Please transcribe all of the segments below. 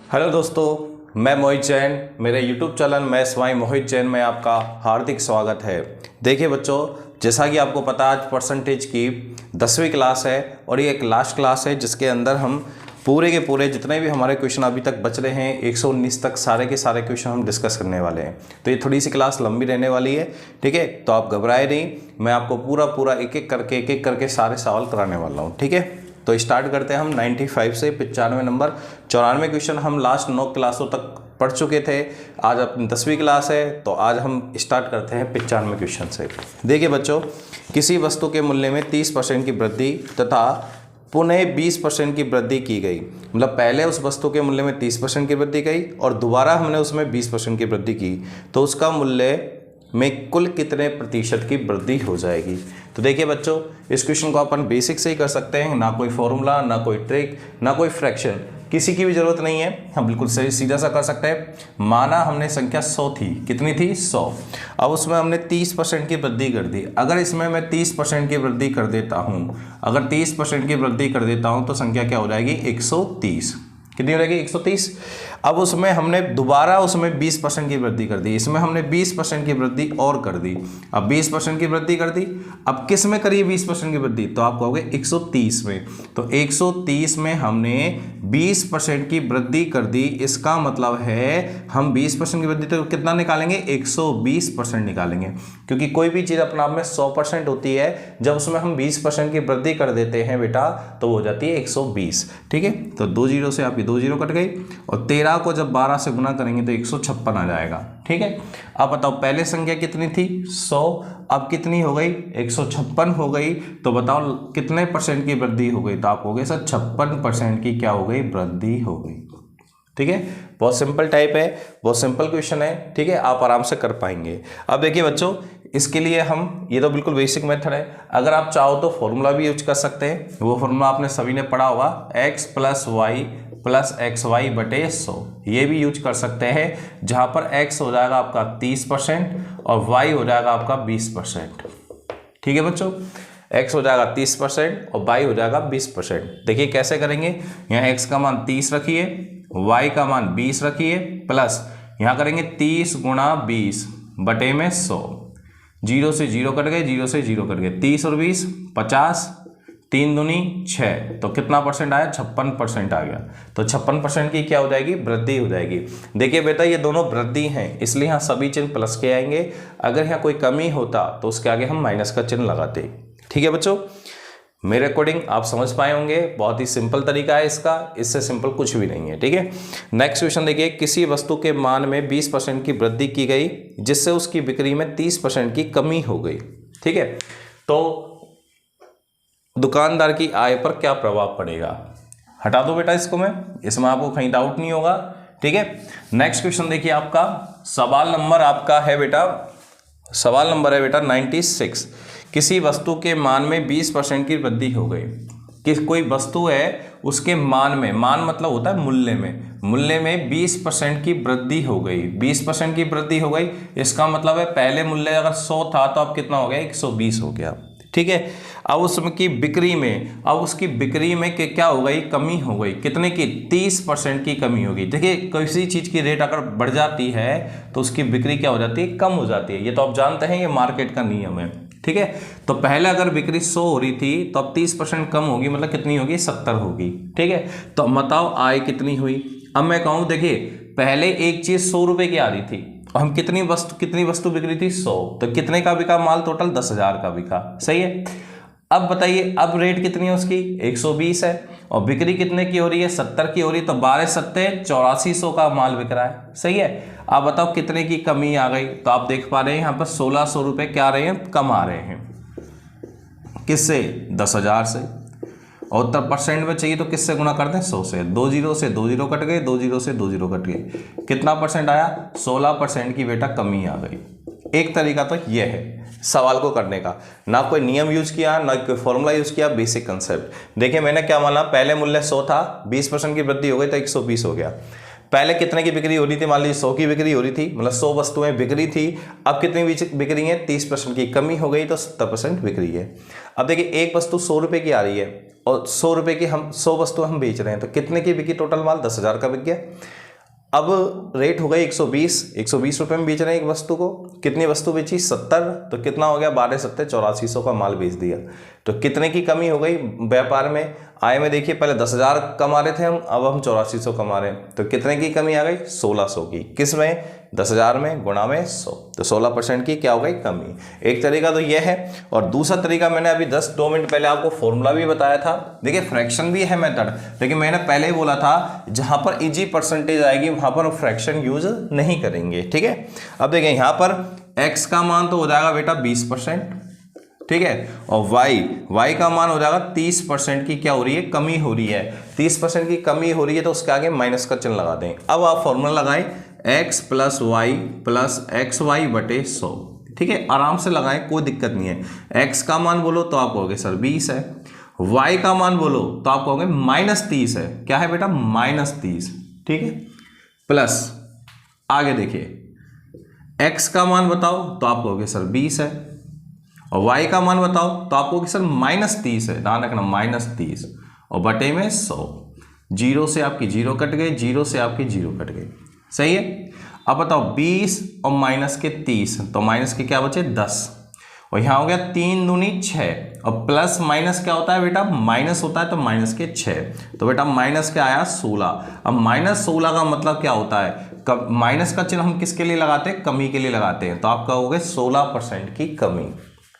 Hello दोस्तों, मैं मोहित जैन। मेरे यूट्यूब चैनल मैथ्स बाय मोहित जैन में आपका हार्दिक स्वागत है। देखिए बच्चों, जैसा कि आपको पता है आज परसेंटेज की 10वीं क्लास है और ये एक लास्ट क्लास है जिसके अंदर हम पूरे के पूरे जितने भी हमारे क्वेश्चन अभी तक बच रहे हैं 119 तक सारे के सारे क्वेश्चन हम डिस्कस करने वाले हैं। तो ये थोड़ी सी क्लास लंबी रहने वाली है, ठीक है। तो आप घबराए नहीं, मैं आपको पूरा एक एक करके सारे सवाल कराने वाला हूँ, ठीक है। तो स्टार्ट करते हैं हम 95 से 95 नंबर। 94 क्वेश्चन हम लास्ट 9 क्लासों तक पढ़ चुके थे। आज अपनी 10वीं क्लास है तो आज हम स्टार्ट करते हैं 95 क्वेश्चन से। देखिए बच्चों, किसी वस्तु के मूल्य में 30% की वृद्धि तथा पुनः 20% की वृद्धि की गई। मतलब पहले उस वस्तु के मूल्य में 30% की वृद्धि की और दोबारा हमने उसमें 20% की वृद्धि की, तो उसका मूल्य में कुल कितने प्रतिशत की वृद्धि हो जाएगी। तो देखिए बच्चों, इस क्वेश्चन को अपन बेसिक से ही कर सकते हैं, ना कोई फॉर्मूला, ना कोई ट्रिक, ना कोई फ्रैक्शन, किसी की भी जरूरत नहीं है। हम बिल्कुल सही सीधा सा कर सकते हैं। माना हमने संख्या 100 थी, कितनी थी 100, अब उसमें हमने 30% की वृद्धि कर दी। अगर इसमें मैं 30% की वृद्धि कर देता हूँ, अगर 30% की वृद्धि कर देता हूँ तो संख्या क्या हो जाएगी 130। कितनी हो जाएगी 130। अब उसमें हमने दोबारा उसमें 20% की वृद्धि कर दी, इसमें हमने 20% की वृद्धि और कर दी। अब 20% की वृद्धि कर दी, अब किस में करिए 20% की वृद्धि, तो आप कहोगे 130 में। तो 130 में हमने 20% की वृद्धि कर दी, इसका मतलब है हम 20% की वृद्धि तो कितना निकालेंगे 120% निकालेंगे, क्योंकि कोई भी चीज़ अपने आप में 100% होती है, जब उसमें हम 20% की वृद्धि कर देते हैं बेटा तो हो जाती है 120, ठीक है। तो 2 जीरो से आपकी 2 जीरो कट गई और 13 को जब 12 से गुना करेंगे तो 156 आ जाएगा, ठीक है। अब बताओ पहले संख्या कितनी थी 100, अब कितनी हो गई 156 हो गई। तो बताओ कितने परसेंट की वृद्धि हो गई, तो आप कहोगे सर 56% की क्या हो गई वृद्धि हो गई, ठीक है। बहुत सिंपल टाइप है, बहुत सिंपल क्वेश्चन है, ठीक है, आप आराम से कर पाएंगे। अब देखिए बच्चों, इसके लिए हम ये तो बिल्कुल बेसिक मेथड है, अगर आप चाहो तो फॉर्मूला भी यूज कर सकते हैं। वो फॉर्मूला आपने सभी ने पढ़ा होगा, x + y + xy बटे 100, ये भी यूज कर सकते हैं, जहां पर x हो जाएगा आपका 30% और y हो जाएगा आपका 20%, ठीक है बच्चों। x हो जाएगा 30% और y हो जाएगा 20%। देखिए कैसे करेंगे, यहाँ x का मान 30 रखिए, y का मान 20 रखिए, प्लस यहाँ करेंगे 30 गुणा 20 बटे में 100। 0 से 0 कट गए, 0 से 0 कट गए, 30 और 20 50, 3 दूनी 6, तो कितना परसेंट आया 56% आ गया। तो 56% की क्या हो जाएगी वृद्धि हो जाएगी। देखिए बेटा, ये दोनों वृद्धि हैं, इसलिए यहाँ सभी चिन्ह प्लस के आएंगे। अगर यहाँ कोई कमी होता तो उसके आगे हम माइनस का चिन्ह लगाते, ठीक है बच्चों। मेरे अकॉर्डिंग आप समझ पाए होंगे, बहुत ही सिंपल तरीका है इसका, इससे सिंपल कुछ भी नहीं है, ठीक है। नेक्स्ट क्वेश्चन देखिए, किसी वस्तु के मान में 20% की वृद्धि की गई जिससे उसकी बिक्री में 30% की कमी हो गई, ठीक है। तो दुकानदार की आय पर क्या प्रभाव पड़ेगा। हटा दो बेटा इसको, मैं इसमें आपको कहीं डाउट नहीं होगा, ठीक है। नेक्स्ट क्वेश्चन देखिए, आपका सवाल नंबर आपका है बेटा, सवाल नंबर है बेटा 96। किसी वस्तु के मान में 20% की वृद्धि हो गई। कि कोई वस्तु है उसके मान में, मान मतलब होता है मूल्य में, मूल्य में 20% की वृद्धि हो गई, 20% की वृद्धि हो गई, इसका मतलब है पहले मूल्य अगर 100 था तो अब कितना हो गया 120 हो गया, ठीक है। अब उसकी बिक्री में, अब उसकी बिक्री में क्या हो गई कमी हो गई, कितने की 30% की कमी होगी। देखिए किसी चीज़ की रेट अगर बढ़ जाती है तो उसकी बिक्री क्या हो जाती है कम हो जाती है, ये तो आप जानते हैं, ये मार्केट का नियम है, ठीक है। तो पहले अगर बिक्री 100 हो रही थी तो अब 30% कम होगी, मतलब कितनी होगी 70 होगी, ठीक है। तो बताओ आय कितनी हुई। अब मैं कहूँ देखिए, पहले एक चीज़ 100 रुपये की आ रही थी और हम कितनी वस्तु बिक्री थी 100, तो कितने का बिका माल, टोटल 10,000 का बिका, सही है। अब बताइए अब रेट कितनी है उसकी 120 है और बिक्री कितने की हो रही है 70 की हो रही है, तो 12 सत्ते 8400 का माल बिक रहा है, सही है। अब बताओ कितने की कमी आ गई, तो आप देख पा रहे हैं यहाँ पर 1600 रुपये क्या आ रहे हैं कम आ रहे हैं, किससे 10,000 से, और 70% में चाहिए तो किससे गुना कर दें 100 से। 2 जीरो से 2 जीरो कट गए, 2 जीरो से 2 जीरो कट गए, कितना परसेंट आया 16% की बेटा कमी आ गई। एक तरीका तो यह है सवाल को करने का, ना कोई नियम यूज किया ना कोई फॉर्मूला यूज किया, बेसिक कंसेप्ट। देखिए मैंने क्या माना, पहले मूल्य 100 था, 20% की वृद्धि हो गई तो 120 हो गया। पहले कितने की बिक्री हो रही थी, मान लीजिए 100 की बिक्री हो रही थी, मतलब 100 वस्तुएं बिक्री थी, अब कितनी बिक रही है, 30% की कमी हो गई तो 70% बिक्री है। अब देखिए एक वस्तु 100 रुपये की आ रही है और 100 रुपये की हम 100 वस्तु हम बेच रहे हैं, तो कितने की बिकी टोटल माल, 10,000 का बिक गया। अब रेट हो गई 120 रुपये में बेच रहे हैं एक वस्तु को, कितनी वस्तु बेची, 70, तो कितना हो गया, 12 7 8400 का माल बेच दिया। तो कितने की कमी हो गई व्यापार में, आय में देखिए पहले 10,000 कमा रहे थे हम, अब हम 8400 कमा रहे हैं, तो कितने की कमी आ गई, 1600 की। किस में, 10,000 में गुणा में 100, तो 16% की क्या हो गई, कमी। एक तरीका तो यह है, और दूसरा तरीका मैंने अभी 2 मिनट पहले आपको फॉर्मूला भी बताया था। देखिए फ्रैक्शन भी है मेथड, लेकिन मैंने पहले ही बोला था जहां पर इजी परसेंटेज आएगी वहां पर फ्रैक्शन यूज नहीं करेंगे, ठीक है। अब देखिए यहां पर x का मान तो हो जाएगा बेटा 20%, ठीक है, और y का मान हो जाएगा 30% की क्या हो रही है, कमी हो रही है। 30% की कमी हो रही है तो उसके आगे माइनस का चिन्ह लगा दें। अब आप फॉर्मूला लगाएं, x + y + xy बटे 100, ठीक है, आराम से लगाएं, कोई दिक्कत नहीं है। x का मान बोलो तो आप कहोगे सर 20 है, y का मान बोलो तो आप कहोगे -30 है। क्या है बेटा, -30, ठीक है, प्लस आगे देखिए x का मान बताओ तो आप कहोगे सर 20 है, और y का मान बताओ तो आप कहोगे सर -30 है, ध्यान रखना -30, और बटे में 100। 0 से आपकी 0 कट गए, 0 से आपकी 0 कट गए, सही है। अब बताओ 20 और माइनस के 30, तो माइनस के क्या बचे, 10, और यहाँ हो गया 3 दूनी 6, और प्लस माइनस क्या होता है बेटा, माइनस होता है, तो माइनस के 6, तो बेटा माइनस क्या आया, 16। अब -16 का मतलब क्या होता है, माइनस का चिन्ह हम किसके लिए लगाते हैं, कमी के लिए लगाते हैं, तो आप कहोगे 16% की कमी,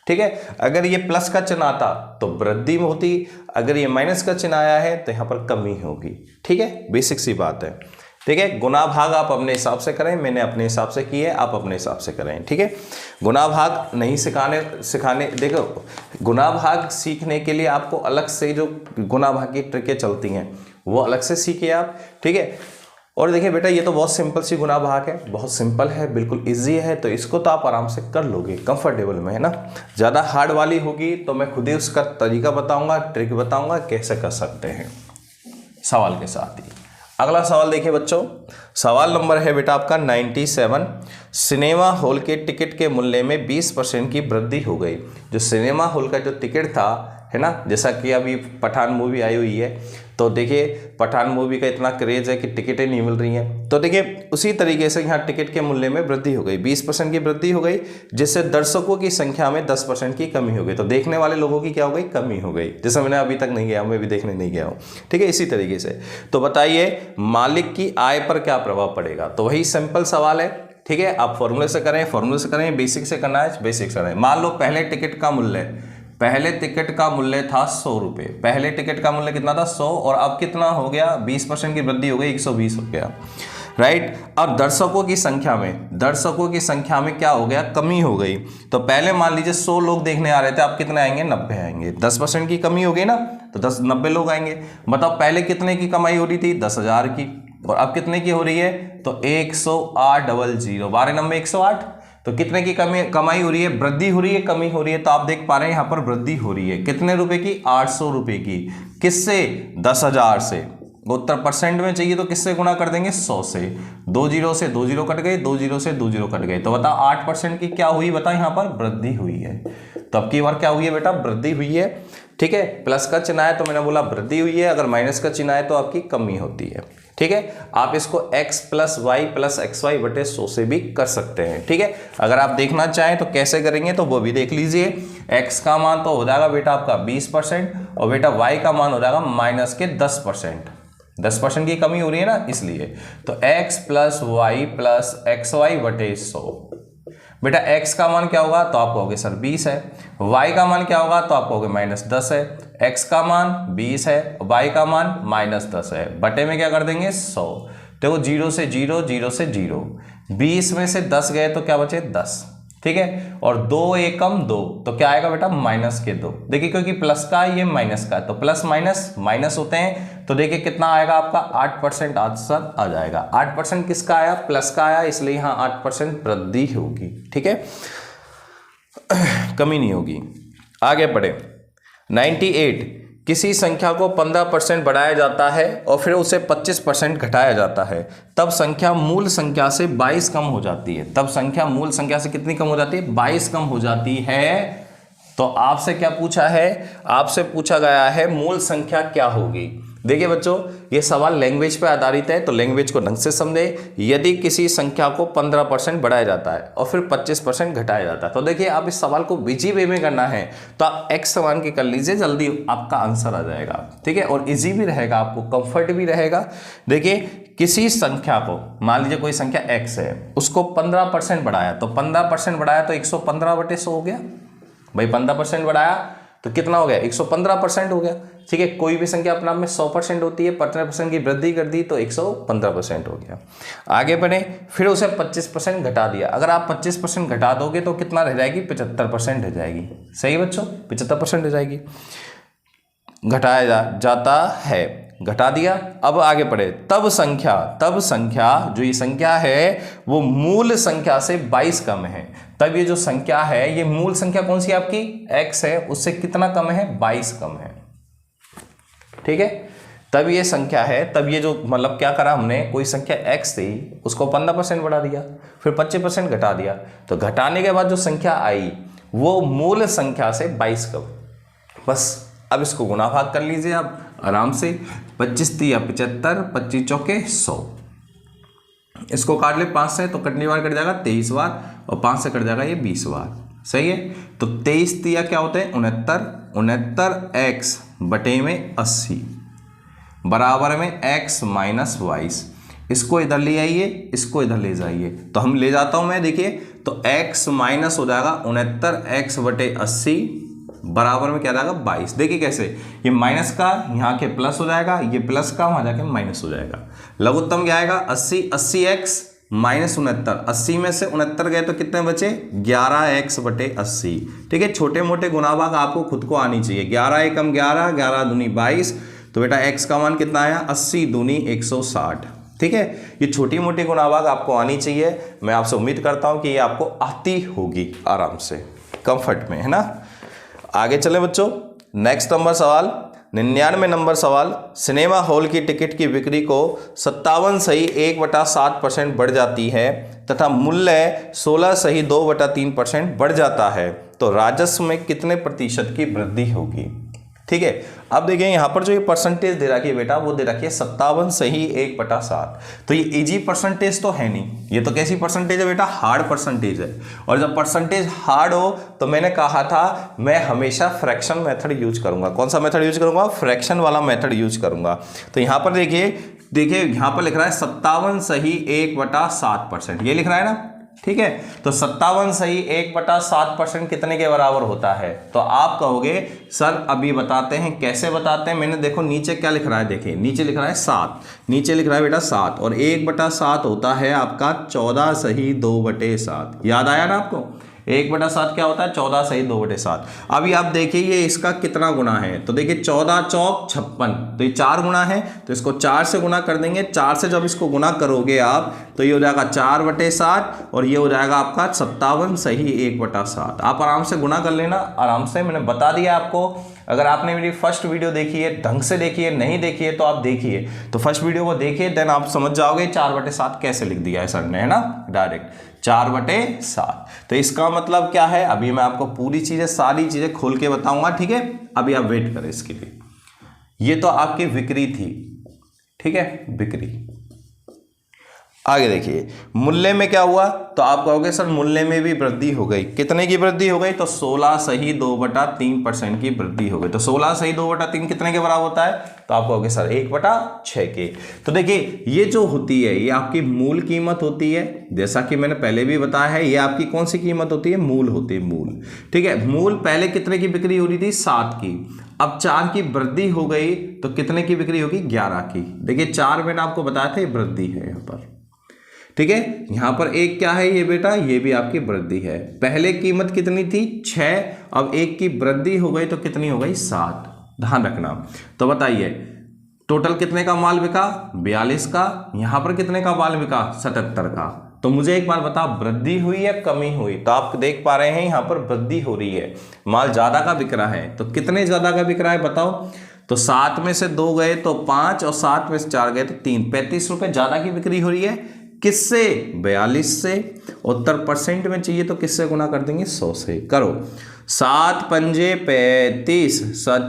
ठीक है। अगर ये प्लस का चिन्ह आता तो वृद्धि में होती, अगर ये माइनस का चिन्ह आया है तो यहाँ पर कमी होगी, ठीक है, बेसिक सी बात है, ठीक है। गुना भाग आप अपने हिसाब से करें, मैंने अपने हिसाब से की है, आप अपने हिसाब से करें, ठीक है। गुना भाग नहीं सिखाने देखो, गुना भाग सीखने के लिए आपको अलग से जो गुना भाग की ट्रिकें चलती हैं वो अलग से सीखिए आप, ठीक है। और देखिए बेटा ये तो बहुत सिंपल सी गुना भाग है, बहुत सिंपल है, बिल्कुल इजी है, तो इसको तो आप आराम से कर लोगे कंफर्टेबल में, है ना। ज़्यादा हार्ड वाली होगी तो मैं खुद ही उसका तरीका बताऊंगा, ट्रिक बताऊंगा कैसे कर सकते हैं सवाल के साथ ही। अगला सवाल देखिए बच्चों, सवाल नंबर है बेटा आपका 97। सिनेमा हॉल के टिकट के मूल्य में 20% की वृद्धि हो गई। जो सिनेमा हॉल का जो टिकट था, है ना, जैसा कि अभी पठान मूवी आई हुई है, तो देखिए पठान मूवी का इतना क्रेज है कि टिकटें नहीं मिल रही हैं, तो देखिए उसी तरीके से यहाँ टिकट के मूल्य में वृद्धि हो गई, 20% की वृद्धि हो गई, जिससे दर्शकों की संख्या में 10% की कमी हो गई। तो देखने वाले लोगों की क्या हो गई, कमी हो गई, जैसे मैंने अभी तक नहीं गया, मैं भी देखने नहीं गया हूँ, ठीक है। इसी तरीके से तो बताइए मालिक की आय पर क्या प्रभाव पड़ेगा, तो वही सिंपल सवाल है, ठीक है। आप फॉर्मूले से करें, बेसिक से करना है, बेसिक से करें। मान लो पहले टिकट का मूल्य था 100 रुपये, पहले टिकट का मूल्य कितना था 100, और अब कितना हो गया, 20% की वृद्धि हो गई, 120 हो गया, राइट। अब दर्शकों की संख्या में क्या हो गया, कमी हो गई। तो पहले मान लीजिए 100 लोग देखने आ रहे थे, अब कितने आएंगे, 90 आएंगे, 10% की कमी हो गई ना, तो 90 लोग आएंगे। बताओ पहले कितने की कमाई हो रही थी, 10,000 की, और अब कितने की हो रही है, तो 108,000, 12 नंबर 108, तो कितने की कमाई हो रही है, वृद्धि हो रही है, कमी हो रही है, तो आप देख पा रहे हैं यहाँ पर वृद्धि हो रही है, कितने रुपए की, 800 रुपए की, किससे, 10,000 से। उत्तर परसेंट में चाहिए तो किससे गुणा कर देंगे, 100 से, 2 0 से 2 0 कट गए, 2 0 से 2 0 कट गए, तो बताओ 8% की क्या हुई, बताओ यहाँ पर वृद्धि हुई है। तो अब की बार क्या हुई है बेटा, वृद्धि हुई है, ठीक है। प्लस का चिन्ह है तो मैंने बोला वृद्धि हुई है, अगर माइनस का चिन्ह है तो आपकी कमी होती है, ठीक है। आप इसको x + y + xy बटे 100 से भी कर सकते हैं, ठीक है। अगर आप देखना चाहें तो कैसे करेंगे तो वो भी देख लीजिए। x का मान तो हो जाएगा बेटा आपका 20%, और बेटा y का मान हो जाएगा माइनस के 10%, 10% की कमी हो रही है ना, इसलिए। तो x + y + xy बटे 100, बेटा x का मान क्या होगा, तो आप कहोगे सर 20 है, y का मान क्या होगा, तो आप कहोगे -10 है, x का मान 20 है, y का मान -10 है, बटे में क्या कर देंगे 100। देखो 0 से 0, 0 से 0, 20 में से 10 गए तो क्या बचे 10, ठीक है, और 2 एकम 2, तो क्या आएगा बेटा -2। देखिए क्योंकि प्लस का है, ये माइनस का है, तो प्लस माइनस माइनस होते हैं, तो देखिए कितना आएगा आपका 8% आंसर आ जाएगा। 8% किसका आया, प्लस का आया, इसलिए यहाँ 8% वृद्धि होगी, ठीक है, कमी नहीं होगी। आगे पढ़े 98। किसी संख्या को 15% बढ़ाया जाता है और फिर उसे 25% घटाया जाता है, तब संख्या मूल संख्या से 22 कम हो जाती है। तब संख्या मूल संख्या से कितनी कम हो जाती है? 22 कम हो जाती है। तो आपसे क्या पूछा है? आपसे पूछा गया है मूल संख्या क्या होगी। देखिए बच्चों, ये सवाल लैंग्वेज पे आधारित है, तो लैंग्वेज को ढंग से समझे। यदि किसी संख्या को 15% बढ़ाया जाता है और फिर 25% घटाया जाता है, तो देखिए आप इस सवाल को इजी वे में करना है तो आप x समान के कर लीजिए, जल्दी आपका आंसर आ जाएगा। ठीक है, और इजी भी रहेगा, आपको कंफर्ट भी रहेगा। देखिए किसी संख्या को, मान लीजिए कोई संख्या x है, उसको 15% बढ़ाया, तो 15% बढ़ाया तो 115/100 हो गया। भाई 15% बढ़ाया तो कितना हो गया? 115% हो गया। ठीक है, कोई भी संख्या अपने आप में 100% होती है, 15% की वृद्धि कर दी तो 115% हो गया। आगे बढ़े, फिर उसे 25% घटा दिया। अगर आप 25% घटा दोगे तो कितना रह जाएगी? 75% रह जाएगी। सही बच्चों, 75% रह जाएगी। घटाया जाता है, घटा दिया। अब आगे बढ़े, तब संख्या जो ये संख्या है वो मूल संख्या से 22 कम है। तब ये जो संख्या है, ये मूल संख्या कौन सी आपकी? x है, उससे कितना कम है? 22 कम है। ठीक है, तब ये संख्या है, तब ये जो मतलब क्या करा हमने, कोई संख्या x थी उसको 15% बढ़ा दिया, फिर 25% घटा दिया, तो घटाने के बाद जो संख्या आई वो मूल संख्या से 22 कम। बस अब इसको गुणा भाग कर लीजिए आप आराम से। 25 तिया 75, 25 चौके 100। इसको काट ले 5 से, तो कटने बार कट जाएगा 23 बार, और 5 से कट जाएगा ये 20 बार। सही है, तो 23 तिया क्या होते हैं? 69 x बटे में 80 बराबर में x माइनस 22। इसको इधर ले आइए, इसको इधर ले जाइए, तो हम ले जाता हूं मैं। देखिए तो x माइनस हो जाएगा 69x बटे 80 बराबर में क्या जाएगा? 22। देखिए कैसे, ये माइनस का यहाँ के प्लस हो जाएगा, ये प्लस का वहां जाके माइनस हो जाएगा। लघुत्तम क्या आएगा? 80x minus 69। 80 में से 69 गए तो कितने बचे? 11x बटे 80। ठीक है, छोटे मोटे गुणा भाग आपको खुद को आनी चाहिए। 11 एकम 11, 11 दूनी 22, तो बेटा x का मान कितना आया? 80 दूनी 160। ठीक है, ये छोटी मोटी गुणा भाग आपको आनी चाहिए। मैं आपसे उम्मीद करता हूं कि ये आपको आती होगी आराम से, कंफर्ट में, है ना। आगे चले बच्चों, नेक्स्ट नंबर सवाल, 99 नंबर सवाल। सिनेमा हॉल की टिकट की बिक्री को 57 सही 1/7% बढ़ जाती है तथा मूल्य 16 सही 2/3% बढ़ जाता है, तो राजस्व में कितने प्रतिशत की वृद्धि होगी? ठीक है, अब देखिए यहाँ पर जो ये परसेंटेज दे रखी है बेटा, वो दे रखी है 57 सही 1/7। तो ये इजी परसेंटेज तो है नहीं, ये तो कैसी परसेंटेज है बेटा? हार्ड परसेंटेज है। और जब परसेंटेज हार्ड हो तो मैंने कहा था मैं हमेशा फ्रैक्शन मेथड यूज करूंगा। कौन सा मेथड यूज करूंगा? फ्रैक्शन वाला मेथड यूज करूंगा। तो यहाँ पर देखिए यहाँ पर लिख रहा है 57 सही 1/7%, ये लिख रहा है ना। ठीक है, तो 57 सही 1/7% कितने के बराबर होता है? तो आप कहोगे सर अभी बताते हैं, कैसे बताते हैं। मैंने देखो नीचे क्या लिख रहा है, देखिए नीचे लिख रहा है 7, नीचे लिख रहा है बेटा 7, और 1/7 होता है आपका 14 सही 2/7। याद आया ना आपको? 1/7 क्या होता है? 14 सही 2/7। अभी आप देखिए ये इसका कितना गुना है, तो देखिए 14 चौक 56, तो ये 4 गुना है, तो इसको 4 से गुना कर देंगे। 4 से जब इसको गुना करोगे आप तो ये हो जाएगा 4/7, और ये हो जाएगा आपका 57 सही 1/7। आप आराम से गुना कर लेना, आराम से। मैंने बता दिया आपको। अगर आपने मेरी फर्स्ट वीडियो देखी है, ढंग से देखी है, नहीं देखी है तो आप देखिए, तो फर्स्ट वीडियो को देखिए, देन आप समझ जाओगे 4/7 कैसे लिख दिया है सर ने, है ना, डायरेक्ट 4/7। तो इसका मतलब क्या है, अभी मैं आपको पूरी चीजें, सारी चीजें खोल के बताऊंगा। ठीक है, अभी आप वेट करें इसके लिए। ये तो आपकी बिक्री थी, ठीक है, बिक्री। आगे देखिए मूल्य में क्या हुआ, तो आप कहोगे सर मूल्य में भी वृद्धि हो गई। कितने की वृद्धि हो गई? तो 16 सही 2/3% की वृद्धि हो गई। तो 16 सही 2/3 कितने के बराबर होता है? तो आप कहोगे सर 1/6 के। तो देखिए ये जो होती है ये आपकी मूल कीमत होती है, जैसा कि मैंने पहले भी बताया है। ये आपकी कौन सी कीमत होती है? मूल होती है, मूल। ठीक है, मूल पहले कितने की बिक्री हो रही थी? 7 की। अब 4 की वृद्धि हो गई तो कितने की बिक्री होगी? 11 की। देखिए 4 मैंने आपको बताया था, ये वृद्धि है यहाँ पर। ठीक है, यहां पर 1 क्या है ये बेटा? ये भी आपकी वृद्धि है। पहले कीमत कितनी थी? 6, अब 1 की वृद्धि हो गई तो कितनी हो गई? 7। ध्यान रखना। तो बताइए टोटल कितने का माल बिका? 42 का। यहां पर कितने का माल बिका? 77 का। तो मुझे एक बार बता, वृद्धि हुई या कमी हुई? तो आप देख पा रहे हैं यहां पर वृद्धि हो रही है, माल ज्यादा का बिक रहा है। तो कितने ज्यादा का बिक रहा है बताओ? तो 7 में से 2 गए तो 5 और 7 में से 4 गए तो 3, 35 रुपये ज़्यादा की बिक्री हो रही है। किससे? 42 से। उत्तर परसेंट में चाहिए तो किससे गुना कर देंगे? 100 से। करो, 7 पंजे 35,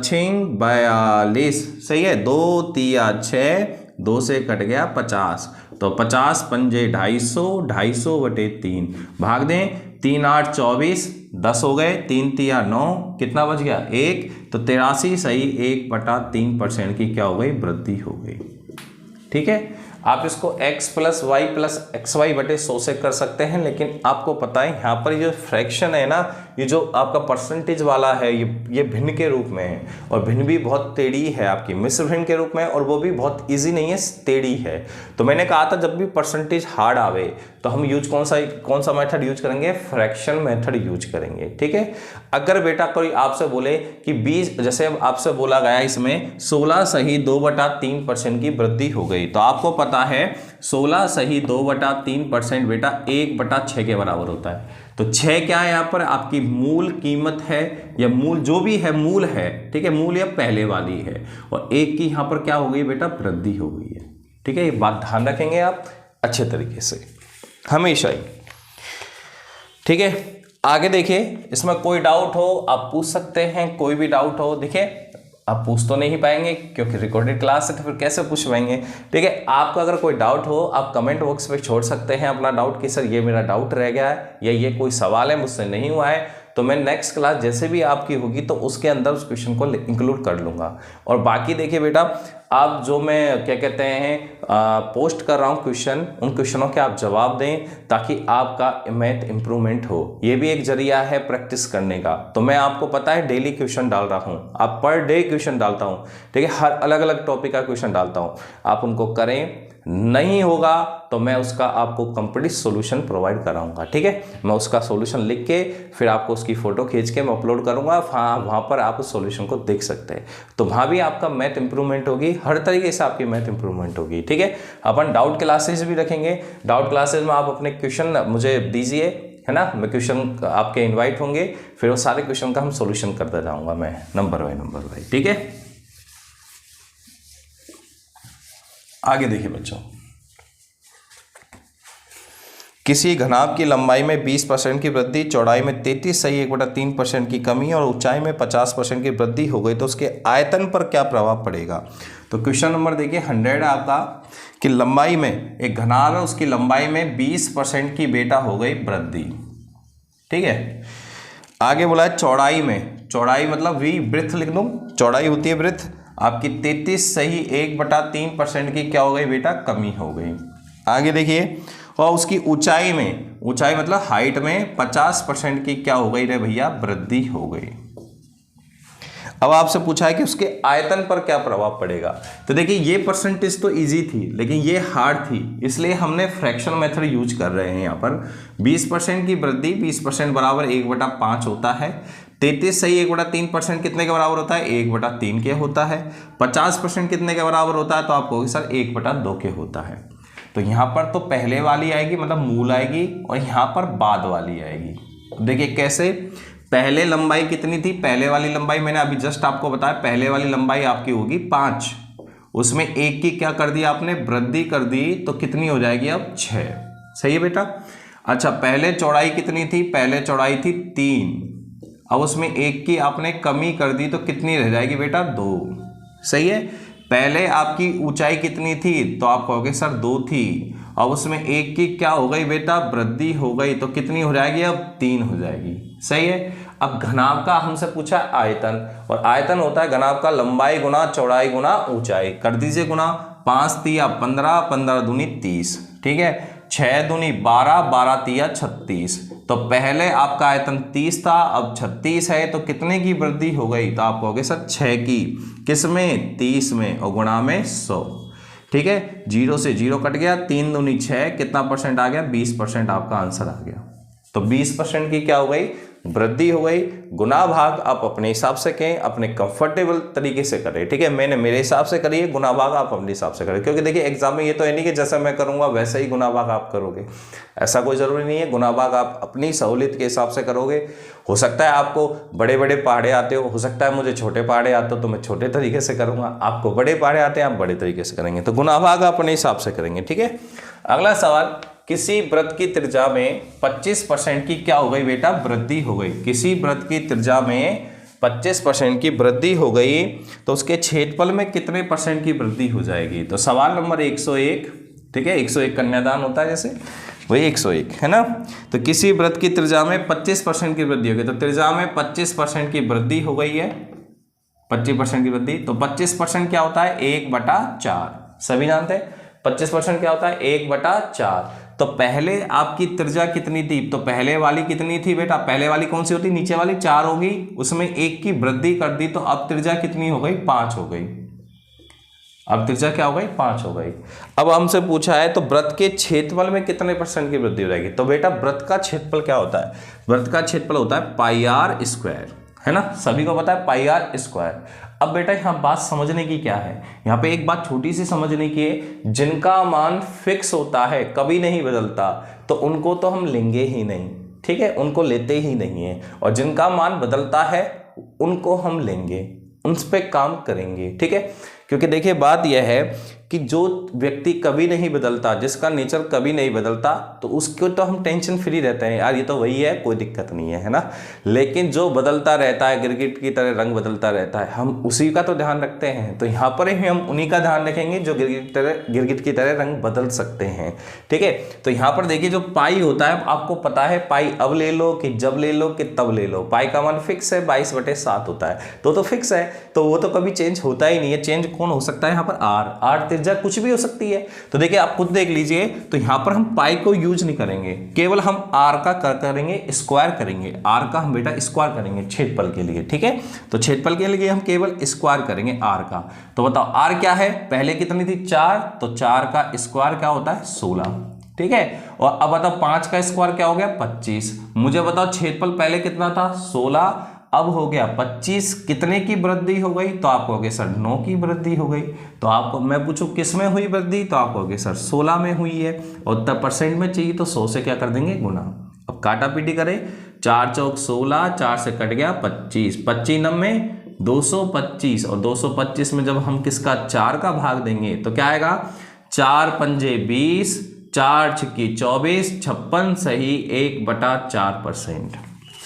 6 42, सही है। 2 तिया 6, 2 से कट गया 50, तो 50 पंजे 250, 250 बटे 3 भाग दें, 3 8 24, 10 हो गए, 3 तिया 9, कितना बच गया? 1, तो 83 सही 1/3% की क्या हो गई? वृद्धि हो गई। ठीक है, आप इसको x + y + xy बटे 100 से कर सकते हैं, लेकिन आपको पता है यहाँ पर ये फ्रैक्शन है ना, ये जो आपका परसेंटेज वाला है ये भिन्न के रूप में है, और भिन्न भी बहुत टेढ़ी है आपकी, मिश्र भिन्न के रूप में, और वो भी बहुत इजी नहीं है, टेढ़ी है। तो मैंने कहा था जब भी परसेंटेज हार्ड आवे तो हम कौन सा मेथड यूज करेंगे? फ्रैक्शन मेथड यूज करेंगे। ठीक है, अगर बेटा कोई आपसे बोले कि 20, जैसे आपसे बोला गया इसमें 16 सही 2/3% की वृद्धि हो गई, तो आपको पता है 16 सही 2/3% बेटा 1/6 के बराबर होता है। तो 6 क्या है यहाँ पर? आपकी मूल कीमत है, या मूल जो भी है मूल है, ठीक है, मूल या पहले वाली है, और 1 की यहाँ पर क्या हो गई बेटा? वृद्धि हो गई है। ठीक है, ये बात ध्यान रखेंगे आप अच्छे तरीके से हमेशा ही। ठीक है, आगे देखिए, इसमें कोई डाउट हो आप पूछ सकते हैं, कोई भी डाउट हो। देखिए आप पूछ तो नहीं पाएंगे क्योंकि रिकॉर्डेड क्लास है, तो फिर कैसे पूछ पाएंगे? ठीक है, आपका अगर कोई डाउट हो आप कमेंट बॉक्स पे छोड़ सकते हैं अपना डाउट कि सर ये मेरा डाउट रह गया है, या ये कोई सवाल है मुझसे नहीं हुआ है, तो मैं नेक्स्ट क्लास जैसे भी आपकी होगी तो उसके अंदर उस क्वेश्चन को इंक्लूड कर लूँगा। और बाकी देखिए बेटा, आप जो मैं क्या कहते हैं पोस्ट कर रहा हूँ क्वेश्चन, उन क्वेश्चनों के आप जवाब दें ताकि आपका मैथ इंप्रूवमेंट हो। ये भी एक जरिया है प्रैक्टिस करने का। तो मैं आपको पता है डेली क्वेश्चन डाल रहा हूँ, आप पर डे क्वेश्चन डालता हूँ। ठीक है, हर अलग अलग टॉपिक का क्वेश्चन डालता हूँ, आप उनको करें। नहीं होगा तो मैं उसका आपको कंप्लीट सॉल्यूशन प्रोवाइड कराऊंगा। ठीक है, मैं उसका सॉल्यूशन लिख के फिर आपको उसकी फ़ोटो खींच के मैं अपलोड करूंगा, वहाँ पर आप उस सॉल्यूशन को देख सकते हैं। तो वहाँ भी आपका मैथ इंप्रूवमेंट होगी, हर तरीके से आपकी मैथ इंप्रूवमेंट होगी। ठीक है, अपन डाउट क्लासेस भी रखेंगे। डाउट क्लासेस में आप अपने क्वेश्चन मुझे दीजिए, है ना, मैं क्वेश्चन आपके इन्वाइट होंगे, फिर वो सारे क्वेश्चन का हम सोल्यूशन करता जाऊँगा मैं नंबर बाय। ठीक है, आगे देखिए बच्चों, किसी घनाभ की लंबाई में 20% की वृद्धि, चौड़ाई में 33 सही 1/3% की कमी और ऊंचाई में 50% की वृद्धि हो गई तो उसके आयतन पर क्या प्रभाव पड़ेगा? तो क्वेश्चन नंबर देखिए 100 आपका कि लंबाई में एक घनाभ है, उसकी लंबाई में 20% की बेटा हो गई वृद्धि। ठीक है, आगे बोला है चौड़ाई में, चौड़ाई मतलब वी वृत्त लिख दूं, चौड़ाई होती है वृत्त, आपकी 33 सही 1/3% की क्या हो गई बेटा? कमी हो गई। आगे देखिए, और उसकी ऊंचाई में, ऊंचाई मतलब हाइट में 50% की क्या हो गई रे भैया? वृद्धि हो गई। अब आपसे पूछा है कि उसके आयतन पर क्या प्रभाव पड़ेगा। तो देखिए ये परसेंटेज तो इजी थी लेकिन ये हार्ड थी, इसलिए हमने फ्रैक्शन मेथड यूज कर रहे हैं। यहाँ पर 20% की वृद्धि, 20% बराबर 1/5 होता है। 33 सही 1/3% कितने के बराबर होता है? 1/3 के होता है। 50% कितने के बराबर होता है? तो आप कहोगे सर 1/2 के होता है। तो यहाँ पर तो पहले वाली आएगी मतलब मूल आएगी, और यहाँ पर बाद वाली आएगी। देखिए कैसे, पहले लंबाई कितनी थी? पहले वाली लंबाई मैंने अभी जस्ट आपको बताया, पहले वाली लंबाई आपकी होगी 5, उसमें 1 की क्या कर दी आपने? वृद्धि कर दी, तो कितनी हो जाएगी अब? 6। सही है बेटा। अच्छा, पहले चौड़ाई कितनी थी? पहले चौड़ाई थी 3, अब उसमें 1 की आपने कमी कर दी तो कितनी रह जाएगी बेटा? 2। सही है। पहले आपकी ऊंचाई कितनी थी? तो आप कहोगे सर 2 थी, अब उसमें 1 की क्या हो गई बेटा? वृद्धि हो गई, तो कितनी हो जाएगी? अब 3 हो जाएगी। सही है। अब घनाभ का हमसे पूछा आयतन, और आयतन होता है घनाभ का लंबाई गुना चौड़ाई गुना ऊंचाई। कर दीजिए गुना, 5 तिया 15, 15 दूनी 30। ठीक है, 6 दूनी 12, 12 तिया 36। तो पहले आपका आयतन 30 था, अब 36 है, तो कितने की वृद्धि हो गई? तो आप कहोगे सर 6 की। किस में? 30 में, और गुणा में 100। ठीक है, 0 से 0 कट गया, 3 दूनी 6, कितना परसेंट आ गया? 20% आपका आंसर आ गया। तो 20% की क्या हो गई? वृद्धि हो गई, गुना भाग आप अपने हिसाब से कहें, अपने कंफर्टेबल तरीके से करें, ठीक है। मैंने मेरे हिसाब से करिए, गुना भाग आप अपने हिसाब से करें, क्योंकि देखिए एग्जाम में ये तो है नहीं कि जैसा मैं करूंगा वैसा ही गुना भाग आप करोगे, ऐसा कोई जरूरी नहीं है। गुना भाग आप अपनी सहूलियत के हिसाब से करोगे। हो सकता है आपको बड़े बड़े पहाड़े आते हो सकता है मुझे छोटे पहाड़े आते हो तो मैं छोटे तरीके से करूंगा, आपको बड़े पहाड़े आते हैं आप बड़े तरीके से करेंगे, तो गुना भाग आप अपने हिसाब से करेंगे, ठीक है। अगला सवाल, किसी वृत्त की त्रिज्या में 25% की क्या हो गई बेटा, वृद्धि हो गई। किसी वृत्त की त्रिज्या में 25% की वृद्धि हो गई तो उसके क्षेत्रफल में कितने परसेंट की वृद्धि हो जाएगी। तो सवाल नंबर 101, ठीक है, 101 कन्यादान होता है जैसे, वही 101 है ना। तो किसी वृत्त की त्रिज्या में 25% की वृद्धि हो गई, तो त्रिज्या में 25% की वृद्धि हो गई है, 25% की वृद्धि। तो 25% क्या होता है, 1/4, सभी जानते हैं 25% क्या होता है, 1/4। तो पहले आपकी त्रिज्या कितनी थी, तो पहले वाली कितनी थी बेटा, पहले वाली कौन सी होती, नीचे वाली 4 होगी, उसमें 1 की वृद्धि कर दी तो अब त्रिज्या कितनी हो गई, 5 हो गई। अब त्रिज्या क्या हो गई, 5 हो गई। अब हमसे पूछा है तो वृत्त के क्षेत्रफल में कितने परसेंट की वृद्धि हो जाएगी। तो बेटा वृत्त का क्षेत्रफल क्या होता है, वृत्त का क्षेत्रफल होता है πr², है ना, सभी को पता है πr²। अब बेटा यहाँ बात समझने की क्या है, यहाँ पे एक बात छोटी सी समझने की है, जिनका मान फिक्स होता है कभी नहीं बदलता तो उनको तो हम लेंगे ही नहीं, ठीक है, उनको लेते ही नहीं है। और जिनका मान बदलता है उनको हम लेंगे, उन पे काम करेंगे, ठीक है। क्योंकि देखिए बात यह है कि जो व्यक्ति कभी नहीं बदलता, जिसका नेचर कभी नहीं बदलता, तो उसको तो हम टेंशन फ्री रहते हैं, यार ये तो वही है, कोई दिक्कत नहीं है ना। लेकिन जो बदलता रहता है, गिरगिट की तरह रंग बदलता रहता है, हम उसी का तो ध्यान रखते हैं। तो यहाँ पर ही हम उन्हीं का ध्यान रखेंगे जो गिरगिट की तरह रंग बदल सकते हैं, ठीक है। तो यहाँ पर देखिए जो पाई होता है, आपको पता है पाई अब ले लो कि जब ले लो कि तब ले लो, पाई का मान फिक्स है, 22/7 होता है, तो फिक्स है, तो वो तो कभी चेंज होता ही नहीं है। चेंज कौन हो सकता है यहाँ पर, आर त्रिज्या कुछ भी हो सकती है। तो देखिए आप खुद देख लीजिए, तो यहां पर हम पाई को यूज नहीं करेंगे, केवल हम आर का करेंगे, स्क्वायर करेंगे, आर का हम बेटा स्क्वायर करेंगे क्षेत्रफल के लिए, ठीक है। तो क्षेत्रफल के लिए हम केवल स्क्वायर करेंगे आर का। तो बताओ आर क्या है, पहले कितनी थी 4, तो 4 का स्क्वायर क्या होता है 16, ठीक है। और अब बताओ 5 का स्क्वायर क्या हो गया 25। मुझे बताओ क्षेत्रफल पहले कितना था 16, अब हो गया 25, कितने की वृद्धि हो गई, तो आप कहोगे सर 9 की वृद्धि हो गई। तो आपको मैं पूछूं किस में हुई वृद्धि, तो आप कहोगे सर 16 में हुई है, और तब परसेंट में चाहिए तो 100 से क्या कर देंगे गुना। अब काटा पीटी करें, 4 चौक 16, 4 से कट गया 25, 25 9 225, और 225 में जब हम किसका 4 का भाग देंगे तो क्या आएगा, 4 पंजे 20, 4 छिक्की 24, 56 सही 1/4%,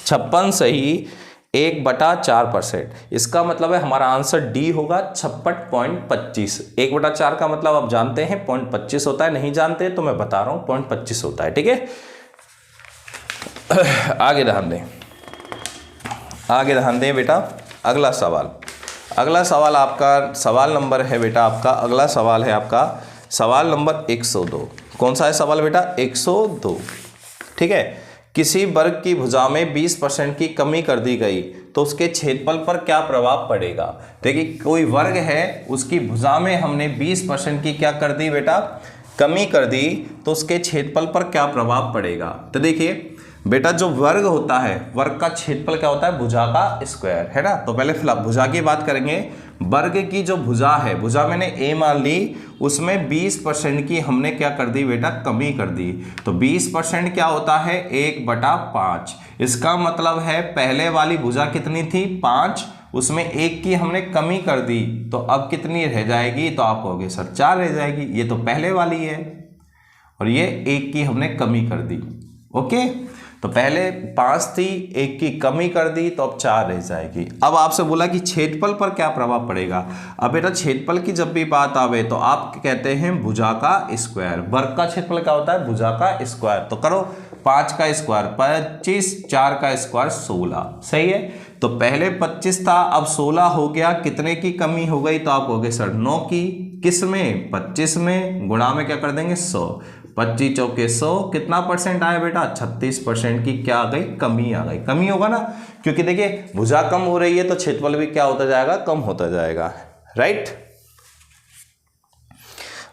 56 सही 1/4%। इसका मतलब है हमारा आंसर डी होगा 56.25। 1/4 का मतलब आप जानते हैं 0.25 होता है, नहीं जानते तो मैं बता रहा हूं 0.25 होता है, ठीक है। आगे ध्यान दें, आगे ध्यान दें बेटा। अगला सवाल आपका सवाल नंबर है बेटा, आपका अगला सवाल है आपका सवाल नंबर 102। कौन सा है सवाल बेटा, 102, ठीक है। किसी वर्ग की भुजा में 20% की कमी कर दी गई तो उसके क्षेत्रफल पर क्या प्रभाव पड़ेगा। देखिए कोई वर्ग है, उसकी भुजा में हमने 20% की क्या कर दी बेटा, कमी कर दी, तो उसके क्षेत्रफल पर क्या प्रभाव पड़ेगा। तो देखिए बेटा जो वर्ग होता है, वर्ग का क्षेत्रफल क्या होता है, भुजा का स्क्वायर, है ना। तो पहले फिलहाल भुजा की बात करेंगे। वर्ग की जो भुजा है, भुजा मैंने ए मान ली, उसमें 20% की हमने क्या कर दी बेटा, कमी कर दी। तो 20% क्या होता है 1/5। इसका मतलब है पहले वाली भुजा कितनी थी 5, उसमें 1 की हमने कमी कर दी, तो अब कितनी रह जाएगी, तो आप कहोगे सर 4 रह जाएगी। ये तो पहले वाली है और ये 1 की हमने कमी कर दी, ओके। तो पहले 5 थी, 1 की कमी कर दी, तो अब 4 रह जाएगी। अब आपसे बोला कि क्षेत्रफल पर क्या प्रभाव पड़ेगा। अब बेटा क्षेत्रफल की जब भी बात आवे तो आप कहते हैं भुजा का स्क्वायर। वर्ग का क्षेत्रफल क्या होता है, भुजा का स्क्वायर। तो करो 5 का स्क्वायर 25, 4 का स्क्वायर 16, सही है। तो पहले 25 था, अब 16 हो गया, कितने की कमी हो गई, तो आप कहोगे सर 9 की। किस में, 25 में, गुणा में क्या कर देंगे 100, 25 चौके 100, कितना परसेंट आया बेटा 36% की क्या आ गई, कमी आ गई। कमी होगा ना, क्योंकि देखिए भुजा कम हो रही है तो क्षेत्रफल भी क्या होता जाएगा, कम होता जाएगा, राइट।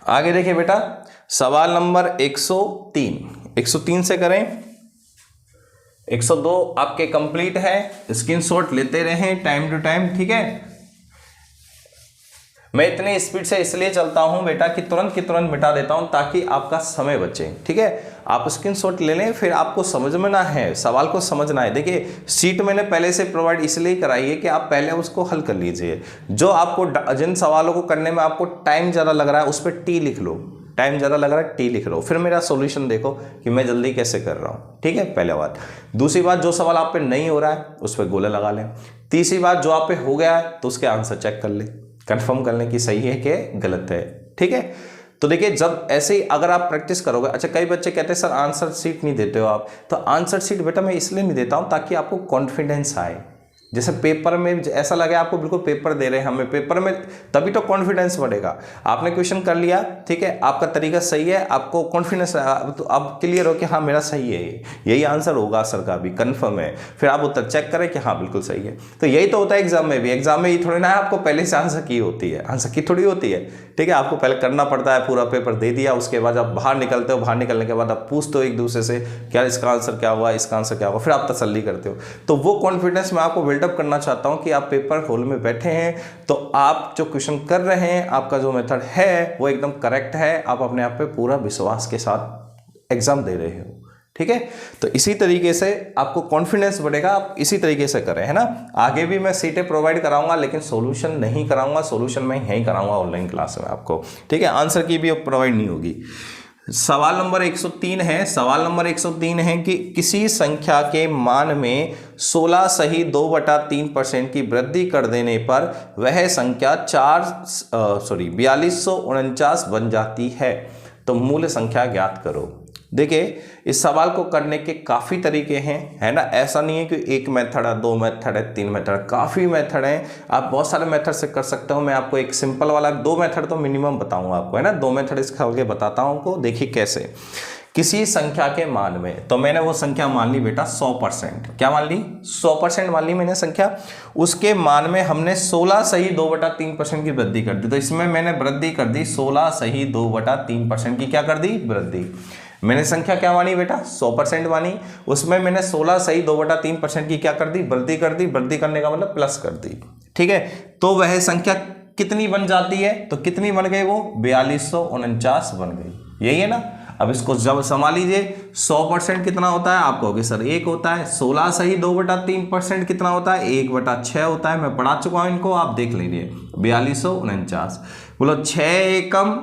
आगे देखिए बेटा सवाल नंबर 103 से करें। 102 आपके कंप्लीट है। स्क्रीनशॉट लेते रहें टाइम टू टाइम, ठीक है। मैं इतनी स्पीड से इसलिए चलता हूं बेटा कि तुरंत की तुरंत मिटा देता हूं ताकि आपका समय बचे, ठीक है। आप स्क्रीनशॉट ले लें, फिर आपको समझ में ना है, सवाल को समझना है। देखिए शीट मैंने पहले से प्रोवाइड इसलिए कराई है कि आप पहले उसको हल कर लीजिए। जो आपको जिन सवालों को करने में आपको टाइम ज़्यादा लग रहा है उस पर टी लिख लो, टाइम ज़्यादा लग रहा है टी लिख लो, फिर मेरा सॉल्यूशन देखो कि मैं जल्दी कैसे कर रहा हूँ, ठीक है। पहले बात। दूसरी बात, जो सवाल आप पे नहीं हो रहा है उस पर गोला लगा लें। तीसरी बात, जो आप पे हो गया है तो उसके आंसर चेक कर ले, कंफर्म कर लें कि सही है कि गलत है, ठीक है। तो देखिए जब ऐसे ही अगर आप प्रैक्टिस करोगे, अच्छा कई बच्चे कहते हैं सर आंसर शीट नहीं देते हो आप, तो आंसर शीट बेटा मैं इसलिए नहीं देता हूं ताकि आपको कॉन्फिडेंस आए। जैसे पेपर में ऐसा लगे आपको बिल्कुल पेपर दे रहे हैं हमें, पेपर में तभी तो कॉन्फिडेंस बढ़ेगा। आपने क्वेश्चन कर लिया, ठीक है, आपका तरीका सही है, आपको कॉन्फिडेंस तो अब क्लियर हो कि हाँ मेरा सही है, यही आंसर होगा सर का भी, कंफर्म है। फिर आप उत्तर चेक करें कि हाँ बिल्कुल सही है। तो यही तो होता है एग्जाम में भी। एग्जाम में ये थोड़ी ना है आपको पहले से आंसर की होती है, आंसर की थोड़ी होती है, ठीक है। आपको पहले करना पड़ता है, पूरा पेपर दे दिया, उसके बाद आप बाहर निकलते हो, बाहर निकलने के बाद आप पूछते हो एक दूसरे से क्या इसका आंसर क्या हुआ, इसका आंसर क्या हुआ, फिर आप तसल्ली करते हो। तो वो कॉन्फिडेंस मैं आपको बिल्डअप करना चाहता हूं कि आप पेपर हॉल में बैठे हैं तो आप जो क्वेश्चन कर रहे हैं, आपका जो मेथड है वो एकदम करेक्ट है, आप अपने आप पे पूरा विश्वास के साथ एग्जाम दे रहे हो, ठीक है। तो इसी तरीके से आपको कॉन्फिडेंस बढ़ेगा, आप इसी तरीके से करें, है ना। आगे भी मैं सीटें प्रोवाइड कराऊंगा लेकिन सॉल्यूशन नहीं कराऊंगा, सॉल्यूशन मैं यहीं कराऊंगा ऑनलाइन क्लास में आपको, ठीक है। आंसर की भी प्रोवाइड नहीं होगी। सवाल नंबर 103 है। सवाल नंबर 103 है कि किसी संख्या के मान में 16 सही 2/3% की वृद्धि कर देने पर वह संख्या 4249 बन जाती है, तो मूल संख्या ज्ञात करो। देखिए इस सवाल को करने के काफ़ी तरीके हैं, है ना। ऐसा नहीं है कि एक मेथड है, दो मेथड है, तीन मेथड, काफ़ी मेथड हैं। आप बहुत सारे मेथड से कर सकते हो। मैं आपको एक सिंपल वाला 2 मेथड तो मिनिमम बताऊंगा आपको, है ना। 2 मेथड इसका आगे बताता हूँ आपको। देखिए कैसे, किसी संख्या के मान में, तो मैंने वो संख्या मान ली बेटा 100%, क्या मान ली 100% मान ली मैंने संख्या। उसके मान में हमने 16 सही 2/3% की वृद्धि कर दी, तो इसमें मैंने वृद्धि कर दी 16 सही 2/3% की, क्या कर दी वृद्धि। मैंने संख्या क्या मानी बेटा 100% मानी, उसमें मैंने 16 सही 2/3% की क्या कर दी वृद्धि कर दी। वृद्धि करने का मतलब प्लस कर दी, ठीक है। तो वह संख्या कितनी बन जाती है, तो कितनी बन गई वो 4249 बन गई, यही है ना। अब इसको जब संभालीजिए 100% कितना होता है, आप कहोगे सर 1 होता है। 16 सही 2/3% कितना होता है 1/6 होता है। मैं पढ़ा चुका हूं इनको, आप देख लीजिए 4249। बोलो 6 एकम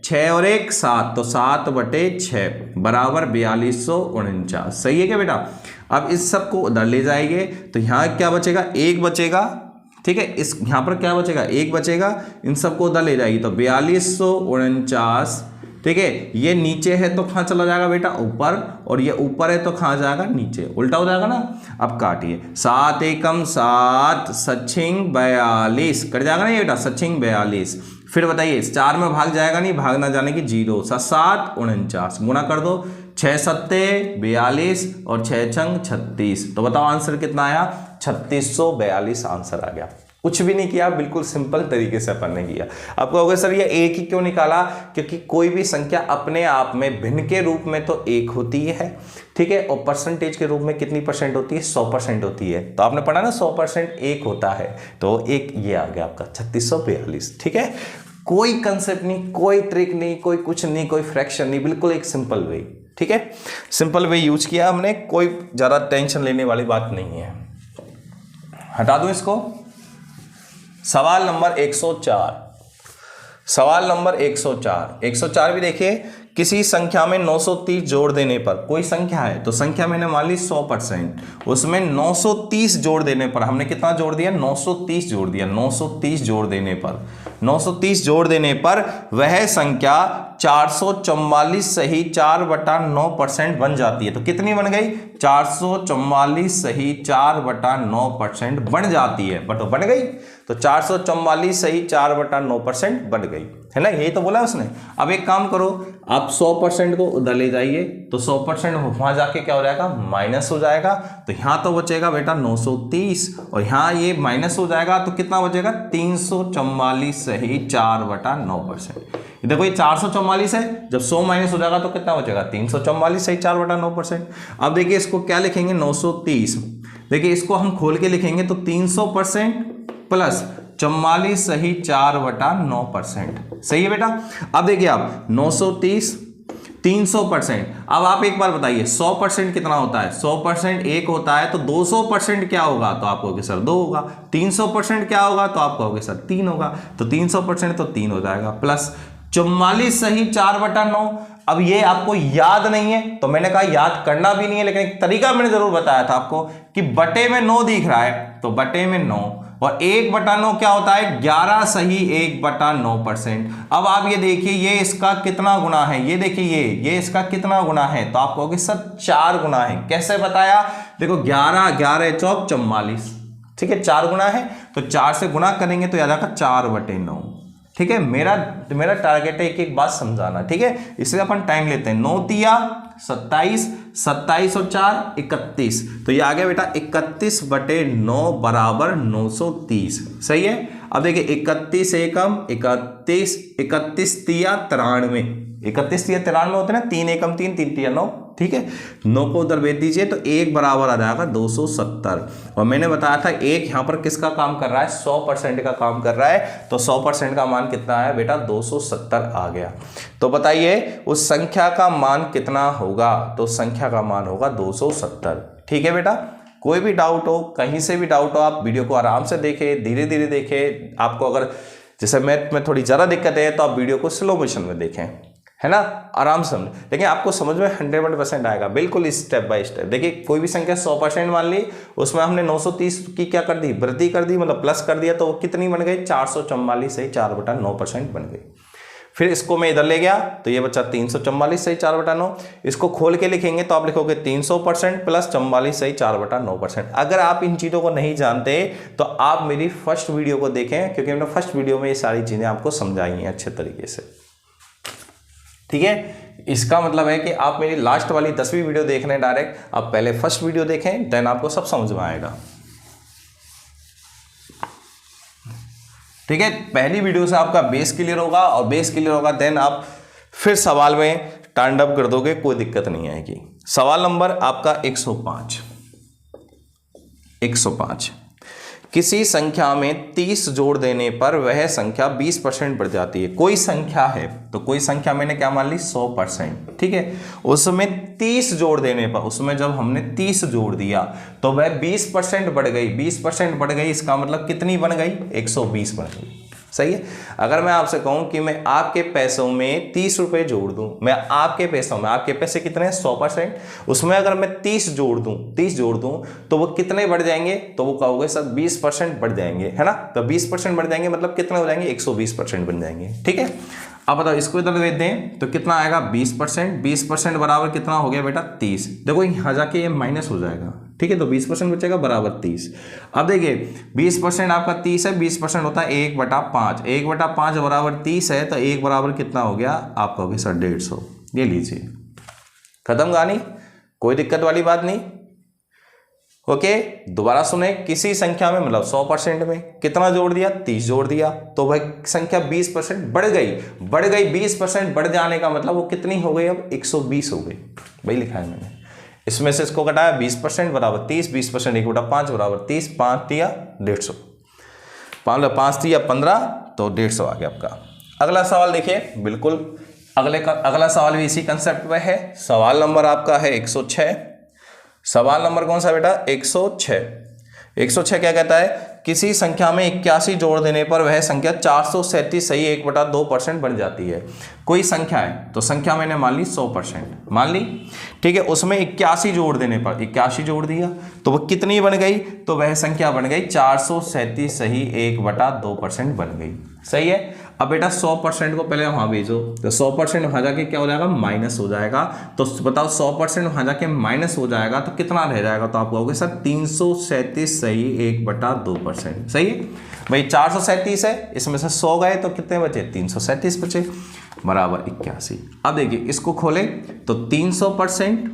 6 और 1 7, तो 7/6 बराबर 4249। सही है क्या बेटा। अब इस सब को उधर ले जाएंगे तो यहाँ क्या बचेगा 1 बचेगा, ठीक है। इस यहाँ पर क्या बचेगा 1 बचेगा, इन सबको उधर ले जाएगी तो 4249, ठीक है। ये नीचे है तो कहाँ चला जाएगा बेटा ऊपर, और ये ऊपर है तो कहाँ जाएगा नीचे, उल्टा हो जाएगा ना। अब काटिए 7 एकम 7 सचिंग 42 कट जाएगा ना ये बेटा, सचिंग 42। फिर बताइए 4 में भाग जाएगा नहीं, भाग ना जाने की 0, 7 49 गुणा कर दो 6 सत्ते 42 और 6 छंग 36, तो बताओ आंसर कितना आया 3642 आंसर आ गया। कुछ भी नहीं किया, बिल्कुल सिंपल तरीके से अपन ने किया। आप कहोगे सर ये एक ही क्यों निकाला, क्योंकि कोई भी संख्या अपने आप में भिन्न के रूप में तो 1 होती है, ठीक है, और परसेंटेज के रूप में कितनी परसेंट होती है 100% होती है। तो आपने पढ़ा ना 100% 1 होता है, तो एक ये आ गया आपका 3642, ठीक है। कोई कंसेप्ट नहीं, कोई ट्रिक नहीं, कोई कुछ नहीं, कोई फ्रैक्शन नहीं, बिल्कुल एक सिंपल वे, ठीक है। सिंपल वे यूज किया हमने, कोई ज़्यादा टेंशन लेने वाली बात नहीं है। हटा दूं इसको। सवाल नंबर 104, सवाल नंबर 104 भी देखिए। किसी संख्या में 930 जोड़ देने पर, कोई संख्या है तो संख्या मैंने मान ली 100%, उसमें 930 जोड़ देने पर हमने कितना जोड़ दिया 930 जोड़ दिया। 930 जोड़ देने पर 930 जोड़ देने पर वह संख्या 444 सही 4/9% बन जाती है, तो कितनी बन गई 444 सही 4/9% बन जाती है, बट बन गई तो 444 सही 4/9% बन गई, है ना, यही तो बोला उसने। अब एक काम करो, आप 100% को उधर ले जाइए तो 100% वहां जाके क्या हो जाएगा माइनस हो जाएगा, तो यहां तो बचेगा बेटा 930 और यहां ये माइनस हो जाएगा तो कितना बचेगा 344 सही 4/9%। देखो ये 444 है, जब 100 माइनस हो जाएगा तो कितना बचेगा 344 सही 4/9%। अब देखिए इसको क्या लिखेंगे 930, देखिए इसको हम खोल के लिखेंगे तो 300% प्लस 44 सही 4/9%। सही है बेटा। अब देखिए आप 930 300%। अब आप एक बार बताइए 100% कितना होता है, 100% 1 होता है, तो 200% क्या होगा, तो आप कहोगे सर 2 होगा। 300% क्या होगा, तो आप कहोगे सर 3 होगा। तो 300% तो 3 हो जाएगा, प्लस 44 सही 4/9। अब ये आपको याद नहीं है तो मैंने कहा याद करना भी नहीं है, लेकिन एक तरीका मैंने जरूर बताया था आपको कि बटे में 9 दिख रहा है तो बटे में 9, और 1/9 क्या होता है 11 सही 1/9%। अब आप ये देखिए ये इसका कितना गुना है, ये देखिए ये इसका कितना गुना है, तो आप कहोगे सर 4 गुना है। कैसे बताया, देखो 11 11 चौक 44, ठीक है 4 गुना है, तो 4 से गुना करेंगे तो याद आएगा 4/9। ठीक है, मेरा टारगेट है एक एक बात समझाना, ठीक है, इसलिए अपन टाइम लेते हैं। 9 तिया 27, 27 और 4 31, तो ये आ गया बेटा 31/9 बराबर 930। सही है। अब देखिए 31 एकम 31, 31 तिया 93, 31 तिया 93 होते हैं ना, 3 एकम 3, 3 तिया 9, ठीक है। 9 को उधर भेज दीजिए तो 1 बराबर आ जाएगा 270। और मैंने बताया था एक यहाँ पर किसका काम कर रहा है 100% का काम कर रहा है, तो 100% का मान कितना है बेटा 270 आ गया। तो बताइए उस संख्या का मान कितना होगा, तो संख्या का मान होगा 270। ठीक है बेटा, कोई भी डाउट हो, कहीं से भी डाउट हो, आप वीडियो को आराम से देखें, धीरे धीरे देखें। आपको अगर जैसे मैथ में थोड़ी ज़्यादा दिक्कत है तो आप वीडियो को स्लो मोशन में देखें, है ना, आराम से समझ, लेकिन आपको समझ में 100% आएगा, बिल्कुल स्टेप बाय स्टेप। देखिए कोई भी संख्या 100% मान ली, उसमें हमने 930 की क्या कर दी, वृद्धि कर दी, मतलब प्लस कर दिया, तो वो कितनी बन गई 444 सही 4/9% बन गई। फिर इसको मैं इधर ले गया तो ये बच्चा 344 सही 4/9। इसको खोल के लिखेंगे तो आप लिखोगे 300% प्लस 44 सही 4/9%। अगर आप इन चीज़ों को नहीं जानते तो आप मेरी फर्स्ट वीडियो को देखें, क्योंकि मैंने फर्स्ट वीडियो में ये सारी चीज़ें आपको समझाई हैं अच्छे तरीके से। ठीक है, इसका मतलब है कि आप मेरी लास्ट वाली 10वीं वीडियो देख रहे हैं डायरेक्ट, आप पहले फर्स्ट वीडियो देखें, देन आपको सब समझ में आएगा। ठीक है, पहली वीडियो से आपका बेस क्लियर होगा, और बेस क्लियर होगा देन आप फिर सवाल में टाइम कर दोगे, कोई दिक्कत नहीं आएगी। सवाल नंबर आपका 105। किसी संख्या में 30 जोड़ देने पर वह संख्या 20% बढ़ जाती है। कोई संख्या है, तो कोई संख्या मैंने क्या मान ली 100%, ठीक है, उसमें 30 जोड़ देने पर, उसमें जब हमने 30 जोड़ दिया तो वह 20% बढ़ गई। 20% बढ़ गई, इसका मतलब कितनी बन गई 120 बन गई। सही है। अगर मैं आपसे कहूं कि मैं आपके पैसों में 30 रुपए जोड़ दूं, मैं आपके पैसों में, आपके पैसे कितने हैं 100%, उसमें अगर मैं 30 जोड़ दूं तो वो कितने बढ़ जाएंगे, तो वो कहोगे सर 20% बढ़ जाएंगे, है ना। तो 20% बढ़ जाएंगे मतलब कितने हो जाएंगे 120% बन जाएंगे। ठीक है, अब बताओ इसको इधर भेज दें तो कितना आएगा 20%। 20% बराबर कितना हो गया बेटा 30। देखो यहाँ जाके ये माइनस हो जाएगा, ठीक है, तो 20% बचेगा बराबर 30। अब देखिए 20% आपका 30 है, 20% होता है 1/5, 1/5 बराबर 30 है, तो 1 बराबर कितना हो गया, आप कहोगे सर 150। ये लीजिए, खत्म कहानी, कोई दिक्कत वाली बात नहीं। ओके, दोबारा सुने, किसी संख्या में मतलब 100% में कितना जोड़ दिया 30 जोड़ दिया, तो वह संख्या 20% बढ़ गई। 20% बढ़ जाने का मतलब वो कितनी हो गई, अब 120 हो गई। वही लिखा है मैंने, इसमें से इसको घटाया 20% बराबर 30, 20% 1/5 बराबर 30, 5 दिया 150, 5 दिया 15, तो 150 आ गया आपका। अगला सवाल देखिए, बिल्कुल अगला सवाल भी इसी कंसेप्ट में है। सवाल नंबर आपका है 106। सवाल नंबर कौन सा बेटा 106। 106 क्या कहता है, किसी संख्या में 81 जोड़ देने पर वह संख्या 437 सही 1/2% बन जाती है। कोई संख्या है, तो संख्या मैंने मान ली 100% मान ली, ठीक है, उसमें 81 जोड़ देने पर 81 जोड़ दिया तो वह कितनी बन गई, तो वह संख्या बन गई 437 सही 1/2% बन गई। सही है। अब बेटा 100% को पहले वहां भेजो, तो 100% वहां जाके क्या हो जाएगा माइनस हो जाएगा। तो बताओ 100% वहां जाके माइनस हो जाएगा तो कितना रह जाएगा, तो आप कहोगे सर 337 सही 1/2%। सही है भाई, 437 है, इसमें से 100 गए तो कितने बचे 337 बचे बराबर 81। अब देखिए इसको खोले तो 300%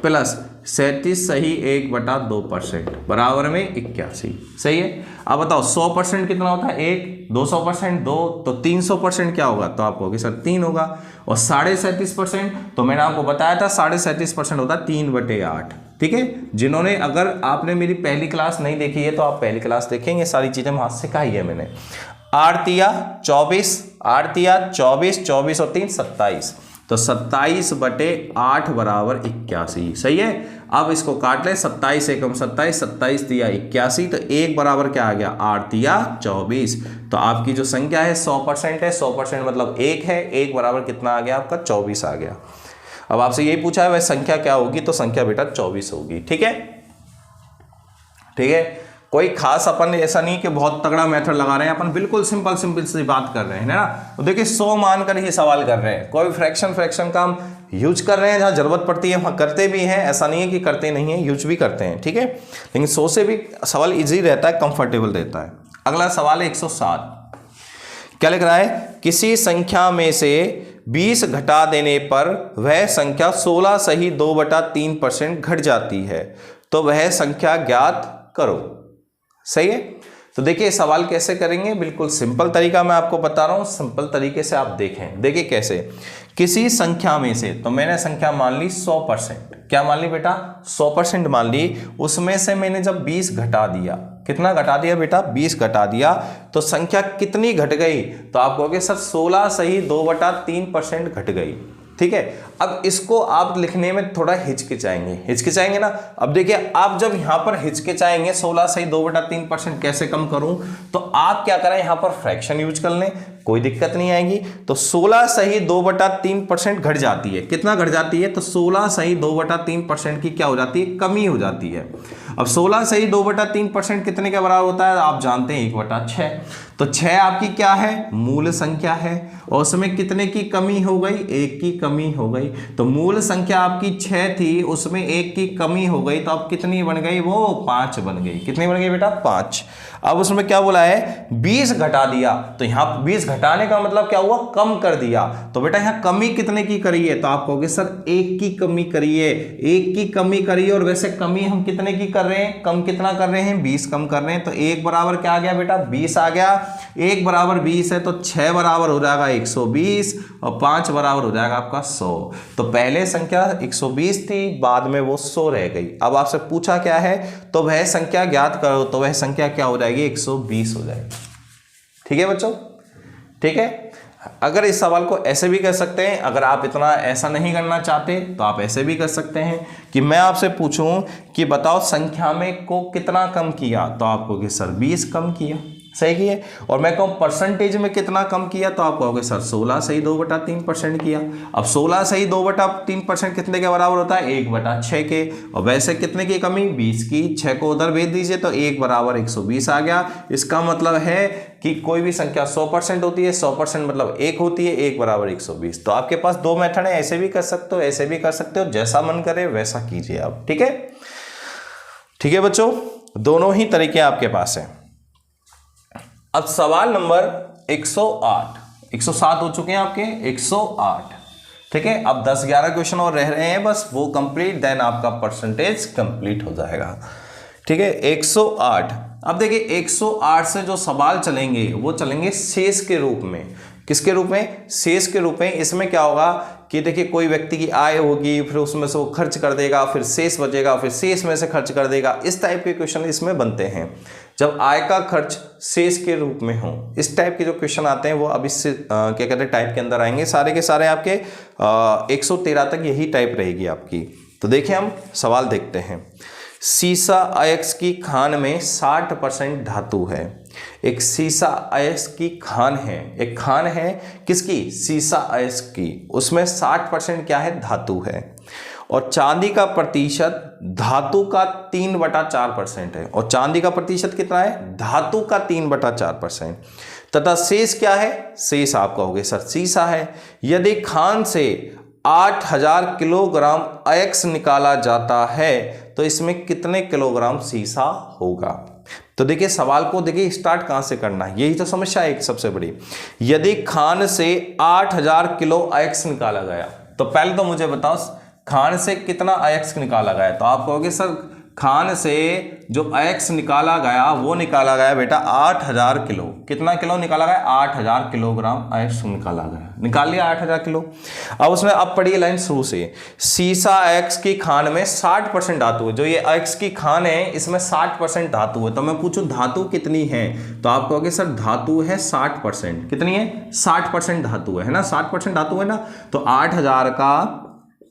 प्लस 37 सही 1/2% बराबर में 81। सही है। अब बताओ 100% कितना होता है 1, 200% 2, तो 300% क्या होगा, तो आप कहोगे सर 3 होगा। और 37.5% तो मैंने आपको बताया था 37.5% होता है 3/8। ठीक है। जिन्होंने, अगर आपने मेरी पहली क्लास नहीं देखी है तो आप पहली क्लास देखेंगे, सारी चीजें वहां सिखाई है मैंने। 8 तिया 24, 8 तिया 24, 24 और 3 27, तो 27/8 बराबर 81। सही है। अब इसको काट ले, 27 एकम 27, 27 तिया 81, तो 1 बराबर क्या आ गया 8 तिया 24। तो आपकी जो संख्या है 100% है, 100% मतलब 1 है, 1 बराबर कितना आ गया आपका 24 आ गया। अब आपसे यही पूछा है वह संख्या क्या होगी, तो संख्या बेटा 24 होगी। ठीक है। ठीक है। कोई खास अपन ऐसा नहीं कि बहुत तगड़ा मेथड लगा रहे हैं, अपन बिल्कुल सिंपल सी बात कर रहे हैं ना। तो देखिए 100 मानकर ही सवाल कर रहे हैं, कोई फ्रैक्शन का हम यूज कर रहे हैं, जहां जरूरत पड़ती है वहां करते भी हैं, ऐसा नहीं है कि करते नहीं है, यूज भी करते हैं। ठीक है। लेकिन 100 से भी सवाल इजी रहता है, कंफर्टेबल रहता है। अगला सवाल है 107। क्या लिख रहा है, किसी संख्या में से 20 घटा देने पर वह संख्या 16 सही 2/3% घट जाती है, तो वह संख्या ज्ञात करो। सही है। तो देखिए सवाल कैसे करेंगे, बिल्कुल सिंपल तरीका मैं आपको बता रहा हूं, सिंपल तरीके से आप देखें। देखिए कैसे, किसी संख्या में से, तो मैंने संख्या मान ली 100%, क्या मान ली बेटा 100% मान ली, उसमें से मैंने जब 20 घटा दिया, कितना घटा दिया बेटा 20 घटा दिया, तो संख्या कितनी घट गई, तो आप कहोगे सर 16 सही 2/3% घट गई। ठीक है। अब इसको आप लिखने में थोड़ा हिचकिचाएंगे ना। अब देखिए आप जब यहां पर हिचकिचाएंगे 16 सही 2/3% कैसे कम करूं, तो आप क्या करें यहां पर फ्रैक्शन यूज कर लें, कोई दिक्कत नहीं आएगी। तो 16 सही 2/3% घट जाती है, कितना घट जाती है, तो 16 सही 2/3% की क्या हो जाती है, कमी हो जाती है। अब 16 सही 2/3% कितने के बराबर होता है, आप जानते हैं 1/6। तो 6 आपकी क्या है, मूल संख्या है, और उसमें कितने की कमी हो गई, 1 की कमी हो गई। तो मूल संख्या आपकी 6 थी, उसमें 1 की कमी हो गई, तो अब कितनी बन गई, वो 5 बन गई। कितनी बन गई बेटा 5। अब उसमें क्या बोला है 20 घटा दिया, तो यहां 20 घटाने का मतलब क्या हुआ, कम कर दिया। तो बेटा यहां कमी कितने की करी है, तो आप कहोगे सर 1 की कमी करिए, 1 की कमी करिए। और वैसे कमी हम कितने की कर रहे हैं, कम कितना कर रहे हैं, 20 कम कर रहे हैं। तो 1 बराबर क्या आ गया बेटा 20 आ गया। 1 बराबर 20 है, तो 6 बराबर हो जाएगा 120, और 5 बराबर हो जाएगा आपका 100। तो पहले संख्या 120 थी, बाद में वो 100 रह गई। अब आपसे पूछा क्या है, तो वह संख्या ज्ञात करो, तो वह संख्या क्या हो जाएगी 120 हो जाएगी। ठीक है बच्चों। ठीक है। अगर इस सवाल को ऐसे भी कर सकते हैं, अगर आप इतना ऐसा नहीं करना चाहते तो आप ऐसे भी कर सकते हैं कि मैं आपसे पूछूं कि बताओ संख्या में को कितना कम किया, तो आप कहोगे सर 20 कम किया। सही है। और मैं कहूँ परसेंटेज में कितना कम किया, तो आप कहोगे सर 16 सही 2/3% किया। अब 16 सही 2/3% कितने के बराबर होता है, 1/6 के। और वैसे कितने की कमी, 20 की। 6 को उधर भेज दीजिए, तो 1 बराबर 120 आ गया। इसका मतलब है कि कोई भी संख्या 100% होती है, 100% मतलब 1 होती है, 1 बराबर 120। तो आपके पास 2 मेथड है, ऐसे भी कर सकते हो, ऐसे भी कर सकते हो, जैसा मन करे वैसा कीजिए आप। ठीक है। ठीक है बच्चों, दोनों ही तरीके आपके पास हैं। अब सवाल नंबर 108, 107 हो चुके हैं आपके, 108। ठीक है। अब 10-11 क्वेश्चन और रह रहे हैं, बस वो कंप्लीट, देन आपका परसेंटेज कंप्लीट हो जाएगा। ठीक है। 108। अब देखिए 108 से जो सवाल चलेंगे वो चलेंगे शेष के रूप में। किसके रूप में, शेष के रूप में। इसमें क्या होगा कि देखिए कोई व्यक्ति की आय होगी, फिर उसमें से वो खर्च कर देगा, फिर शेष बचेगा, फिर शेष में से खर्च कर देगा। इस टाइप के क्वेश्चन इसमें बनते हैं जब आय का खर्च शेष के रूप में हो। इस टाइप के जो क्वेश्चन आते हैं वो अब इस क्या कहते हैं टाइप के अंदर आएंगे। सारे के सारे आपके 113 तक यही टाइप रहेगी आपकी। तो देखिए हम सवाल देखते हैं। सीसा अयस्क की खान में 60% धातु है। एक सीसा अयस्क की खान है, एक खान है किसकी, सीसा अयस्क की, उसमें 60% क्या है, धातु है। और चांदी का प्रतिशत धातु का 3/4% है। और चांदी का प्रतिशत कितना है, धातु का 3/4%। तथा शेष क्या है, शेष आप कहोगे सर सीसा है। यदि खान से 8000 किलोग्राम अयस्क निकाला जाता है तो इसमें कितने किलोग्राम सीसा होगा। तो देखिए सवाल को देखिए स्टार्ट कहां से करना है, यही तो समस्या है एक सबसे बड़ी। यदि खान से 8000 किलो अयस्क निकाला गया, तो पहले तो मुझे बताओ खान से कितना अयस्क निकाला गया, तो आप कहोगे सर खान से जो अयस्क निकाला गया वो निकाला गया बेटा 8000 किलो। कितना किलो निकाला गया? 8000 किलोग्राम अयस्क निकाला गया। निकाल लिया 8000 किलो। अब उसने अब पढ़ी लाइन शुरू से, सीसा अयस्क की खान में 60% धातु है। जो ये अयस्क की खान है इसमें 60% धातु है। तो मैं पूछूं धातु कितनी है, तो आप कहोगे सर धातु है 60%। कितनी है? 60% धातु है ना, 60% धातु है ना। तो 8000 का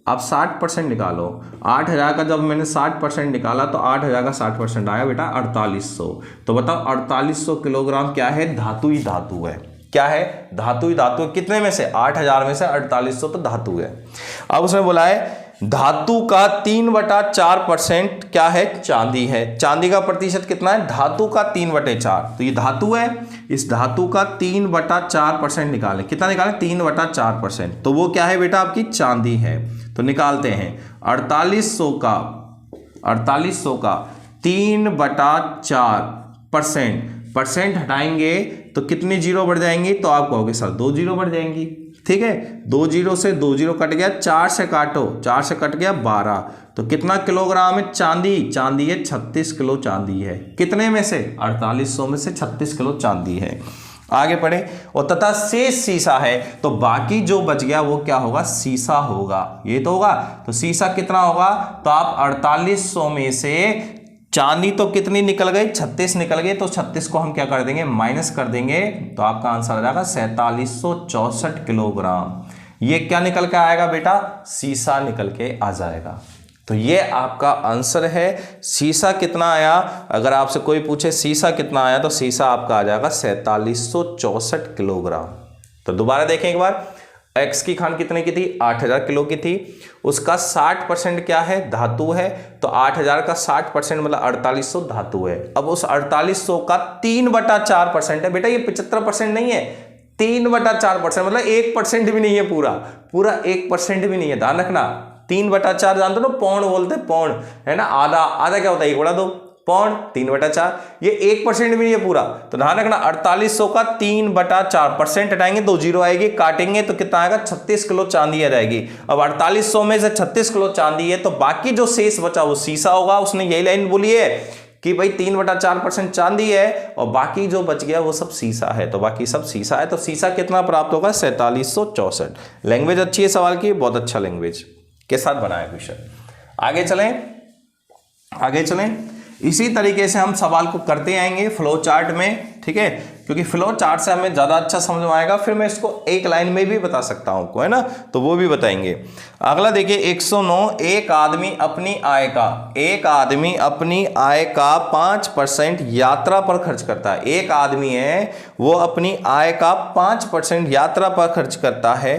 आप 60% निकालो। 8000 का जब मैंने 60% निकाला तो 8000 का 60% आया बेटा 4800। तो बताओ 4800 किलोग्राम क्या है? धातु ही धातु है। क्या है? धातु ही धातु है। कितने में से? 8000 में से 4800 तो धातु है। अब उसने बोला है धातु का 3/4% क्या है? चांदी है। चांदी का प्रतिशत कितना है? धातु का 3/4। तो ये धातु है, इस धातु का 3/4% निकालें। कितना निकालें? 3/4%। तो वो क्या है बेटा? आपकी चांदी है। तो निकालते हैं 4800 का 3/4%। परसेंट हटाएंगे तो कितनी जीरो बढ़ जाएंगी? तो आप कहोगे सर 2 जीरो बढ़ जाएंगी। ठीक है, 2 जीरो से 2 जीरो कट गया, 4 से काटो, 4 से कट गया 12। तो कितना किलोग्राम है चांदी? चांदी है 36 किलो चांदी है। कितने में से? 4800 में से 36 किलो चांदी है। आगे पढ़े, और तथा शेष सीसा है, तो बाकी जो बच गया वो क्या होगा? सीसा होगा। ये तो होगा। तो सीसा कितना होगा? तो आप 4800 में से चांदी तो कितनी निकल गई? 36 निकल गई। तो 36 को हम क्या कर देंगे? माइनस कर देंगे। तो आपका आंसर आ जाएगा 4764 किलोग्राम। ये क्या निकल के आएगा बेटा? सीसा निकल के आ जाएगा। तो ये आपका आंसर है। सीसा कितना आया? अगर आपसे कोई पूछे सीसा कितना आया, तो सीसा आपका आ जाएगा 4764 किलोग्राम। तो दोबारा देखें एक बार, एक्स की खान कितने की थी? 8000 किलो की थी। उसका 60% क्या है? धातु है। तो 8000 का 60% मतलब 4800 धातु है। अब उस 4800 का 3/4% है बेटा, ये 75% नहीं है, 3/4% मतलब 1% भी नहीं है। पूरा 1% भी नहीं है। ध्यान रखना, 3/4 जानते हो ना, पौन बोलते हैं, पौन है ना। आधा क्या होता है? 1/2 पौन, 3/4। ये 1% भी नहीं है पूरा। तो ध्यान रखना 4800 का 3/4% हटाएंगे, 2 जीरो आएगी, काटेंगे तो कितना आएगा? 36 किलो चांदी आ जाएगी। अब 4800 में से 36 किलो चांदी है, तो बाकी जो शेष बचा वो सीसा होगा। उसने यही लाइन बोली है कि भाई 3/4% चांदी है और बाकी जो बच गया वो सब सीसा है। तो बाकी सब सीसा है। तो सीसा कितना प्राप्त होगा? 4764। लैंग्वेज अच्छी है सवाल की, बहुत अच्छा लैंग्वेज के साथ बनाया क्वेश्चन। आगे चलें। इसी तरीके से हम सवाल को करते आएंगे फ्लो चार्ट में। ठीक है, क्योंकि फ्लो चार्ट से हमें ज़्यादा अच्छा समझ में आएगा। फिर मैं इसको एक लाइन में भी बता सकता हूँ आपको, है ना, तो वो भी बताएंगे। अगला देखिए 109, एक आदमी अपनी आय का 5% यात्रा पर खर्च करता है। एक आदमी है वो अपनी आय का 5% यात्रा पर खर्च करता है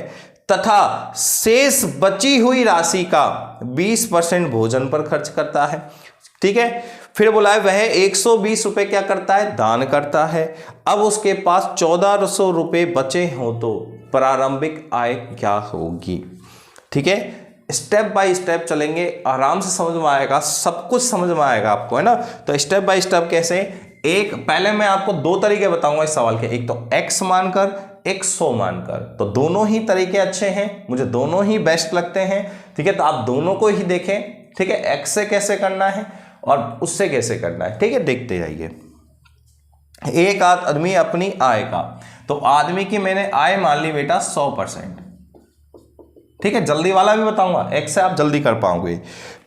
तथा शेष बची हुई राशि का 20% भोजन पर खर्च करता है। ठीक है, फिर बोला है वह 120 रुपए क्या करता है? दान करता है। अब उसके पास 1400 रुपए बचे हो तो प्रारंभिक आय क्या होगी? ठीक है, स्टेप बाय स्टेप चलेंगे, आराम से समझ में आएगा, सब कुछ समझ में आएगा आपको, है ना। तो स्टेप बाय स्टेप कैसे? एक पहले मैं आपको 2 तरीके बताऊंगा इस सवाल के, एक तो x मानकर, एक 100 मानकर। तो दोनों ही तरीके अच्छे हैं, मुझे दोनों ही बेस्ट लगते हैं। ठीक है, तो आप दोनों को ही देखें। ठीक है, x से कैसे करना है और उससे कैसे करना है। ठीक है, देखते जाइए। एक आदमी अपनी आय का, तो आदमी की मैंने आय मान ली बेटा 100%। ठीक है, जल्दी वाला भी बताऊंगा, x से आप जल्दी कर पाओगे।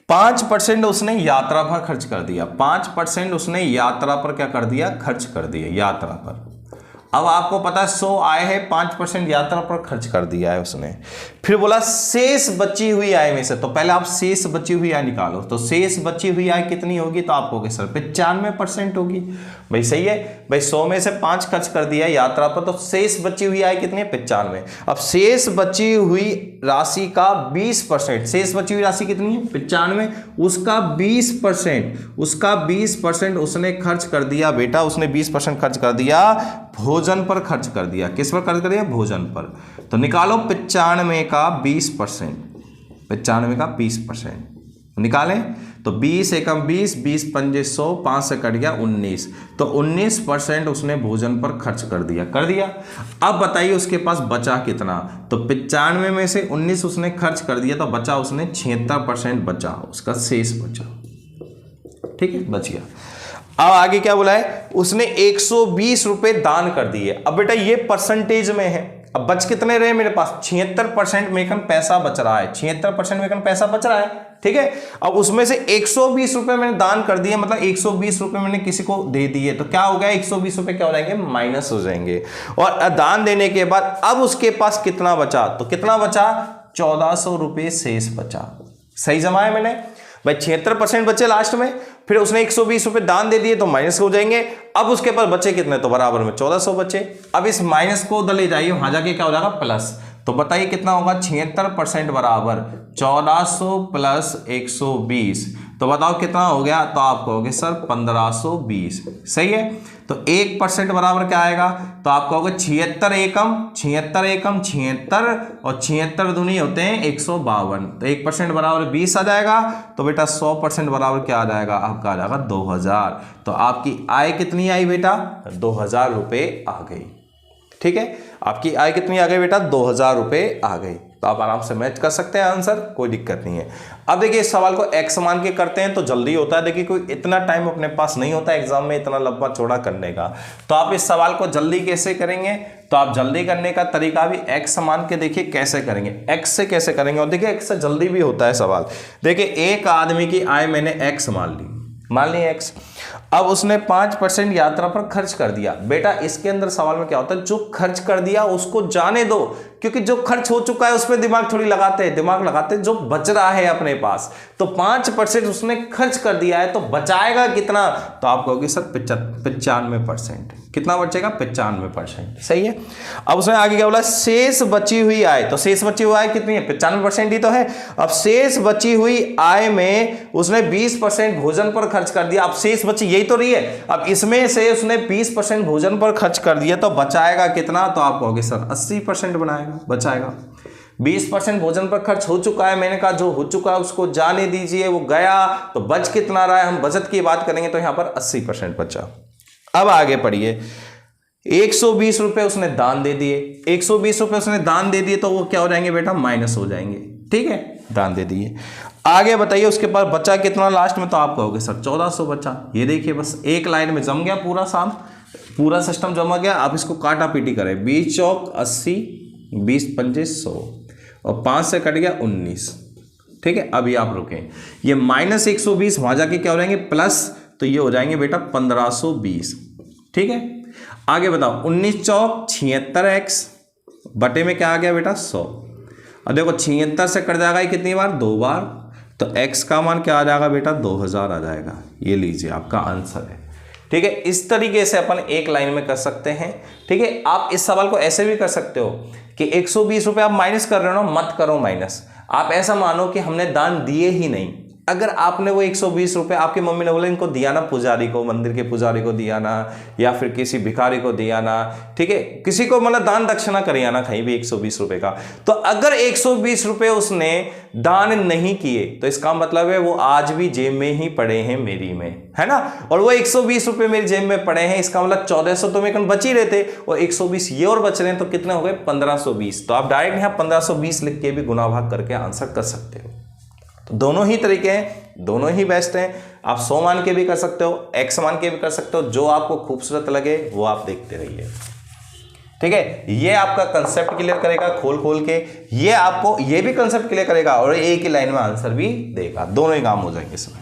5% उसने यात्रा पर खर्च कर दिया। 5% उसने यात्रा पर क्या कर दिया? खर्च कर दिया यात्रा पर। अब आपको पता है 100 आय है, 5% यात्रा पर खर्च कर दिया है उसने। फिर बोला शेष बची हुई आय में से, तो पहले आप शेष बची हुई आय निकालो। तो शेष बची हुई आय कितनी होगी? तो आप कहोगे सर 95% होगी। भाई सही है भाई, 100 में से 5 खर्च कर दिया यात्रा पर, तो शेष बची हुई आय कितनी है? 95। अब शेष बची हुई राशि का 20%, शेष बची हुई राशि कितनी है? 95। उसका 20% उसने खर्च कर दिया बेटा, उसने 20% खर्च कर दिया भोजन पर खर्च कर दिया। किस पर खर्च कर दिया? भोजन पर। तो निकालो 95 का 20%, 95 का 20% निकालें। तो 20 एकम 20, 20 पंजे 100, 5 से कट गया 19, तो 19% उसने भोजन पर खर्च कर दिया। अब बताइए उसके पास बचा कितना, तो 95 में से 19 उसने खर्च कर दिया, तो बचा उसने 76% बचा, उसका शेष बचा। ठीक है, बच गया। अब आगे क्या बोला है, उसने 120 रुपए दान कर दिए। अब बेटा ये परसेंटेज में है, अब बच कितने रहे मेरे पास, 76% में पैसा बच रहा है, 76% में पैसा बच रहा है। ठीक है, अब उसमें से 120 रुपए मैंने दान कर दिए, मतलब 120 रुपए मैंने किसी को दे दिए, तो क्या हो गया, 120 रुपए क्या हो जाएंगे, माइनस हो जाएंगे। और दान देने के बाद अब उसके पास कितना बचा, तो कितना बचा, 1400 रुपए शेष बचा। सही जमा है मैंने भाई, 76% बचे लास्ट में, फिर उसने 120 रुपए दान दे दिए तो माइनस हो जाएंगे। अब उसके पास बचे कितने, तो बराबर में 1400 बचे। अब इस माइनस को उधर ले जाइए, वहां जाके क्या हो जाएगा, प्लस। तो बताइए कितना होगा, 76% बराबर 1400 प्लस 120, तो बताओ कितना हो गया, तो आप कहोगे सर 1520। सही है, तो 1% बराबर क्या आएगा, तो आप कहोगे 76 एकम 76 और 76 दूनी होते हैं 152, तो 1% बराबर 20 आ जाएगा। तो बेटा 100% बराबर क्या आ जाएगा, आपका आ जाएगा 2000। तो आपकी आय कितनी आई बेटा, 2000 रुपये आ गई। ठीक है, आपकी आय कितनी आ गई बेटा, 2000 रुपये आ गई। तो आप आराम से मैच कर सकते हैं आंसर, कोई दिक्कत नहीं है। अब देखिए इस सवाल को x मान के करते हैं तो जल्दी होता है। देखिए कोई इतना टाइम अपने पास नहीं होता एग्जाम में इतना लंबा चौड़ा करने का, तो आप इस सवाल को जल्दी कैसे करेंगे, तो आप जल्दी करने का तरीका भी x मान के देखिए कैसे करेंगे, x से कैसे करेंगे, और देखिए x से जल्दी भी होता है सवाल। देखिए एक आदमी की आय मैंने x मान ली x, अब उसने 5% यात्रा पर खर्च कर दिया। बेटा इसके अंदर सवाल में क्या होता है, जो खर्च कर दिया उसको जाने दो, क्योंकि जो खर्च हो चुका है उस पर दिमाग थोड़ी लगाते हैं, दिमाग लगाते हैं जो बच रहा है अपने पास। तो 5% उसने खर्च कर दिया है, तो बचाएगा कितना, तो आप कहोगे सर 95%। कितना बचेगा, 95%। सही है। अब उसने आगे क्या बोला, शेष बची हुई आय, तो शेष बची हुई आय कितनी है, 95% ही तो है। अब शेष बची हुई आय में उसने 20% भोजन पर खर्च कर दिया। अब शेष बची यही तो रही है, अब इसमें से उसने 20% भोजन पर खर्च कर दिया, तो बचाएगा कितना, तो आप कहोगे सर 80% बचाएगा। 20% भोजन पर खर्च हो चुका है, मैंने कहा जो हो चुका है उसको जाने दीजिए, वो गया, तो बच कितना रहा है, हम बचत की बात करेंगे तो यहां पर 80% बचा। अब आगे पढ़िए, 120 रुपए उसने दान दे दिए, 120 रुपए उसने दान दे दिए, तो वो क्या हो जाएंगे बेटा, माइनस हो जाएंगे। ठीक है, दान दे दिए। आगे बताइए उसके पास बचा कितना लास्ट में, तो आप कहोगे सर 1400 बचा। ये देखिए बस एक लाइन में जम गया पूरा सिस्टम जमा गया। आप इसको काटा पीटी करें, 20 चौक 80, 20 पंजे 100 और 5 से कट गया 19। ठीक है, अभी आप रुकें, ये माइनस 120 वहां जाके क्या हो जाएंगे, प्लस, तो ये हो जाएंगे बेटा 1520। ठीक है, आगे बताओ, 19 चौक 76x बटे में क्या आ गया बेटा 100। अब देखो 76 से कट जाएगा कितनी बार, 2 बार, तो x का मान क्या आ जाएगा बेटा, 2000 आ जाएगा। ये लीजिए आपका आंसर है। ठीक है, इस तरीके से अपन एक लाइन में कर सकते हैं। ठीक है, आप इस सवाल को ऐसे भी कर सकते हो कि 120 रुपए आप माइनस कर रहे हो ना, मत करो माइनस, आप ऐसा मानो कि हमने दान दिए ही नहीं। अगर आपने वो 120 रुपए, आपकी मम्मी ने बोला इनको दिया ना पुजारी को, मंदिर के पुजारी को दिया ना, या फिर किसी भिखारी को दिया ना, ठीक है, किसी को मतलब दान दक्षिणा करिए ना कहीं भी 120 रुपए का, तो अगर 120 रुपए उसने दान नहीं किए तो इसका मतलब है वो आज भी जेब में ही पड़े हैं मेरी में, है ना। और वो 120 रुपए मेरी जेब में पड़े हैं, इसका मतलब 1400 तो मेरे बच ही रहे थे, और 120 ये और बच रहे हैं, तो कितने हो गए 1520। तो आप डायरेक्ट यहाँ 1520 लिख के भी गुणा भाग करके आंसर कर सकते हो। तो दोनों ही तरीके हैं, दोनों ही बेस्ट हैं। आप 100 मान के भी कर सकते हो, x मान के भी कर सकते हो, जो आपको खूबसूरत लगे वो आप देखते रहिए। ठीक है, ये आपका कंसेप्ट क्लियर करेगा खोल के, ये आपको ये भी कंसेप्ट क्लियर करेगा और एक ही लाइन में आंसर भी देगा, दोनों ही काम हो जाएंगे इसमें।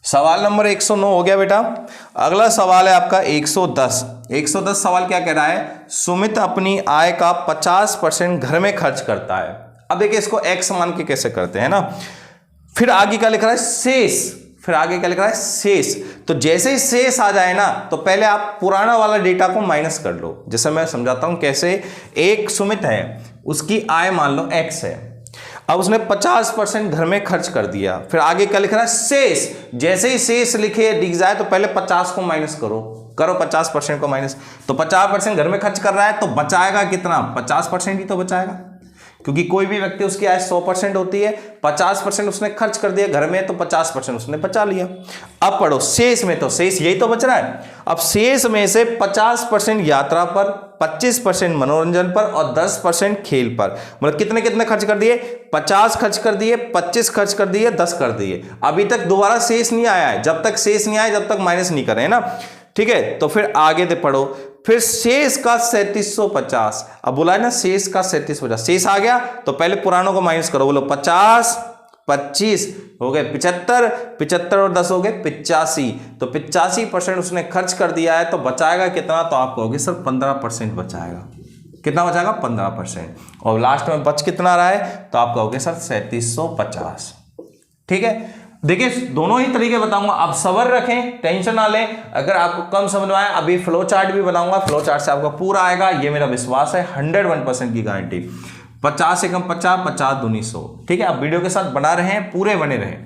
सवाल नंबर 109 हो गया बेटा। अगला सवाल है आपका 110। 110 सवाल क्या कह रहा है, सुमित अपनी आय का 50% घर में खर्च करता है। अब देखिए इसको x मान के कैसे करते हैं ना, फिर आगे क्या लिख रहा है, शेष, फिर आगे क्या लिख रहा है, शेष। तो जैसे ही शेष आ जाए ना, तो पहले आप पुराना वाला डेटा को माइनस कर लो। जैसे मैं समझाता हूं कैसे। एक सुमित है, उसकी आय मान लो x है, अब उसने 50% घर में खर्च कर दिया, फिर आगे क्या लिख रहा है, शेष। जैसे ही शेष लिखे दिख जाए तो पहले 50 को माइनस करो 50% को माइनस। तो 50% घर में खर्च कर रहा है, तो बचाएगा कितना, 50% ही तो बचाएगा, क्योंकि कोई भी व्यक्ति उसकी आय 100% होती है, 50% उसने खर्च कर दिया घर में तो 50% उसने बचा लिया। अब पढ़ो शेष में, तो शेष यही तो बच रहा है। अब शेष में से 50% यात्रा पर, 25% मनोरंजन पर और 10% खेल पर। मतलब कितने कितने खर्च कर दिए? 50 खर्च कर दिए, 25 खर्च कर दिए, 10 कर दिए। अभी तक दोबारा शेष नहीं आया है, जब तक शेष नहीं आया जब तक माइनस नहीं करें ना, ठीक है। तो फिर आगे दे पढ़ो, फिर शेष का 3750। अब बोला है ना शेष का 3750, शेष आ गया तो पहले पुरानों को माइनस करो, बोलो 50, 25 हो गए 75, 75 और 10 हो गए 85। तो 85% उसने खर्च कर दिया है, तो बचाएगा कितना? तो आप कहोगे सर 15% बचाएगा। कितना बचाएगा? 15%। और लास्ट में बच कितना रहा है? तो आप कहोगे सर 3750। ठीक है, देखिए दोनों ही तरीके बताऊंगा, आप सब्र रखें, टेंशन ना लें। अगर आपको कम समझ में आए, अभी फ्लो चार्ट भी बनाऊंगा, फ्लो चार्ट से आपका पूरा आएगा, ये मेरा विश्वास है, 101% की गारंटी। 50 एकम 50, 50 दूनी 100। ठीक है, आप वीडियो के साथ बना रहे हैं, पूरे बने रहे।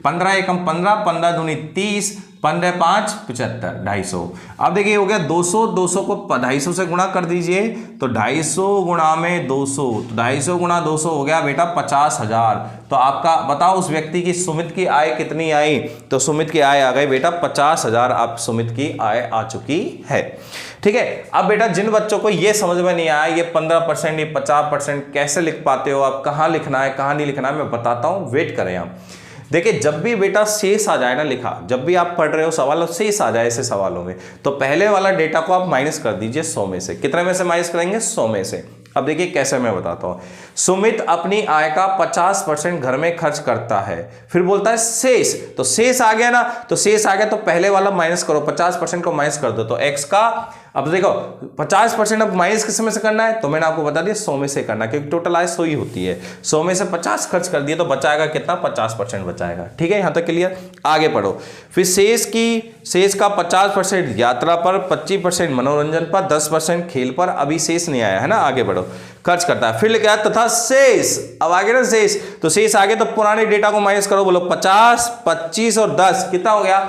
15 एकम 15, 15 दूनी 30, 15 5 75, 250। अब देखिए हो गया 200, 200 को 250 से गुणा कर दीजिए, तो 250 गुणा में 200, तो 250 गुणा 200 हो गया बेटा 50,000। तो आपका बताओ उस व्यक्ति की, सुमित की आय कितनी आई? तो सुमित की आय आ गई बेटा 50,000। आप सुमित की आय आ चुकी है। ठीक है, अब बेटा जिन बच्चों को ये समझ में नहीं आया, ये 15%, ये 50% कैसे लिख पाते हो आप, कहाँ लिखना है कहाँ नहीं लिखना है, मैं बताता हूँ, वेट करें आप। देखिए जब भी बेटा शेष आ जाए ना लिखा, जब भी आप पढ़ रहे हो सवाल और शेष आ जाए ऐसे सवालों में, तो पहले वाला डेटा को आप माइनस कर दीजिए 100 में से। कितने में से माइनस करेंगे? 100 में से। अब देखिए कैसे, मैं बताता हूं। सुमित अपनी आय का 50% घर में खर्च करता है, फिर बोलता है शेष, तो शेष आ गया ना, तो शेष आ गया तो पहले वाला माइनस करो, 50% को माइनस कर दो, तो x का, अब देखो 50% अब माइनस किस में से करना है, तो मैंने आपको बता दिया 100 में से करना, क्योंकि टोटल आय 100 ही होती है। 100 में से 50 खर्च कर दिए तो बचाएगा कितना? 50% बचाएगा। ठीक है, यहां तक क्लियर? आगे पढ़ो। फिर शेष का 50% यात्रा पर, 25% मनोरंजन पर, 10% खेल पर। अभी शेष नहीं आया है ना, आगे बढ़ो। खर्च करता है, फिर लिखा है तथा शेष। अब आगे ना शेष, तो शेष आगे तो पुराने डेटा को माइनस करो, बोलो 50, 25 और 10 कितना हो गया?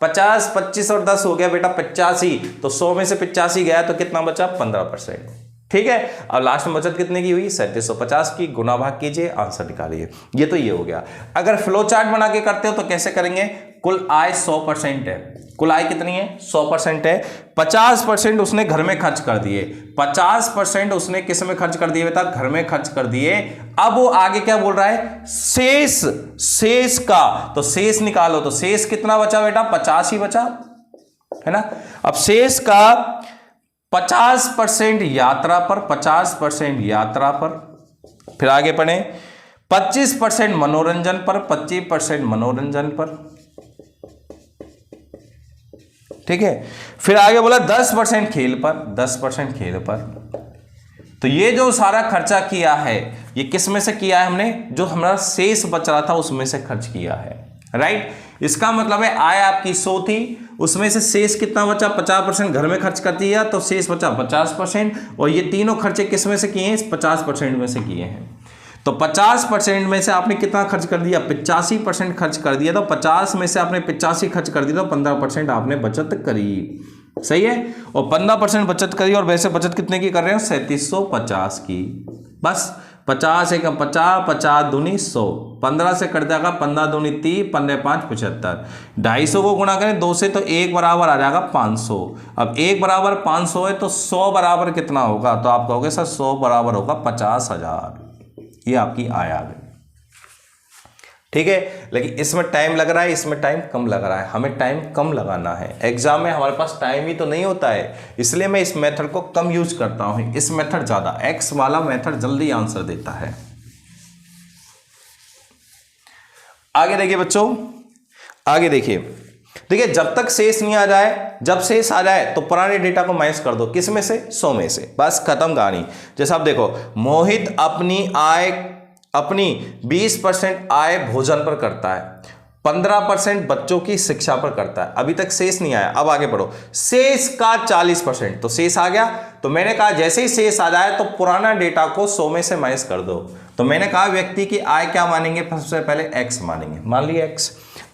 50, 25 और 10 हो गया बेटा 85। तो 100 में से 85 गया तो कितना बचा? 15%। ठीक है, अब लास्ट में बचत कितने की हुई? 3750 की। गुना भाग कीजिए, आंसर निकालिए। ये तो ये हो गया। अगर फ्लो चार्ट बना के करते हो तो कैसे करेंगे? कुल आय 100% है, कुल आय कितनी है? 100% है। 50% उसने घर में खर्च कर दिए, 50% उसने किस में खर्च कर दिए बेटा? घर में खर्च कर दिए। अब वो आगे क्या बोल रहा है? शेष का, तो शेष निकालो, तो शेष कितना बचा बेटा? 50 ही बचा है ना। अब शेष का 50% यात्रा पर, 50% यात्रा पर, फिर आगे पढ़े 25% मनोरंजन पर, 25% मनोरंजन पर। ठीक है, फिर आगे बोला 10% खेल पर, 10% खेल पर। तो ये जो सारा खर्चा किया है, ये किस में से किया है हमने? जो हमारा शेष बच रहा था उसमें से खर्च किया है, राइट। इसका मतलब है आय आपकी 100 थी, उसमें से शेष कितना बचा? 50% घर में खर्च कर दिया तो शेष बचा 50%। और ये तीनों खर्चे किस में से किए हैं? 50% में से किए हैं। तो 50% में से आपने कितना खर्च कर दिया? 85% खर्च कर दिया। तो 50 में से आपने 85 खर्च कर दिया, तो 15% आपने बचत करी। सही है, और 15% बचत करी। और वैसे बचत कितने की कर रहे हो? 3750 की। बस 50 एकम 50, 50 दूनी 100, 15 से कट जाएगा 15 दूनी 30, 15 5 75। 250 को गुणा करें 2 से तो 1 बराबर आ जाएगा 500। अब 1 बराबर 500 है तो 100 बराबर कितना होगा? तो आप कहोगे सर 100 बराबर होगा 50,000। ये आपकी आय आ गई। ठीक है, लेकिन इसमें टाइम लग रहा है, इसमें टाइम कम लग रहा है। हमें टाइम कम लगाना है, एग्जाम में हमारे पास टाइम ही तो नहीं होता है, इसलिए मैं इस मेथड को कम यूज करता हूं। इस मेथड ज्यादा, एक्स वाला मेथड जल्दी आंसर देता है। आगे देखिए बच्चों, आगे देखिए जब तक शेष नहीं आ जाए, जब शेष आ जाए तो पुराने डेटा को माइनस कर दो। किस में से? 100 में से। बस खत्म कहानी। जैसे आप देखो, मोहित अपनी 20% आय भोजन पर करता है, 15% बच्चों की शिक्षा पर करता है। अभी तक शेष नहीं आया, अब आगे बढ़ो। शेष का 40%, तो शेष आ गया। तो मैंने कहा जैसे ही शेष आ जाए तो पुराना डेटा को 100 में से माइनस कर दो। तो मैंने कहा व्यक्ति की आय क्या मानेंगे? सबसे पहले x मानेंगे, मान लिया x।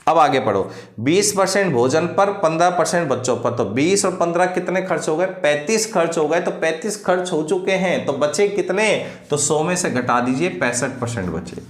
अब आगे पढ़ो, 20% भोजन पर, 15% बच्चों पर। तो 20 और 15 कितने खर्च हो गए? 35 खर्च हो गए। तो 35 खर्च हो चुके हैं, तो बचे कितने? तो 100 में से घटा दीजिए, 65% बचे।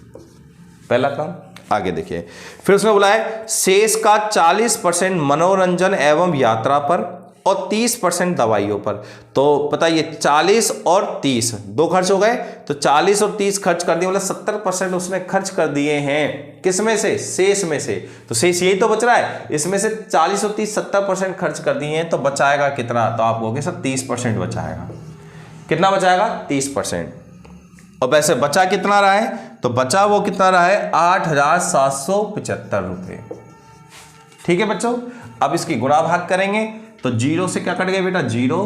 पहला काम। आगे देखिए, फिर उसने बोला है शेष का 40% मनोरंजन एवं यात्रा पर और 30% दवाइयों पर। तो बताइए 40 और 30 दो खर्च हो गए, तो 40 और 30 खर्च कर दिए, मतलब 70% उसने खर्च कर दिए हैं। किस में से? शेष में से। तो शेष यही तो बच रहा है, इसमें से 40 और 30 70% खर्च कर दिए हैं, तो बचाएगा कितना? तो आप कहोगे सर 30% बचाएगा। कितना बचाएगा? 30%। और वैसे बचा कितना रहा है? तो बचा वो कितना रहा है? 8,775 रुपये। ठीक है बच्चों, अब इसकी गुणा भाग करेंगे, तो 0 से क्या कट गया बेटा? 0,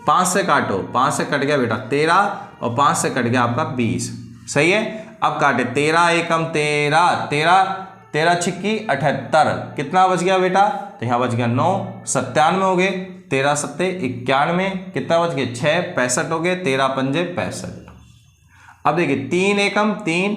5 से काटो, 5 से कट गया बेटा 13, और 5 से कट गया आपका 20। सही है। अब काटे 13 एकम 13, 13 छिक्की 78, कितना बच गया बेटा? तो यहाँ बच गया 9, 97 हो गए, 13 सत्ते 91, कितना बच गया? 6, 65 हो गए, 13 पंजे 65। अब देखिए 3 एकम 3,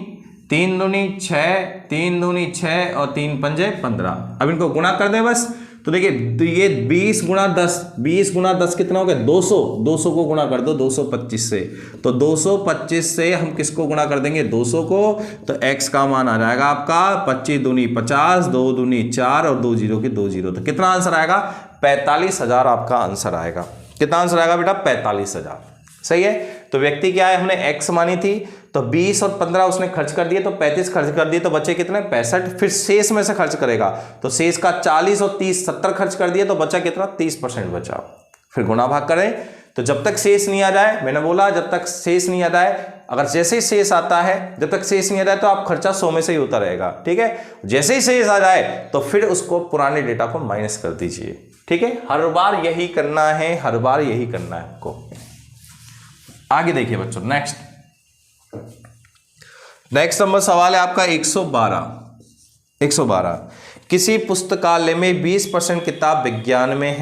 3 दूनी 6, 3 दूनी 6 और 3 पंजे 15। अब इनको गुणा कर दें बस। तो देखिए ये 20 गुणा 10, 20 गुणा 10 कितना हो गया? 200। 200 को गुणा कर दो 225 से, तो 225 से हम किसको गुणा कर देंगे? 200 को। तो x का मान आ जाएगा आपका 25 दूनी 50, 2 दूनी 4 और 2 जीरो की 2 जीरो। तो कितना आंसर आएगा? 45,000 आपका आंसर आएगा। कितना आंसर आएगा बेटा? 45,000। सही है। तो व्यक्ति क्या है, हमने x मानी थी, तो 20 और 15 उसने खर्च कर दिए, तो 35 खर्च कर दिए, तो बचे कितने? 65। फिर शेष में से खर्च करेगा, तो शेष का 40 और 30 70 खर्च कर दिए, तो बचा कितना? 30% बचा। फिर गुणा भाग करें, तो जब तक शेष नहीं आ जाए, मैंने बोला जब तक शेष नहीं आ जाए, अगर जैसे ही शेष आता है, जब तक शेष नहीं आ जाए तो आप खर्चा 100 में से ही होता रहेगा। ठीक है। जैसे ही शेष आ जाए तो फिर उसको पुराने डेटा को माइनस कर दीजिए। ठीक है, हर बार यही करना है, हर बार यही करना है आपको। आगे देखिए बच्चों, नेक्स्ट नंबर सवाल है आपका 112। किसी पुस्तकालय में 20% किताब विज्ञान में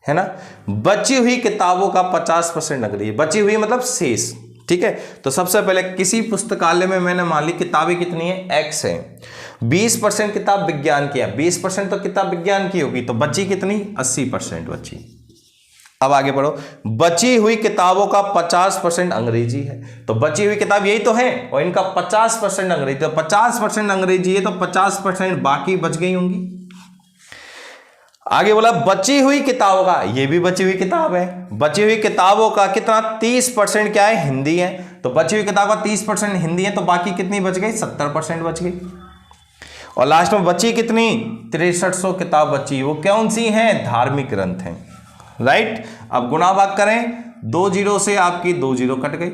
है ना, बची हुई किताबों का 50% अंग्रेजी। बची हुई मतलब शेष। ठीक है। तो सबसे पहले किसी पुस्तकालय में मैंने मान ली किताबें कितनी है? x है। 20% किताब विज्ञान की है, 20% तो किताब विज्ञान की होगी, तो बची कितनी? 80% बची। अब आगे बढ़ो, बची हुई किताबों का 50% अंग्रेजी है। तो बची हुई किताब यही तो है, और इनका 50% अंग्रेजी। तो 50% अंग्रेजी है, तो 50% बाकी बच गई होंगी। आगे बोला बची हुई किताबों का, ये भी बची हुई किताब है, बची हुई किताबों का कितना? 30% क्या है? हिंदी है। तो बची हुई किताब का 30% हिंदी है, तो बाकी कितनी बच गई? 70% बच गई। और लास्ट में बची कितनी? 6300 किताब बची। वो कौन सी है? धार्मिक ग्रंथ है। राइट। अब गुणा भाग करें, 2 जीरो से आपकी 2 जीरो कट गई,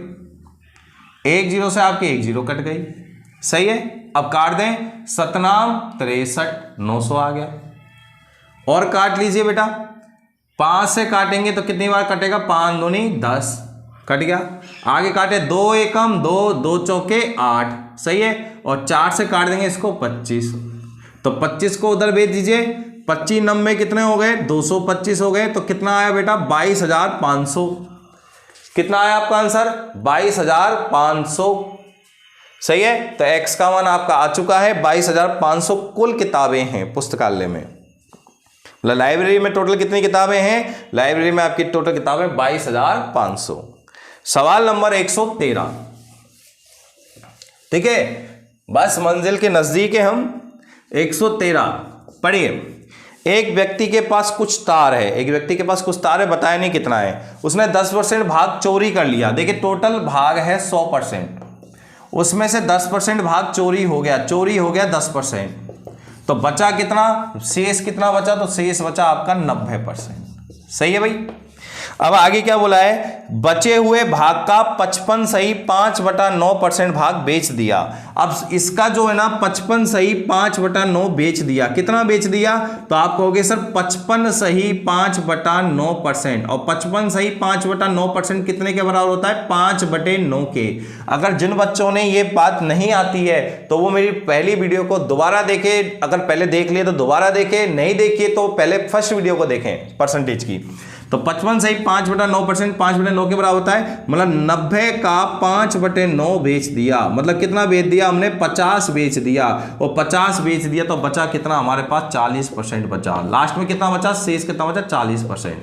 1 जीरो से आपकी 1 जीरो कट गई। सही है। अब काट दें, 7 63 900 आ गया। और काट लीजिए बेटा, 5 से काटेंगे तो कितनी बार कटेगा? 5 दूनी 10 कट गया। आगे काटे 2 एकम 2, 2 चौके 8। सही है। और 4 से काट देंगे इसको 25, तो 25 को उधर भेज दीजिए। 25 90 कितने हो गए? 225 हो गए। तो कितना आया बेटा? 22,500। कितना आया आपका आंसर? 22,500। सही है। तो x का मान आपका आ चुका है 22,500 कुल किताबें हैं पुस्तकालय में। लाइब्रेरी में टोटल कितनी किताबें हैं? लाइब्रेरी में आपकी टोटल किताबें 22,500। सवाल नंबर 113। ठीक है, बस मंजिल के नजदीक है हम। 113 पढ़िए। एक व्यक्ति के पास कुछ तार है, एक व्यक्ति के पास कुछ तार है, बताया नहीं कितना है। उसने 10% भाग चोरी कर लिया। देखिए टोटल भाग है 100%, उसमें से 10% भाग चोरी हो गया, चोरी हो गया 10%। तो बचा कितना? शेष कितना बचा? तो शेष बचा आपका 90%। सही है भाई। अब आगे क्या बोला है? बचे हुए भाग का 55 सही 5/9% भाग बेच दिया। अब इसका जो है ना 55 सही 5/9 बेच दिया। कितना बेच दिया? तो आप कहोगे सर 55 सही 5/9%, और 55 सही 5/9% कितने के बराबर होता है? 5/9 के। अगर जिन बच्चों ने ये बात नहीं आती है तो वो मेरी पहली वीडियो को दोबारा देखे, अगर पहले देख लिए तो दोबारा देखे, नहीं देखिए तो पहले फर्स्ट वीडियो को देखें परसेंटेज की। तो 55 से ही 5/9%, 5/9 के बराबर होता है, मतलब 90 का 5/9 बेच दिया, मतलब कितना बेच दिया हमने, 50 बेच दिया, और 50 बेच दिया तो बचा कितना हमारे पास, 40% बचा। लास्ट में कितना बचा, शेष कितना बचा, 40%।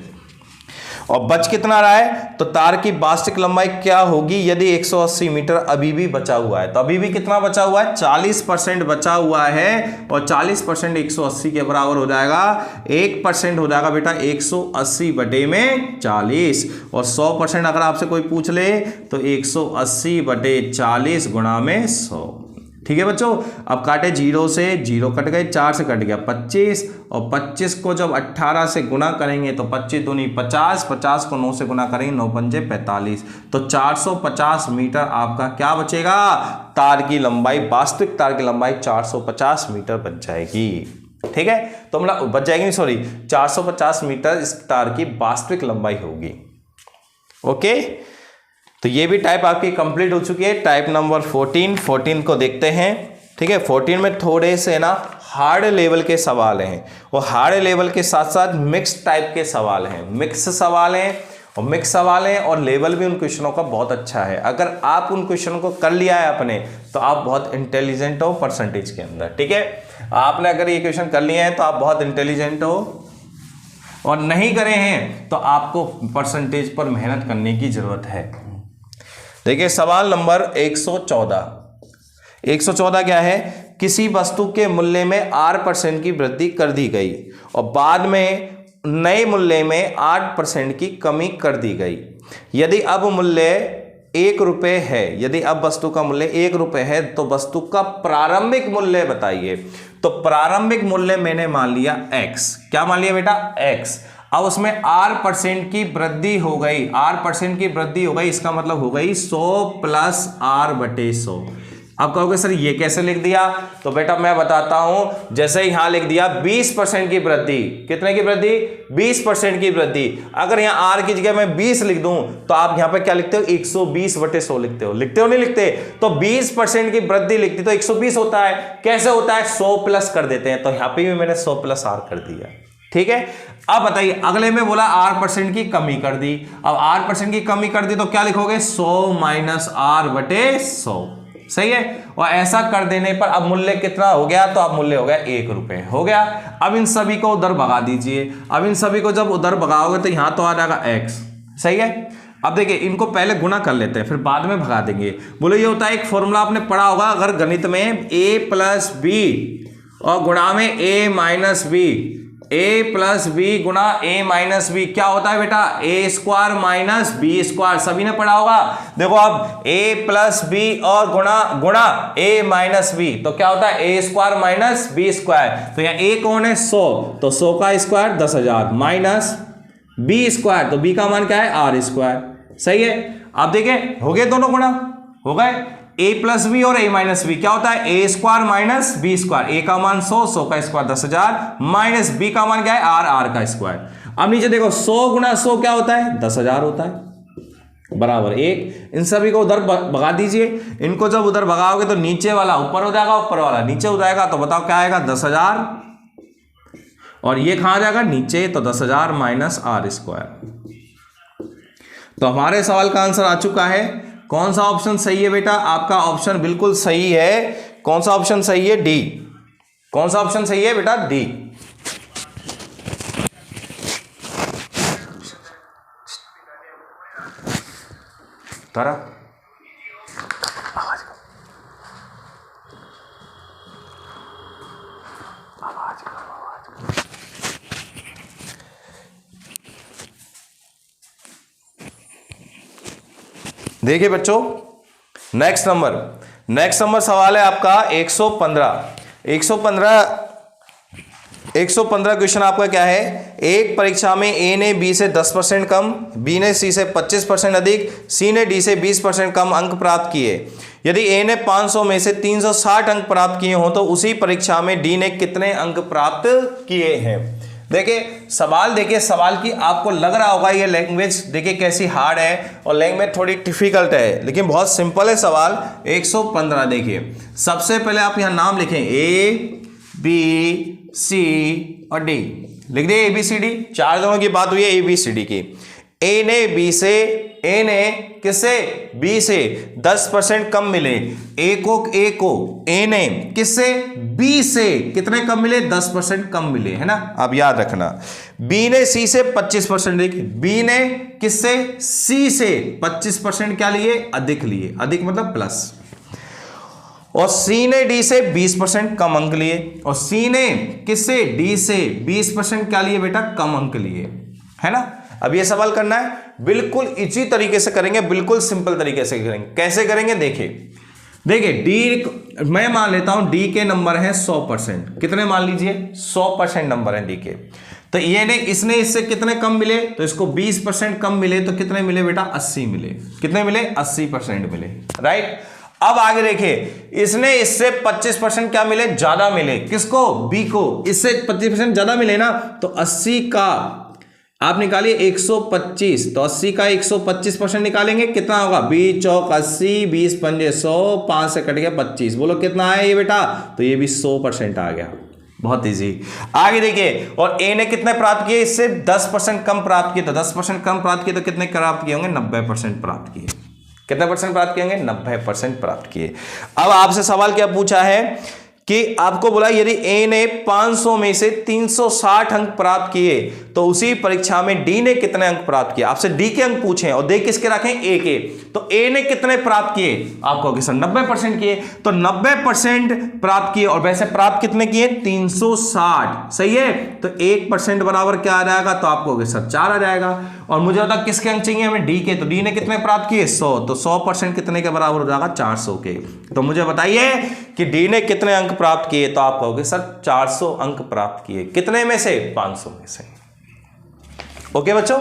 और बच कितना रहा है, तो तार की वास्तविक लंबाई क्या होगी यदि 180 मीटर अभी भी बचा हुआ है, तो अभी भी कितना बचा हुआ है, 40% बचा हुआ है, और 40% 180 के बराबर हो जाएगा, 1% हो जाएगा बेटा 180/40, और 100% अगर आपसे कोई पूछ ले तो 180/40 गुणा में 100। ठीक है बच्चों, अब काटे 0 से 0 कट गए, 4 से कट गया 25, और 25 को जब 18 से गुना करेंगे तो 25 दूनी 50, 50 को 9 से गुना करेंगे 9 पंजे 45, तो 450 मीटर आपका क्या बचेगा, तार की लंबाई, वास्तविक तार की लंबाई 450 मीटर बच जाएगी। ठीक है, तो मतलब बच जाएगी, सॉरी 450 मीटर इस तार की वास्तविक लंबाई होगी। ओके, तो ये भी टाइप आपकी कंप्लीट हो चुकी है। टाइप नंबर 14 को देखते हैं। ठीक है, 14 में थोड़े से ना हार्ड लेवल के सवाल हैं, और हार्ड लेवल के साथ साथ मिक्स टाइप के सवाल हैं, मिक्स सवाल हैं, और मिक्स सवाल हैं, और लेवल भी उन क्वेश्चनों का बहुत अच्छा है। अगर आप उन क्वेश्चनों को कर लिया है अपने, तो आप बहुत इंटेलिजेंट हो परसेंटेज के अंदर। ठीक है, आपने अगर ये क्वेश्चन कर लिए हैं तो आप बहुत इंटेलिजेंट हो, और नहीं करे हैं तो आपको परसेंटेज पर मेहनत करने की जरूरत है। देखिए सवाल नंबर 114 क्या है, किसी वस्तु के मूल्य में 8% की वृद्धि कर दी गई और बाद में नए मूल्य में 8% की कमी कर दी गई। यदि अब मूल्य 1 रुपये है, यदि अब वस्तु का मूल्य 1 रुपये है तो वस्तु का प्रारंभिक मूल्य बताइए। तो प्रारंभिक मूल्य मैंने मान लिया x, क्या मान लिया बेटा, x। अब उसमें 8% की वृद्धि हो गई, 8% की वृद्धि हो गई, इसका मतलब हो गई 100 + r/100। अब कहोगे सर ये कैसे लिख दिया, तो बेटा मैं बताता हूं। जैसे यहां लिख दिया 20% की वृद्धि, कितने की वृद्धि, 20% की वृद्धि। अगर यहां r की जगह मैं 20 लिख दूं तो आप यहां पे क्या लिखते हो, 120/100 लिखते हो, नहीं लिखते, तो 20% की वृद्धि लिखती तो 120 होता है। कैसे होता है, 100 प्लस कर देते हैं, तो यहां पे भी मैंने 100 + r कर दिया। ठीक है, अब बताइए अगले में बोला 8% की कमी कर दी। अब 8% की कमी कर दी तो क्या लिखोगे, 100 - r/100। सही है, और ऐसा कर देने पर अब मूल्य कितना हो गया, तो अब मूल्य हो गया 1 रुपये हो गया। अब इन सभी को उधर भगा दीजिए। अब इन सभी को जब उधर भगाओगे तो यहां तो आ जाएगा x। सही है, अब देखिए इनको पहले गुना कर लेते हैं, फिर बाद में भगा देंगे। बोलो ये होता है एक फॉर्मूला आपने पढ़ा होगा अगर गणित में, a + b और गुणा में a - b, a + b गुणा a - b क्या होता है बेटा, a² - b²। सभी ने पढ़ा होगा। देखो अब a + b और गुणा a - b तो क्या होता है, a² - b²। तो यहाँ a कौन है, 100, तो 100 का स्क्वायर 10,000 माइनस b², तो b का मान क्या है, r²। सही है, अब देखिए हो गए दोनों गुणा, हो गए a + b और a - b क्या होता है, a² - b²। a का मान 100, 100 का स्क्वायर 10,000 माइनस b का मान क्या है, r का स्क्वायर। अब नीचे देखो 100 × 100 क्या होता है, 10,000 होता है, बराबर 1। इन सभी को उधर भगा दीजिए। इनको जब उधर भगाओगे तो नीचे वाला ऊपर हो जाएगा, ऊपर वाला नीचे हो जाएगा, तो बताओ क्या आएगा, 10,000, और ये कहां जाएगा, नीचे, तो 10,000 माइनस r²। तो हमारे सवाल का आंसर आ चुका है। कौन सा ऑप्शन सही है बेटा, आपका ऑप्शन बिल्कुल सही है। कौन सा ऑप्शन सही है, डी। कौन सा ऑप्शन सही है बेटा, डी। तारा आवाज देखिए बच्चों, नेक्स्ट नंबर सवाल है आपका 115 क्वेश्चन आपका क्या है, एक परीक्षा में ए ने बी से 10% कम, बी ने सी से 25% अधिक, सी ने डी से 20% कम अंक प्राप्त किए। यदि ए ने 500 में से 360 अंक प्राप्त किए हों तो उसी परीक्षा में डी ने कितने अंक प्राप्त किए हैं। देखिए सवाल की आपको लग रहा होगा ये लैंग्वेज देखिए कैसी हार्ड है, और लैंग्वेज थोड़ी डिफिकल्ट है, लेकिन बहुत सिंपल है सवाल। 115 देखिए, सबसे पहले आप यहां नाम लिखें A B C और D। लिख दिए ABCD, 4 जनों की बात हुई है ABCD की। ए ने किससे B से 10% कम मिले, ए को ए ने किससे B से कितने कम मिले, 10% कम मिले, है ना। अब याद रखना B ने C से 25%, देखिए B ने किससे C से 25% क्या लिए, अधिक लिए, अधिक मतलब प्लस, और C ने D से 20% कम अंक लिए, और C ने किससे D से 20% क्या लिए बेटा, कम अंक लिए, है ना। अब ये सवाल करना है, बिल्कुल इसी तरीके से करेंगे, बिल्कुल सिंपल तरीके से करेंगे। कैसे करेंगे, देखिए D मैं मान लेता हूं D के नंबर हैं 100%, कितने मान लीजिए 100% नंबर है D के, तो ये ने इसने इससे कितने कम मिले, तो इसको 20% कम मिले, तो कितने मिले बेटा 80 मिले, कितने मिले 80% मिले, राइट। अब आगे देखिए, इसने इससे 25% क्या मिले, ज्यादा मिले, किसको B को, इससे 25% ज्यादा मिले ना, तो 80 का आप निकालिए 125, तो 80 का 125% निकालेंगे, कितना होगा, 20 चौक 80, 20 पंजे 100, 5 से कट गया 25, बोलो कितना आया ये बेटा, तो ये भी 100% आ गया, बहुत इजी। आगे देखिए, और ए ने कितने प्राप्त किए, इससे 10% कम प्राप्त किए, तो 10% कम प्राप्त किए तो कितने प्राप्त किए होंगे, 90% प्राप्त किए, कितने परसेंट प्राप्त किए होंगे, 90% प्राप्त किए। अब आपसे सवाल क्या पूछा है कि आपको बोला यदि ए ने 500 में से 360 अंक प्राप्त किए तो उसी परीक्षा में डी ने कितने अंक प्राप्त किए। आपसे डी के अंक पूछे और दे किसके रखें, ए के, तो ए ने कितने प्राप्त किए, आपको कहोगे सर 90% किए, तो 90% प्राप्त किए, और वैसे प्राप्त कितने किए 360, सही है, तो 1% बराबर क्या आ जाएगा, तो आपको कहोगे सर 4 आ जाएगा। और मुझे बता किसके अंक चाहिए हमें, डी के, तो डी ने कितने प्राप्त किए 100, तो 100% कितने के बराबर हो जाएगा 400 के। तो मुझे बताइए कि डी ने कितने अंक प्राप्त किए, तो आप कहोगे सर 400 अंक प्राप्त किए, कितने में से 500 में से। ओके बच्चों,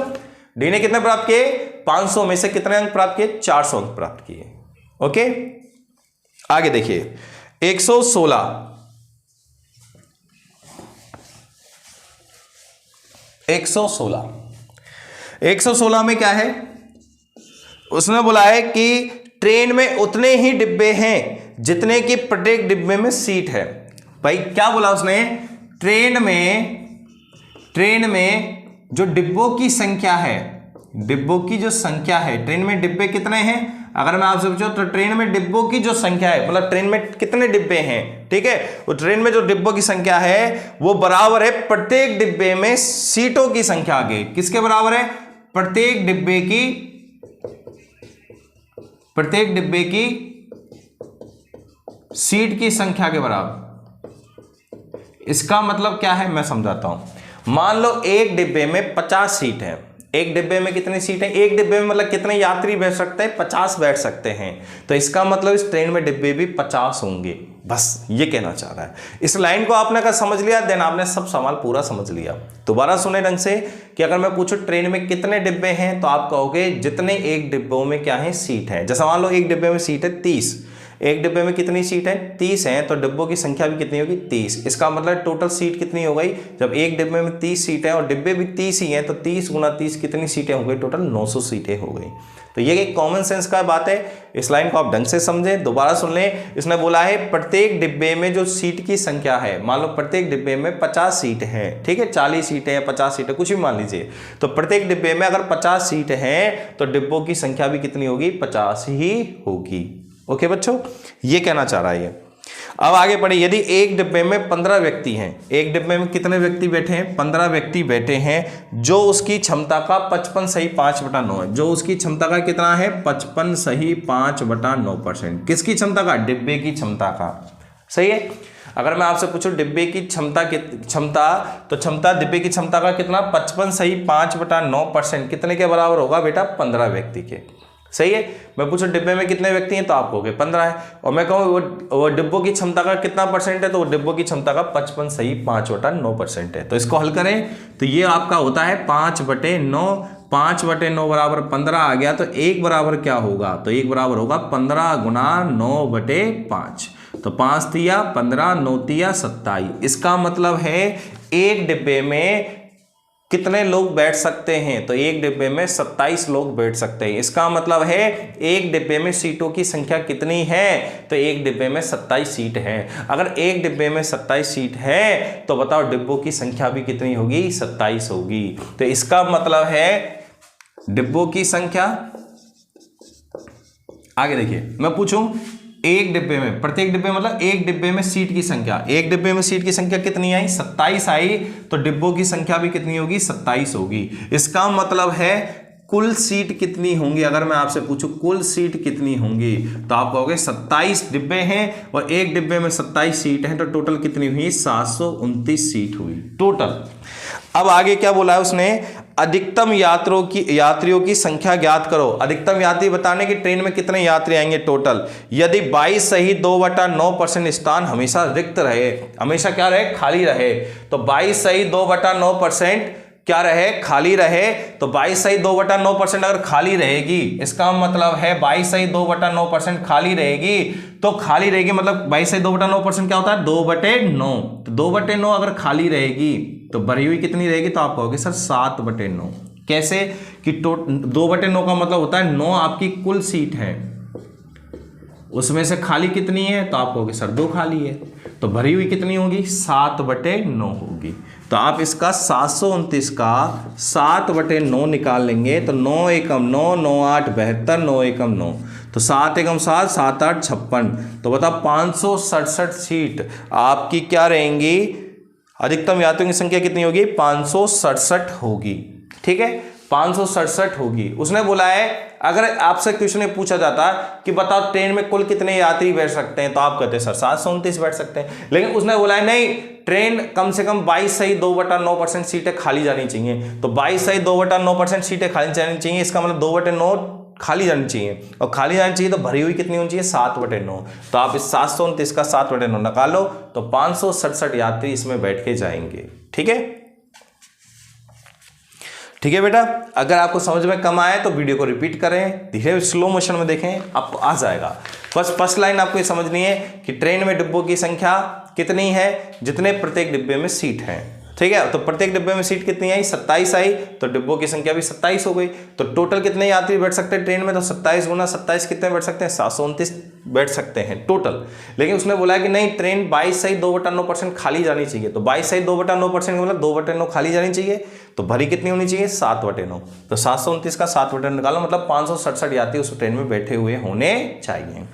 डी ने कितने प्राप्त किए, 500 में से कितने अंक प्राप्त किए, 400 अंक प्राप्त किए। ओके, आगे देखिए 116 में क्या है, उसने बोला है कि ट्रेन में उतने ही डिब्बे हैं जितने कि प्रत्येक डिब्बे में सीट है। भाई क्या बोला उसने, ट्रेन में जो डिब्बों की संख्या है, डिब्बों की जो संख्या है, ट्रेन में डिब्बे कितने हैं, अगर मैं आपसे पूछूं तो ट्रेन में डिब्बों की जो संख्या है, मतलब ट्रेन में कितने डिब्बे हैं, ठीक है, वो ट्रेन में जो डिब्बों की संख्या है वो बराबर है प्रत्येक डिब्बे में सीटों की संख्या के, किसके बराबर है, प्रत्येक डिब्बे की सीट की संख्या के बराबर। इसका मतलब क्या है मैं समझाता हूं। मान लो एक डिब्बे में 50 सीट है, एक डिब्बे में कितनी सीट है, एक डिब्बे में मतलब कितने यात्री बैठ सकते हैं, 50 बैठ सकते हैं, तो इसका मतलब इस ट्रेन में डिब्बे भी 50 होंगे, बस ये कहना चाह रहा है। इस लाइन को आपने अगर समझ लिया देन आपने सब सवाल पूरा समझ लिया। दोबारा सुने ढंग से कि अगर मैं पूछूं ट्रेन में कितने डिब्बे हैं, तो आप कहोगे जितने एक डिब्बों में क्या है, सीट है। जैसा मान लो एक डिब्बे में सीट है 30, एक डिब्बे में कितनी सीट है 30 है, तो डिब्बों की संख्या भी कितनी होगी 30। इसका मतलब टोटल सीट कितनी हो गई, जब एक डिब्बे में 30 सीट है और डिब्बे भी 30 ही हैं, तो 30 गुना 30 कितनी सीटें हो गई, टोटल 900 सीटें हो गई। तो ये एक कॉमन सेंस का बात है, इस लाइन को आप ढंग से समझें। दोबारा सुन लें, इसने बोला है प्रत्येक डिब्बे में जो सीट की संख्या है, मान लो प्रत्येक डिब्बे में 50 सीट है, ठीक है, 40 सीटें हैं, 50 सीटें, कुछ भी मान लीजिए, तो प्रत्येक डिब्बे में अगर 50 सीट हैं तो डिब्बों की संख्या भी कितनी होगी, 50 ही होगी। ओके बच्चों, ये कहना चाह रहा है ये। अब आगे बढ़े, यदि एक डिब्बे में 15 व्यक्ति हैं, एक डिब्बे में कितने व्यक्ति बैठे हैं, 15 व्यक्ति बैठे हैं, जो उसकी क्षमता का 55 सही 5/9 है, जो उसकी क्षमता का कितना है 55 सही 5/9%, किसकी क्षमता का, डिब्बे की क्षमता का, सही है। अगर मैं आपसे पूछूं डिब्बे की क्षमता तो क्षमता डिब्बे की क्षमता का कितना, 55 सही 5/9% कितने के बराबर होगा बेटा, 15 व्यक्ति के, सही है। मैं पूछूं डिब्बे में कितने व्यक्ति हैं, तो आप कहोगे 15 है, और मैं कहूँ वो डिब्बों की क्षमता का कितना परसेंट है, तो वो डिब्बों की क्षमता का 55 सही 5/9% है। तो इसको हल करें तो ये आपका होता है 5/9, 5/9 बराबर 15 आ गया, तो 1 बराबर क्या होगा, तो 1 बराबर होगा 15 गुना 9/5, तो 5 तिया 15, 9 तिया 27। इसका मतलब है एक डिब्बे में कितने लोग बैठ सकते हैं, तो एक डिब्बे में 27 लोग बैठ सकते हैं। इसका मतलब है एक डिब्बे में सीटों की संख्या कितनी है, तो एक डिब्बे में 27 सीट है। अगर एक डिब्बे में 27 सीट है तो बताओ डिब्बों की संख्या भी कितनी होगी, 27 होगी। तो इसका मतलब है डिब्बों की संख्या, आगे देखिए मैं पूछूं एक डिब्बे में, प्रत्येक डिब्बे मतलब एक डिब्बे में सीट की संख्या, एक डिब्बे में सीट की संख्या कितनी आई, 27 आई, तो डिब्बों की संख्या भी कितनी होगी, 27 होगी। इसका मतलब है कुल सीट कितनी होंगी, अगर मैं आपसे पूछूं कुल सीट कितनी होंगी, तो आप कहोगे 27 डिब्बे हैं और एक डिब्बे में 27 सीट हैं, तो टोटल कितनी हुई, 729 सीट हुई टोटल। अब आगे क्या बोला है उसने, अधिकतम यात्रियों की संख्या ज्ञात करो। अधिकतम यात्री बताने की ट्रेन में कितने यात्री आएंगे टोटल। यदि 22 सही 2/9% स्थान हमेशा रिक्त रहे, हमेशा क्या रहे, खाली रहे, तो 22 सही 2/9% क्या रहे, खाली रहे, तो 22 सही 2/9% अगर खाली रहेगी, इसका मतलब है 22 सही 2/9% खाली रहेगी, तो खाली रहेगी मतलब 22 सही 2/9% क्या होता है, 2/9, तो 2/9 अगर खाली रहेगी तो भरी हुई कितनी रहेगी, तो आप कहोगे सर 7/9। कैसे कि 2/9 का मतलब होता है 9 आपकी कुल सीट है, उसमें से खाली कितनी है, तो आप कहोगे सर 2 खाली है, तो भरी हुई कितनी होगी, 7/9 होगी। तो आप इसका 729 का 7/9 निकाल लेंगे, तो 9 एकम 9, 9 8 72, 9 एकम 9, तो 7 एकम 7, 7 8 56, तो बताओ 567 सीट आपकी क्या रहेंगी, अधिकतम यात्रियों की संख्या कितनी होगी, 567 होगी। ठीक है, 567 होगी। उसने बोला है अगर आपसे क्वेश्चन पूछा जाता कि बताओ ट्रेन में कुल कितने यात्री बैठ सकते हैं, तो आप कहते हैं सर 729 बैठ सकते हैं, लेकिन उसने बोला है नहीं, ट्रेन कम से कम 22 सही 2/9% सीटें खाली जानी चाहिए, तो 22 सही 2/9% सीटें खाली जानी चाहिए, इसका मतलब 2/9 खाली जानी चाहिए, और खाली जानी चाहिए तो भरी हुई कितनी होनी चाहिए, 7/9। तो आप इस 729 का 7/9 निकालो, तो 567 यात्री इसमें बैठ के जाएंगे। ठीक है, ठीक है बेटा, अगर आपको समझ में कम आए तो वीडियो को रिपीट करें, धीरे स्लो मोशन में देखें, आपको आ जाएगा। बस फर्स्ट लाइन आपको ये समझनी है कि ट्रेन में डिब्बों की संख्या कितनी है, जितने प्रत्येक डिब्बे में सीट है। ठीक है, तो प्रत्येक डिब्बे में सीट कितनी आई, 27 आई, तो डिब्बों की संख्या भी 27 हो गई। तो टोटल कितने यात्री बैठ सकते हैं ट्रेन में, तो 27 गुना 27 कितने बैठ सकते हैं, 729 बैठ सकते हैं टोटल। लेकिन उसने बोला कि नहीं, ट्रेन 22 सही 2/9% खाली जानी चाहिए, तो 22 सही 2/9% मतलब 2/9 खाली जानी चाहिए, तो भरी कितनी होनी चाहिए, 7/9। तो 729 का 7/9 निकालो, मतलब 567 यात्री उस ट्रेन में बैठे हुए होने चाहिए।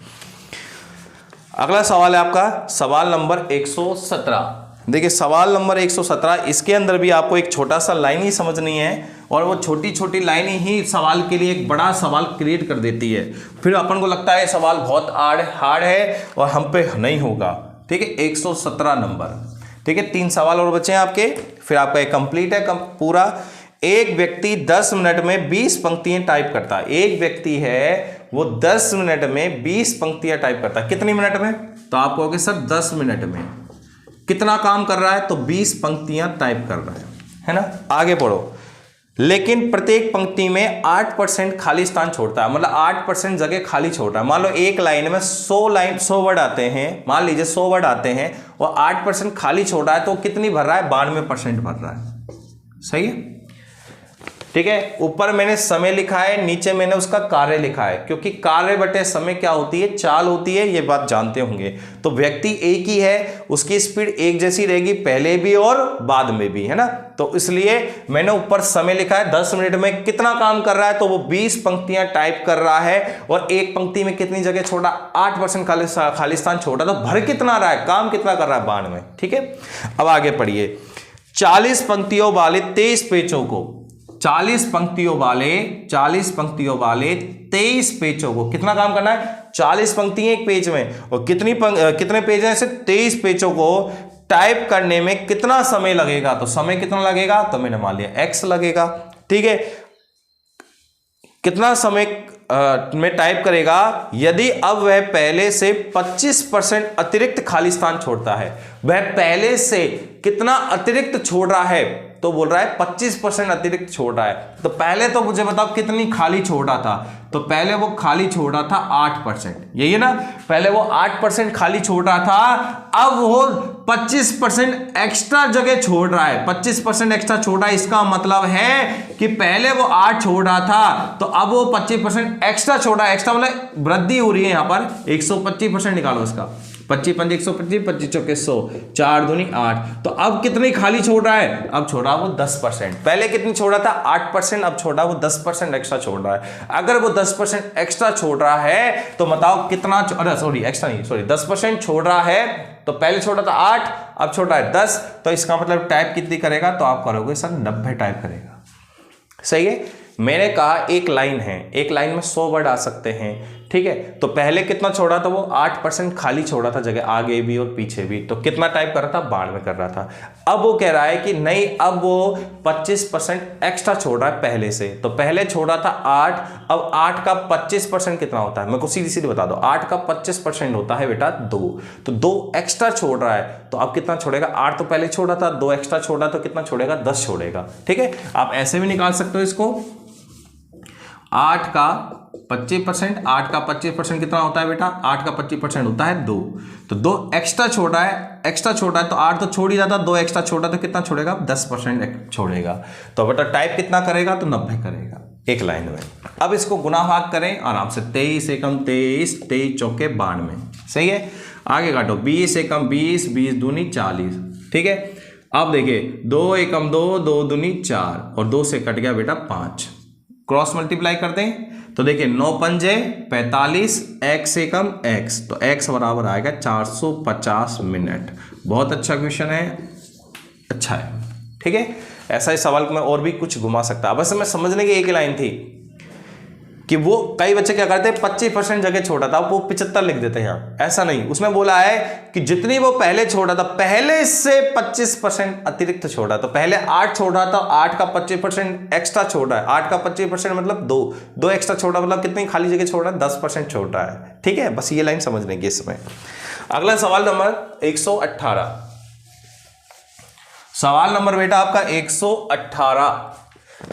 अगला सवाल है आपका सवाल नंबर 117। देखिए सवाल नंबर 117, इसके अंदर भी आपको एक छोटा सा लाइन ही समझनी है, और वो छोटी छोटी लाइनें ही सवाल के लिए एक बड़ा सवाल क्रिएट कर देती है। फिर अपन को लगता है सवाल बहुत हार्ड है और हम पे नहीं होगा। ठीक है, 117 नंबर। ठीक है, 3 सवाल और बचे हैं आपके, फिर आपका एक कंप्लीट है पूरा। एक व्यक्ति 10 मिनट में 20 पंक्तियां टाइप करता है। एक व्यक्ति है वो 10 मिनट में 20 पंक्तियां टाइप करता है। कितनी मिनट में, तो आप कहोगे सर 10 मिनट में कितना काम कर रहा है, तो 20 पंक्तियां टाइप कर रहा है ना। आगे पढ़ो, लेकिन प्रत्येक पंक्ति में 8% खाली स्थान छोड़ता है, मतलब 8% जगह खाली छोड़ रहा है। मान लो एक लाइन में 100 वर्ड आते हैं, मान लीजिए 100 वर्ड आते हैं और 8% खाली छोड़ रहा है, तो कितनी भर रहा है, 92% भर रहा है। सही है, ठीक है। ऊपर मैंने समय लिखा है, नीचे मैंने उसका कार्य लिखा है, क्योंकि कार्य बटे समय क्या होती है, चाल होती है, ये बात जानते होंगे। तो व्यक्ति एक ही है, उसकी स्पीड एक जैसी रहेगी पहले भी और बाद में भी, है ना। तो इसलिए मैंने ऊपर समय लिखा है, 10 मिनट में कितना काम कर रहा है, तो वो 20 पंक्तियां टाइप कर रहा है, और एक पंक्ति में कितनी जगह छोड़ा, 8% खाली स्थान छोड़ा, तो भर कितना रहा है, काम कितना कर रहा है, 92। ठीक है, अब आगे पढ़िए। 40 पंक्तियों वाले 23 पेजों को, 40 पंक्तियों वाले 23 पेजों को कितना काम करना है, 40 पंक्तियां एक पेज में, और कितने पेज हैं ऐसे, 23 पेजों को टाइप करने में कितना समय लगेगा, तो समय कितना लगेगा, तो मैंने मान लिया x लगेगा। ठीक है, कितना समय में टाइप करेगा, यदि अब वह पहले से 25% अतिरिक्त खाली स्थान छोड़ता है। वह पहले से कितना अतिरिक्त छोड़ रहा है, तो बोल रहा है 25% अतिरिक्त छोड़ रहा है। तो पहले तो मुझे बताओ कितनी खाली छोड़ा था, तो पहले वो खाली छोड़ रहा था 8%, यही है ना, पहले वो 8% खाली छोड़ रहा था, अब वो 25% एक्स्ट्रा जगह छोड़ रहा है, 25% एक्स्ट्रा छोड़ रहा है। इसका मतलब है कि पहले वो 8 छोड़ रहा था, तो अब वो 25% एक्स्ट्रा छोड़ रहा है। एक्स्ट्रा मतलब वृद्धि हो रही है यहां पर। 125% निकालो इसका, 25 5 125, 25 चौके 100, 4 दूनी 8। तो अब कितनी खाली छोड़ रहा है? अब छोड़ा वो 10%। पहले कितनी छोड़ रहा था? 8%। अब छोड़ा वो 10% एक्स्ट्रा छोड़ रहा है। अगर वो 10% एक्स्ट्रा छोड़ रहा है तो बताओ कितना, अरे सॉरी एक्स्ट्रा नहीं, सॉरी 10% छोड़ रहा है। तो पहले छोड़ा था 8, अब छोड़ा है 10। तो इसका मतलब टाइप कितनी करेगा? तो आप करोगे सर 90 टाइप करेगा। सही है। मैंने कहा एक लाइन है, एक लाइन में 100 वर्ड आ सकते हैं, ठीक है। तो पहले कितना छोड़ा था? वो 8% खाली छोड़ा था जगह, आगे भी और पीछे भी। तो कितना टाइप कर रहा था? बाढ़ में कर रहा था। अब वो कह रहा है कि नहीं, अब वो 25% एक्स्ट्रा छोड़ रहा है पहले से। तो पहले छोड़ा था 8, अब 8 का 25% कितना होता है? मेरे को सीधी सीधी बता दो। 8 का 25% होता है बेटा 2। तो 2 एक्स्ट्रा छोड़ रहा है, तो अब कितना छोड़ेगा? 8 तो पहले छोड़ा था, 2 एक्स्ट्रा छोड़ा तो कितना छोड़ेगा? 10 छोड़ेगा, ठीक है। आप ऐसे भी निकाल सकते हो इसको। 8 का 25%, 8 का 25% कितना होता है बेटा? 8 का 25% होता है 2। तो 2 एक्स्ट्रा छोड़ रहा है, एक्स्ट्रा छोड़ रहा है, तो 8 तो छोड़ ही जाता, 2 एक्स्ट्रा छोड़ा तो कितना छोड़ेगा? 10% छोड़ेगा। तो बेटा टाइप कितना करेगा? तो 90 करेगा एक लाइन में। अब इसको गुना भाग करें आराम से। 23 एकम 23, 23 चौके 92। सही है। आगे काटो। 20 एकम 20, 20 दूनी 40, ठीक है। अब देखिए 2 एकम 2, 2 दूनी 4, और 2 से कट गया बेटा 5। क्रॉस मल्टीप्लाई कर दें तो देखिए 9 पंजे 45, x एकम x, तो x बराबर आएगा 450 मिनट। बहुत अच्छा क्वेश्चन है, अच्छा है, ठीक है। ऐसा ही सवाल को मैं और भी कुछ घुमा सकता। बस मैं समझने की एक ही लाइन थी कि वो कई बच्चे क्या करते हैं, 25% जगह छोड़ा था वो 75 लिख देते हैं यहाँ। ऐसा नहीं, उसमें बोला है कि जितनी वो पहले छोड़ा था, पहले से 25% अतिरिक्त छोड़ा। तो पहले 8 छोड़ा था, 8 का 25% एक्स्ट्रा छोड़ा है। 8 का 25% मतलब 2 एक्स्ट्रा छोड़ा, मतलब कितनी खाली जगह छोड़ा है? 10% छोड़ा है, ठीक है। बस ये लाइन समझने की इसमें। अगला सवाल नंबर 118। सवाल नंबर बेटा आपका 118।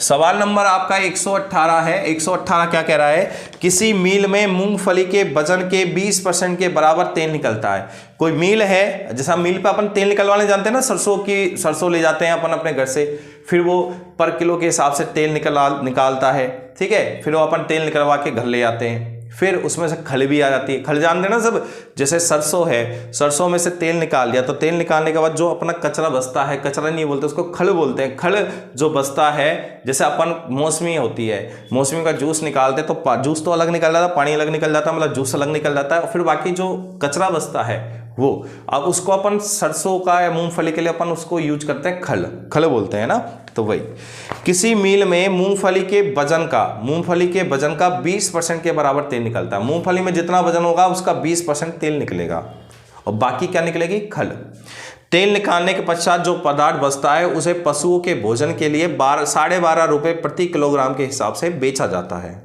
सवाल नंबर आपका 118 है। 118 क्या कह रहा है? किसी मील में मूंगफली के वजन के 20% के बराबर तेल निकलता है। कोई मील है, जैसा मील पे अपन तेल निकलवाने जानते हैं ना, सरसों ले जाते हैं अपन अपने घर से, फिर वो पर किलो के हिसाब से तेल निकालता है, ठीक है। फिर वो अपन तेल निकलवा के घर ले आते हैं, फिर उसमें से खल भी आ जाती है। खल जानते हैं ना सब, जैसे सरसों है, सरसों में से तेल निकाल दिया, तो तेल निकालने के बाद जो अपना कचरा बचता है, कचरा नहीं बोलते उसको, खल बोलते हैं। खल जो बचता है, जैसे अपन मौसमी होती है, मौसमी का जूस निकालते तो जूस तो अलग निकल जाता है, पानी अलग निकल जाता है, मतलब जूस अलग निकल जाता है, और फिर बाकी जो कचरा बचता है वो, अब उसको अपन सरसों का या मूंगफली के लिए अपन उसको यूज करते हैं, खल बोलते हैं ना। तो वही, किसी मील में मूंगफली के वजन का 20% के बराबर तेल निकलता है। मूंगफली में जितना वजन होगा उसका 20% तेल निकलेगा, और बाकी क्या निकलेगी? खल। तेल निकालने के पश्चात जो पदार्थ बचता है उसे पशुओं के भोजन के लिए 12.5 रुपये प्रति किलोग्राम के हिसाब से बेचा जाता है।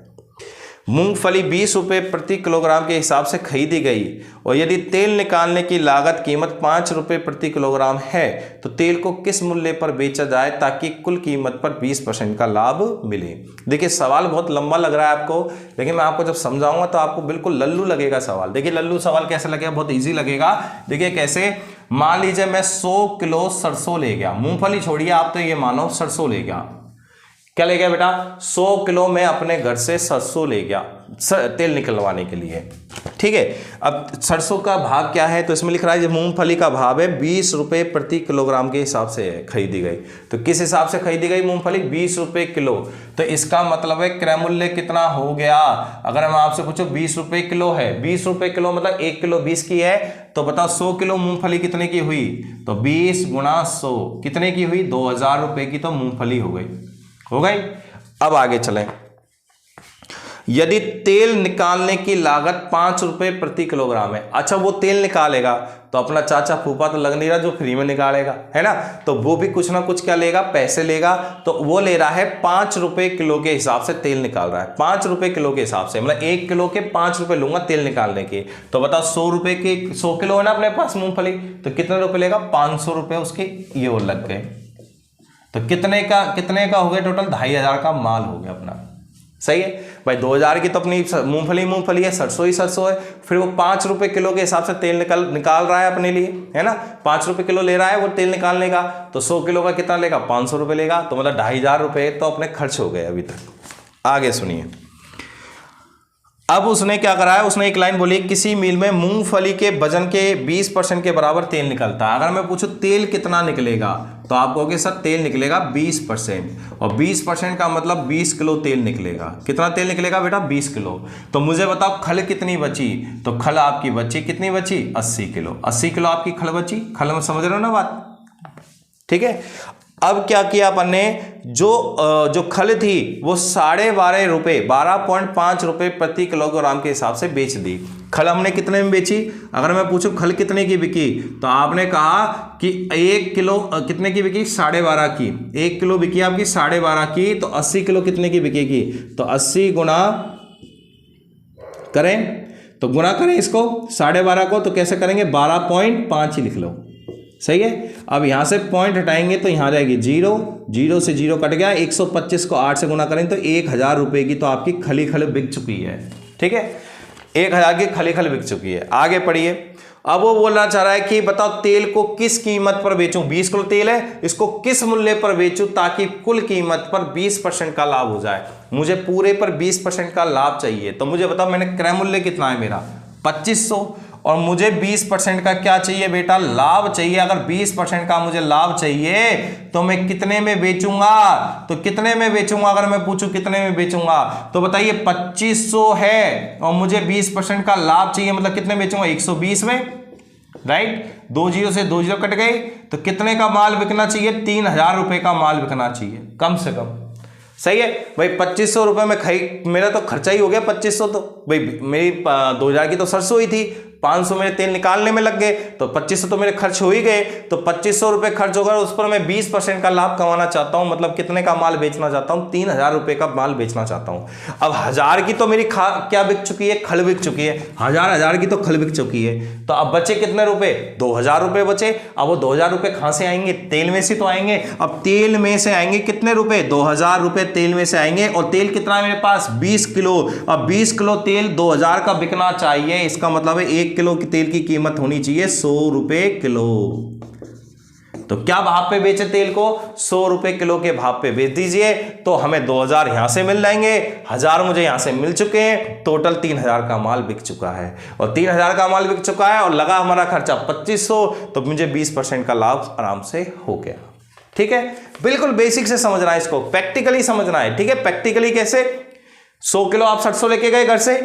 मूंगफली 20 रुपये प्रति किलोग्राम के हिसाब से खरीदी गई, और यदि तेल निकालने की कीमत 5 रुपये प्रति किलोग्राम है, तो तेल को किस मूल्य पर बेचा जाए ताकि कुल कीमत पर 20% का लाभ मिले? देखिए सवाल बहुत लंबा लग रहा है आपको, लेकिन मैं आपको जब समझाऊंगा तो आपको बिल्कुल लल्लू लगेगा सवाल। देखिए लल्लू सवाल कैसे लगेगा? बहुत ईजी लगेगा। देखिए कैसे, मान लीजिए मैं 100 किलो सरसों ले गया, मूंगफली छोड़िए आप, तो ये मानो सरसों ले गया। क्या ले गया बेटा? 100 किलो में अपने घर से सरसों ले गया तेल निकलवाने के लिए, ठीक है। अब सरसों का भाव क्या है? तो इसमें लिख रहा है मूंगफली का भाव है 20 रुपये प्रति किलोग्राम के हिसाब से खरीदी गई। तो किस हिसाब से खरीदी गई मूंगफली? 20 रुपये किलो। तो इसका मतलब है क्रय मूल्य कितना हो गया? अगर मैं आपसे पूछूं 20 रुपये किलो है, 20 रुपये किलो मतलब 1 किलो 20 की है, तो बताओ 100 किलो मूंगफली कितने की हुई? तो 20 गुणा 100 कितने की हुई? 2000 रुपये की तो मूंगफली हो गई। अब आगे चलें। यदि तेल निकालने की लागत 5 रुपये प्रति किलोग्राम है। अच्छा, वो तेल निकालेगा तो अपना चाचा फूफा तो लग नहीं रहा जो फ्री में निकालेगा, है ना, तो वो भी कुछ ना कुछ क्या लेगा? पैसे लेगा। तो वो ले रहा है 5 रुपये किलो के हिसाब से तेल निकाल रहा है, 5 रुपये किलो के हिसाब से, मतलब 1 किलो के 5 रुपये लूंगा तेल निकालने के। तो बताओ 100 रुपये के 100 किलो है ना अपने पास मूंगफली, तो कितने रुपये लेगा? 500 रुपये उसके ये और लग गए। तो कितने का हो गया टोटल? 2500 का माल हो गया अपना, सही है भाई। 2000 की तो अपनी मूंगफली है, सरसों ही सरसों है। फिर वो 5 रुपए किलो के हिसाब से तेल निकाल रहा है अपने लिए, है ना। 5 रुपए किलो ले रहा है वो तेल निकालने का, तो 100 किलो का कितना लेगा, 500 रुपये लेगा। तो मतलब 2500 रुपये तो अपने खर्च हो गए अभी तक। आगे सुनिए, अब उसने क्या करा है, उसने एक लाइन बोली, किसी मिल में मूंगफली के वजन के 20% के बराबर तेल निकलता है। अगर मैं पूछूं तेल कितना निकलेगा, तो आप कहोगे सर तेल निकलेगा 20%, और 20% का मतलब 20 किलो तेल निकलेगा। कितना तेल निकलेगा बेटा, 20 किलो। तो मुझे बताओ खल कितनी बची, तो खल आपकी बची, कितनी बची, 80 किलो। 80 किलो आपकी खल बची। खल में समझ रहे हो ना बात, ठीक है। अब क्या किया अपन ने, जो खल थी वो 12.5 रुपये, 12.5 रुपये प्रति किलोग्राम के हिसाब से बेच दी। खल हमने कितने में बेची, अगर मैं पूछूं खल कितने की बिकी, तो आपने कहा कि 1 किलो कितने की बिकी, 12.5 की। 1 किलो बिकी आपकी 12.5 की, तो 80 किलो कितने की बिकेगी, तो 80 गुना करें, तो गुना करें इसको 12.5 को, तो कैसे करेंगे, 12.5 ही लिख लो, सही है। अब यहां से पॉइंट हटाएंगे तो यहां जाएगी 0, 0 से 0 कट गया। 125 को 8 से गुना करें तो 1000 रुपए की तो आपकी खली खल बिक चुकी है, ठीक है। 1000 की खली खल बिक चुकी है। आगे पढ़िए, अब वो बोलना चाह रहा है कि बताओ तेल को किस कीमत पर बेचूं, 20 किलो तेल है, इसको किस मूल्य पर बेचूं ताकि कुल कीमत पर 20% का लाभ हो जाए। मुझे पूरे पर 20% का लाभ चाहिए, तो मुझे बताओ मैंने क्रय मूल्य कितना है मेरा, 2500, और मुझे 20% का क्या चाहिए बेटा, लाभ चाहिए। अगर 20% का मुझे लाभ चाहिए तो मैं कितने में बेचूंगा, तो कितने में बेचूंगा, अगर मैं पूछूं कितने में बेचूंगा, तो बताइए 2500 है और मुझे 20% का लाभ चाहिए, मतलब कितने बेचूंगा, 120 में, राइट। 2 0 से 2 0 कट गए, तो कितने का माल बिकना चाहिए, 3000 रुपए का माल बिकना चाहिए कम से कम, सही है भाई। 2500 रुपए में मेरा तो खर्चा ही हो गया 2500, तो भाई मेरी 2000 की तो सरसों ही थी, 500 मेरे तेल निकालने में लग गए, तो 2500 तो मेरे खर्च हो ही गए। तो 2500 रुपए खर्च होगा, उस पर मैं 20% का लाभ कमाना चाहता हूं, मतलब कितने का माल बेचना चाहता हूं, 3000 रुपए का माल बेचना चाहता हूं। अब 1000 की तो मेरी क्या बिक चुकी है, खल बिक चुकी है, 1000 की तो खल बिक चुकी है। तो अब बचे कितने रुपए, 2000 रुपए बचे। अब वो 2000 रुपए कहां से आएंगे, तेल में से तो आएंगे। अब तेल में से आएंगे कितने रुपए, 2000 रुपए तेल में से आएंगे, और तेल कितना है मेरे पास, 20 किलो। अब 20 किलो तेल 2000 का बिकना चाहिए, इसका मतलब है 1 किलो की तेल की कीमत होनी चाहिए 100 रुपए किलो। तो क्या भाव पे बेचे तेल को, 100 रुपए किलो के भाव पे बेच दीजिए, तो हमें 2000 यहां से मिल जाएंगे, 1000 मुझे यहां से मिल चुके हैं, टोटल 3000 का माल बिक चुका है। और 3000 का माल बिक चुका है और लगा हमारा खर्चा 2500, तो मुझे 20% का लाभ आराम से हो गया, ठीक है। बिल्कुल बेसिक से समझना है इसको, प्रैक्टिकली समझना है, ठीक है। प्रैक्टिकली कैसे, 100 किलो आप सरसों लेके गए घर से,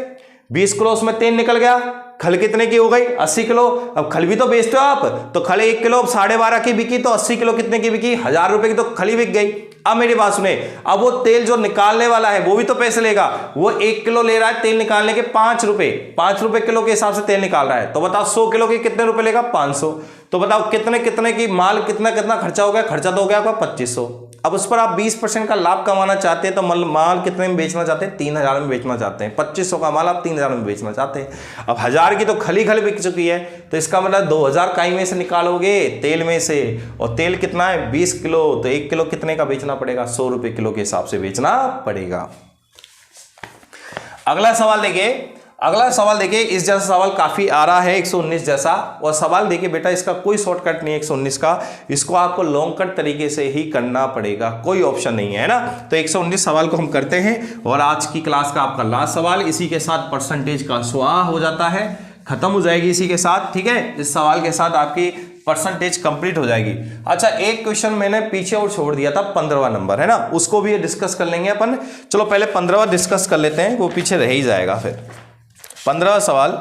20 किलो उसमें तेल निकल गया, खल कितने की हो गई, 80 किलो। अब खल भी तो बेचते हो आप, तो खल 1 किलो 12.5 की बिकी, तो 80 किलो कितने की बिकी, 1000 रुपए की तो खली बिक गई। अब मेरी बात सुने, अब वो तेल जो निकालने वाला है वो भी तो पैसे लेगा। वो 1 किलो ले रहा है तेल निकालने के 5 रुपए किलो के हिसाब से तेल निकाल रहा है, तो बताओ 100 किलो के कितने रुपए लेगा, 500। तो बताओ कितने की माल कितना खर्चा हो गया, खर्चा तो हो गया आपका 2500। अब उस पर आप 20% का लाभ कमाना चाहते हैं, तो माल कितने में बेचना चाहते हैं, 3000 में बेचना चाहते हैं। 2500 का माल आप 3000 में बेचना चाहते हैं। अब 1000 की तो खली बिक चुकी है, तो इसका मतलब 2000 काई में से निकालोगे, तेल में से। और तेल कितना है, 20 किलो, तो 1 किलो कितने का बेचना पड़ेगा, 100 रुपए किलो के हिसाब से बेचना पड़ेगा। अगला सवाल देखिए, इस जैसा सवाल काफी आ रहा है 119 जैसा। और सवाल देखिए बेटा, इसका कोई शॉर्टकट नहीं है 119 का, इसको आपको लॉन्ग कट तरीके से ही करना पड़ेगा, कोई ऑप्शन नहीं है ना। तो 119 सवाल को हम करते हैं, और आज की क्लास का आपका लास्ट सवाल, इसी के साथ परसेंटेज का स्वाहा हो जाता है, खत्म हो जाएगी इसी के साथ, ठीक है। इस सवाल के साथ आपकी परसेंटेज कंप्लीट हो जाएगी। अच्छा, एक क्वेश्चन मैंने पीछे और छोड़ दिया था, 15वां नंबर है ना, उसको भी डिस्कस कर लेंगे अपन। चलो पहले 15वां डिस्कस कर लेते हैं, वो पीछे रह ही जाएगा फिर। 15वां सवाल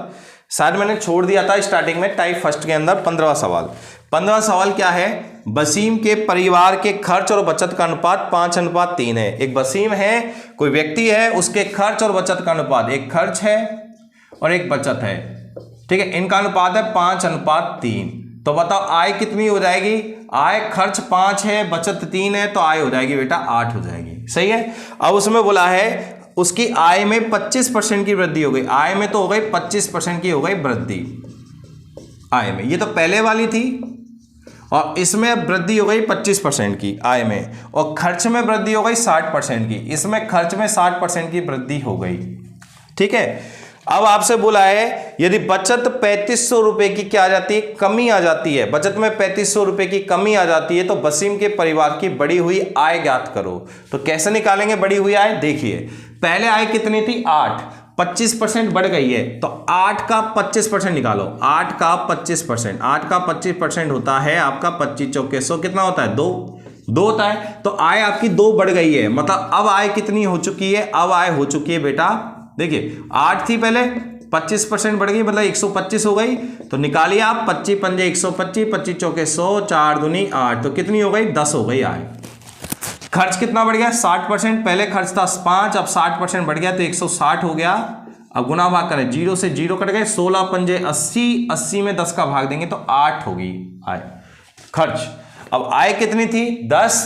शायद मैंने छोड़ दिया था स्टार्टिंग में, टाइप फर्स्ट के अंदर। 15वां सवाल क्या है, वसीम के परिवार के खर्च और बचत का अनुपात 5:3 है। एक वसीम है, कोई व्यक्ति है, उसके खर्च और बचत का अनुपात, एक खर्च है और एक बचत है, ठीक है, इनका अनुपात है 5:3। तो बताओ आय कितनी हो जाएगी, आय खर्च 5 है, बचत 3 है, तो आय हो जाएगी बेटा 8 हो जाएगी, सही है। अब उसमें बोला है उसकी आय में 25% की वृद्धि हो गई, आय में तो हो गई 25% की हो गई वृद्धि आय में, ये तो पहले वाली थी। और इसमें वृद्धि हो गई 25% की आय में, और खर्च में वृद्धि हो गई 60% की। इसमें खर्च में 60% की वृद्धि हो गई। ठीक है, अब आपसे बोला है यदि बचत 3500 रुपए की क्या आ जाती है, कमी आ जाती है, बचत में 3500 रुपए की कमी आ जाती है, तो वसीम के परिवार की बढ़ी हुई आय ज्ञात करो। तो कैसे निकालेंगे बढ़ी हुई आय? देखिए, पहले आय कितनी थी? 8, 25% बढ़ गई है, तो 8 का 25% निकालो। 8 का 25%, 8 का 25% होता है आपका 25 चौके 100, कितना होता है? 2 होता है। तो आय आपकी 2 बढ़ गई है, मतलब अब आय कितनी हो चुकी है? अब आय हो चुकी है बेटा, देखिए 8 थी पहले, 25% बढ़ गई, मतलब 125 हो गई। तो निकालिए आप, 25 पंजे 125, 25 चौके 100, 4 दूनी 8, तो कितनी हो गई? 10 हो गई आय। खर्च कितना बढ़ गया? 60%, पहले खर्च था 5, अब 60% बढ़ गया तो 160 हो गया। अब गुना भाग करें, 0 से 0 कट गए, 16 पंजे 80, 80 में 10 का भाग देंगे तो 8 होगी आय। खर्च, अब आय कितनी थी? 10,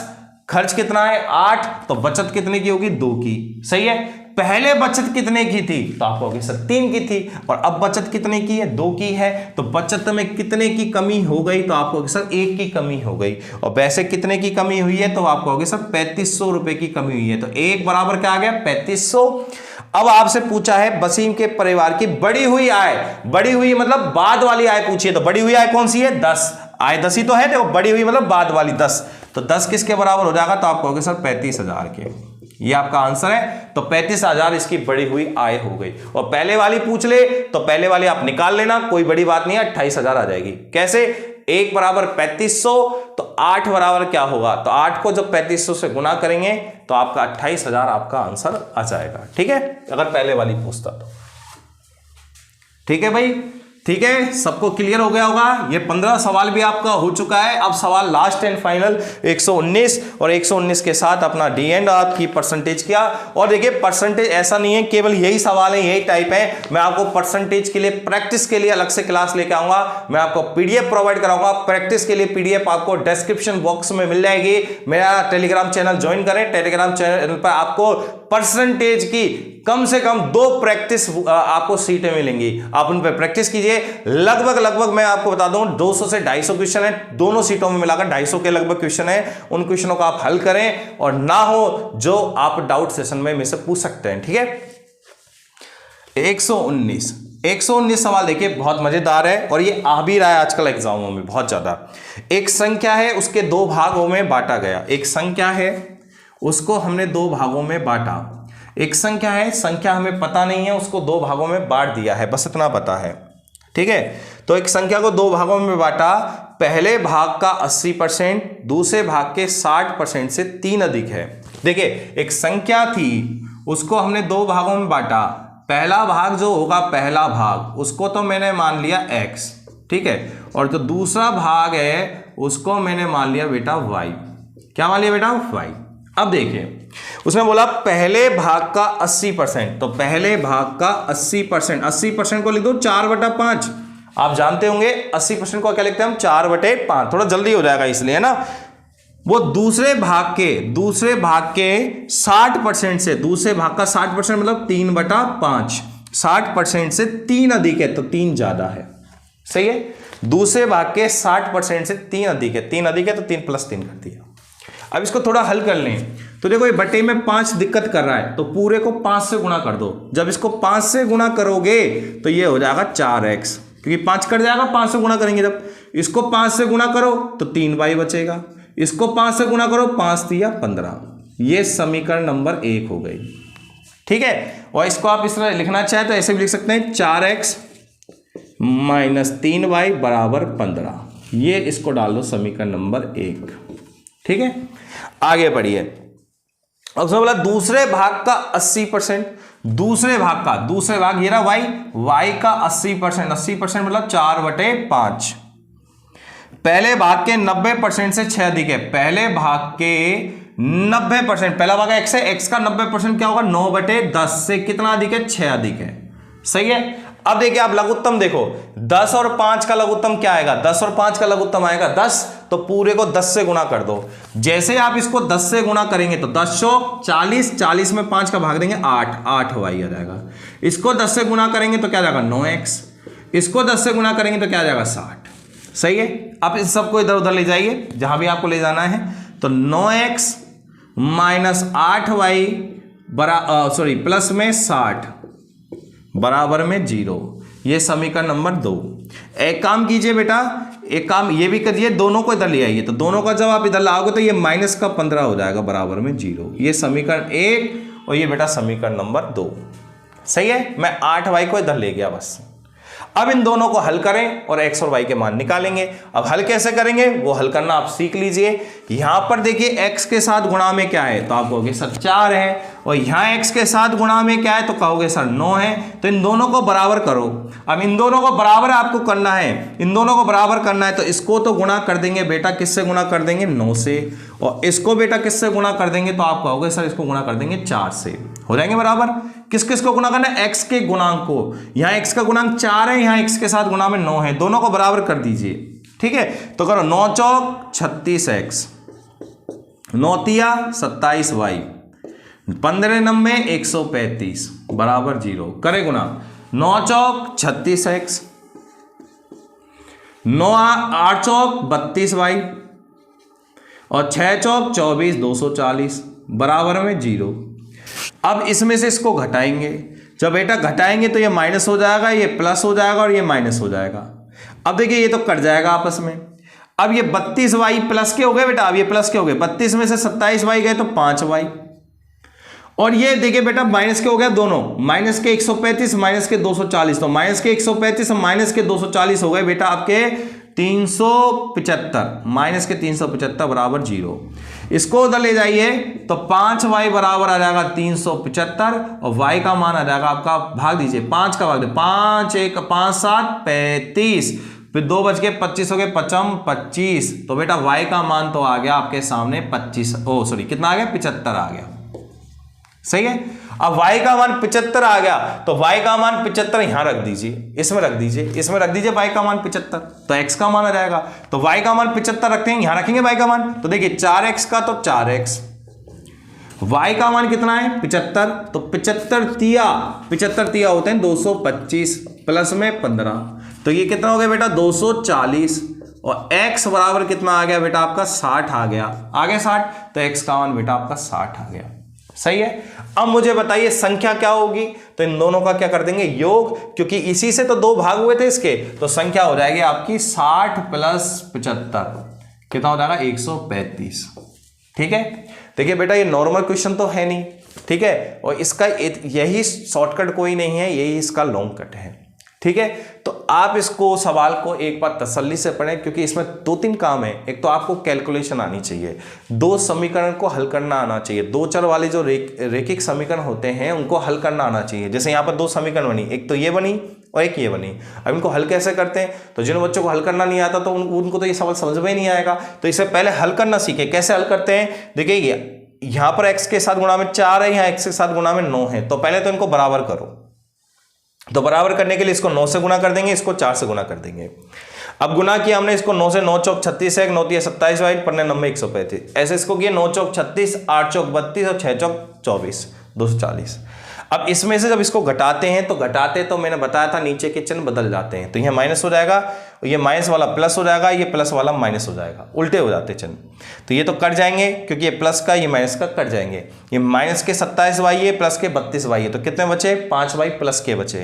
खर्च कितना है? 8, तो बचत कितने की होगी? 2 की। सही है, पहले बचत कितने की थी? तो आप कहोगे सर 3 की थी, और अब बचत कितने की है? 2 की है। तो बचत में कितने की कमी हो गई? तो आप कहोगे सर 1 की कमी हो गई। और वैसे कितने की कमी हुई है? तो आप कहोगे सर 3500 रुपए की कमी हुई है। तो 1 बराबर क्या आ गया? 3500। अब आपसे पूछा है वसीम के परिवार की बढ़ी हुई आय, बढ़ी हुई मतलब बाद वाली आय पूछी है, तो बढ़ी हुई आय कौन सी है? 10। आय 10 ही तो है, देखो बढ़ी हुई मतलब बाद वाली 10, तो 10 किसके बराबर हो जाएगा? तो आप कहोगे सर 35,000 के। ये आपका आंसर है। तो 35,000 इसकी बढ़ी हुई आय हो गई। और पहले वाली पूछ ले तो पहले वाली आप निकाल लेना, कोई बड़ी बात नहीं है, 28,000 आ जाएगी। कैसे? 1 बराबर 3500, तो 8 बराबर क्या होगा? तो 8 को जब 3500 से गुना करेंगे तो आपका 28,000 आपका आंसर आ जाएगा। ठीक है, अगर पहले वाली पूछता तो। ठीक है भाई, ठीक है, सबको क्लियर हो गया होगा। ये 15 सवाल भी आपका हो चुका है। अब सवाल लास्ट एंड फाइनल 119, और 119 के साथ अपना डी एंड आपकी परसेंटेज किया। और देखिए परसेंटेज ऐसा नहीं है केवल यही सवाल है, यही टाइप है। मैं आपको परसेंटेज के लिए, प्रैक्टिस के लिए अलग से क्लास लेके आऊंगा। मैं आपको पीडीएफ प्रोवाइड कराऊंगा। प्रैक्टिस के लिए पीडीएफ आपको डिस्क्रिप्शन बॉक्स में मिल जाएगी। मेरा टेलीग्राम चैनल ज्वाइन करें। टेलीग्राम चैनल पर आपको परसेंटेज की कम से कम 2 प्रैक्टिस आपको सीटें मिलेंगी। आप उन पर प्रैक्टिस कीजिए। लगभग मैं आपको बता दूं 200 से 250 क्वेश्चन है, दोनों सीटों में मिलाकर 250 के लगभग क्वेश्चन है। उन क्वेश्चनों को आप हल करें, और ना हो जो आप डाउट सेशन में से पूछ सकते हैं। ठीक है, 119 सवाल देखिए बहुत मजेदार है, और ये आ भी रहा है आजकल एग्जामों में बहुत ज्यादा। एक संख्या है, उसके 2 भागों में बांटा गया। एक संख्या है, उसको हमने 2 भागों में बांटा। एक संख्या है, संख्या हमें पता नहीं है, उसको 2 भागों में बांट दिया है, बस इतना पता है। ठीक है, तो एक संख्या को 2 भागों में बांटा। पहले भाग का 80%, दूसरे भाग के 60% से 3 अधिक है। देखिए एक संख्या थी, उसको हमने 2 भागों में बांटा। पहला भाग जो होगा, पहला भाग उसको तो मैंने मान लिया x, ठीक है, और जो दूसरा भाग है उसको मैंने मान लिया बेटा y। क्या मान लिया बेटा? y। अब देखिए उसने बोला पहले भाग का 80%, तो पहले भाग का 80%, 80% को लिख दो 4/5। आप जानते होंगे 80% को क्या लिखते हैं हम? 4/5। थोड़ा जल्दी हो जाएगा इसलिए, है ना। वो दूसरे भाग के 60% से, दूसरे भाग का 60% मतलब 3/5, 60% से 3 अधिक है, तो 3 ज्यादा है। सही है, दूसरे भाग के 60% से 3 अधिक है, 3 अधिक है तो 3 + 3 कर दिया। अब इसको थोड़ा हल कर लें, तो देखो ये बटे में 5 दिक्कत कर रहा है, तो पूरे को 5 से गुणा कर दो। जब इसको 5 से गुणा करोगे तो ये हो जाएगा 4x, क्योंकि 5 कट जाएगा 5 से गुणा करेंगे। जब इसको 5 से गुणा करो तो 3y बचेगा, इसको 5 से गुणा करो, 5 × 15। ये समीकरण नंबर 1 हो गई। ठीक है, और इसको आप इस तरह लिखना चाहे तो ऐसे भी लिख सकते हैं, 4x - 3y = 15। ये इसको डाल दो समीकरण नंबर 1। ठीक है, आगे बढ़िए। अब उसने बोला दूसरे भाग का 80%, दूसरे भाग ये रहा y का 80%, 80% मतलब 4/5। पहले भाग के 90% से 6 अधिक है। पहले भाग के 90%, पहला भाग x है, x का 90% क्या होगा? 9/10 से कितना अधिक है? 6 अधिक है। सही है। अब देखिए आप लघुत्तम देखो, 10 और 5 का लघुत्तम क्या आएगा? 10 और 5 का लघुत्तम आएगा 10, तो पूरे को 10 से गुणा कर दो। जैसे आप इसको 10 से गुणा करेंगे तो 10 40, 40 में 5 का भाग देंगे 8 y आ जाएगा। इसको 10 से गुणा करेंगे तो क्या जाएगा? 9x। इसको 10 से गुणा करेंगे तो क्या जाएगा? 60। सही है। आप इस सबको इधर उधर ले जाइए जहां भी आपको ले जाना है। तो 9x माइनस 8y प्लस में 60 बराबर में 0, ये समीकरण नंबर 2। एक काम कीजिए बेटा, एक काम ये भी करिए, दोनों को इधर ले आइए। तो दोनों का जब आप इधर लाओगे तो ये माइनस का 15 हो जाएगा बराबर में 0। ये समीकरण 1 और ये बेटा समीकरण नंबर 2। सही है, मैं 8y को इधर ले गया बस। अब इन दोनों को हल करें और x और y के मान निकालेंगे। अब हल कैसे करेंगे वो हल करना आप सीख लीजिए। यहां पर देखिए x के साथ गुणा में क्या है, तो आप कहोगे सर 4 है, और यहां x के साथ गुणा में क्या है, तो कहोगे सर 9 है। तो इन दोनों को बराबर करो। अब इन दोनों को बराबर आपको करना है, इन दोनों को बराबर करना है, तो इसको तो गुणा कर देंगे बेटा, किससे गुणा कर देंगे, 9 से, और इसको बेटा किससे गुणा कर देंगे, तो आप कहोगे सर इसको गुणा कर देंगे 4 से। हो जाएंगे बराबर। किस किस को गुणा करना है, x के गुणांक को। यहां x का गुणांक 4 है, यहां x के साथ गुणा में 9 है, दोनों को बराबर कर दीजिए। ठीक है, तो करो 9 चौक 36x, 9 तिया 27y, 15 नंबे 135 बराबर 0। करे गुणा, 9 चौक 36x, 9 8 चौक 32y, और 6 चौक 24 240 बराबर में 0। अब इसमें से इसको घटाएंगे। जब बेटा घटाएंगे तो ये माइनस हो जाएगा, ये प्लस हो जाएगा, और ये माइनस हो जाएगा। अब देखिए ये तो कट जाएगा आपस में। अब ये 32y प्लस के हो गए बेटा, अब ये प्लस के हो गए, 32 में से 27y गए तो 5y, और ये देखिए बेटा माइनस के हो गया दोनों, माइनस के 135 माइनस के 240, तो माइनस के 135 और माइनस के 240 हो गए बेटा आपके 375, माइनस के 375 बराबर 0। इसको उधर ले जाइए तो 5y बराबर आ जाएगा 375, और y का मान आ जाएगा आपका, भाग दीजिए 5 का भाग दे, 5 1 5 7 35, फिर 2 बच के 25 हो गए, 5 25, तो बेटा y का मान तो आ गया आपके सामने 25, कितना आ गया, 75 आ गया। सही है। अब y का मान 75 आ गया, तो y का मान 75 यहां रख दीजिए, इसमें रख दीजिए, इसमें रख दीजिए y का मान 75, तो x का मान आ जाएगा। तो y का मान 75 रखते हैं, यहां रखेंगे y का मान, तो देखिए 4x का तो 4x, y का मान कितना है 75, तो 75 तिया होते हैं 225 प्लस में 15, तो ये कितना हो गया बेटा 240, और x बराबर कितना आ गया बेटा आपका 60 आ गया, 60, तो x का मान बेटा आपका 60 आ गया। सही है। अब मुझे बताइए संख्या क्या होगी, तो इन दोनों का क्या कर देंगे योग, क्योंकि इसी से तो 2 भाग हुए थे इसके, तो संख्या हो जाएगी आपकी 60 प्लस 75, कितना हो जाएगा 135। ठीक है। देखिए बेटा ये नॉर्मल क्वेश्चन तो है नहीं, ठीक है, और इसका यही शॉर्टकट कोई नहीं है, यही इसका लॉन्ग कट है। ठीक है, तो आप इसको सवाल को एक बार तसल्ली से पढ़ें, क्योंकि इसमें 2-3 काम है। एक तो आपको कैलकुलेशन आनी चाहिए, 2 समीकरण को हल करना आना चाहिए, 2 चर वाले जो रेखिक समीकरण होते हैं उनको हल करना आना चाहिए। जैसे यहाँ पर 2 समीकरण बनी, एक तो ये बनी और एक ये बनी। अब इनको हल कैसे करते हैं, तो जिन बच्चों को हल करना नहीं आता तो उनको तो ये सवाल समझ में ही नहीं आएगा, तो इससे पहले हल करना सीखे। कैसे हल करते हैं, देखिए यहाँ पर x के साथ गुणा में 4 है, यहाँ x के साथ गुणा में 9 है, तो पहले तो इनको बराबर करो। तो बराबर करने के लिए इसको 9 से गुणा कर देंगे, इसको 4 से गुणा कर देंगे। अब गुणा किया हमने इसको 9 से, 9 चौक 36 है, 9 तिया 27 वाइट, 15 नंबे 135, ऐसे इसको किया 9 चौक 36, 8 चौक 32 और 6 चौक 24 240। अब इसमें से जब इसको घटाते हैं तो मैंने बताया था नीचे के चिन्ह बदल जाते हैं, तो यह माइनस हो जाएगा, ये माइनस वाला प्लस हो जाएगा, ये प्लस वाला माइनस हो जाएगा, उल्टे हो जाते चिन्ह। तो ये तो कट जाएंगे, क्योंकि ये प्लस का ये माइनस का कट जाएंगे। ये माइनस के 27y है, प्लस के 32y है, तो कितने बचे 5y प्लस के बचे।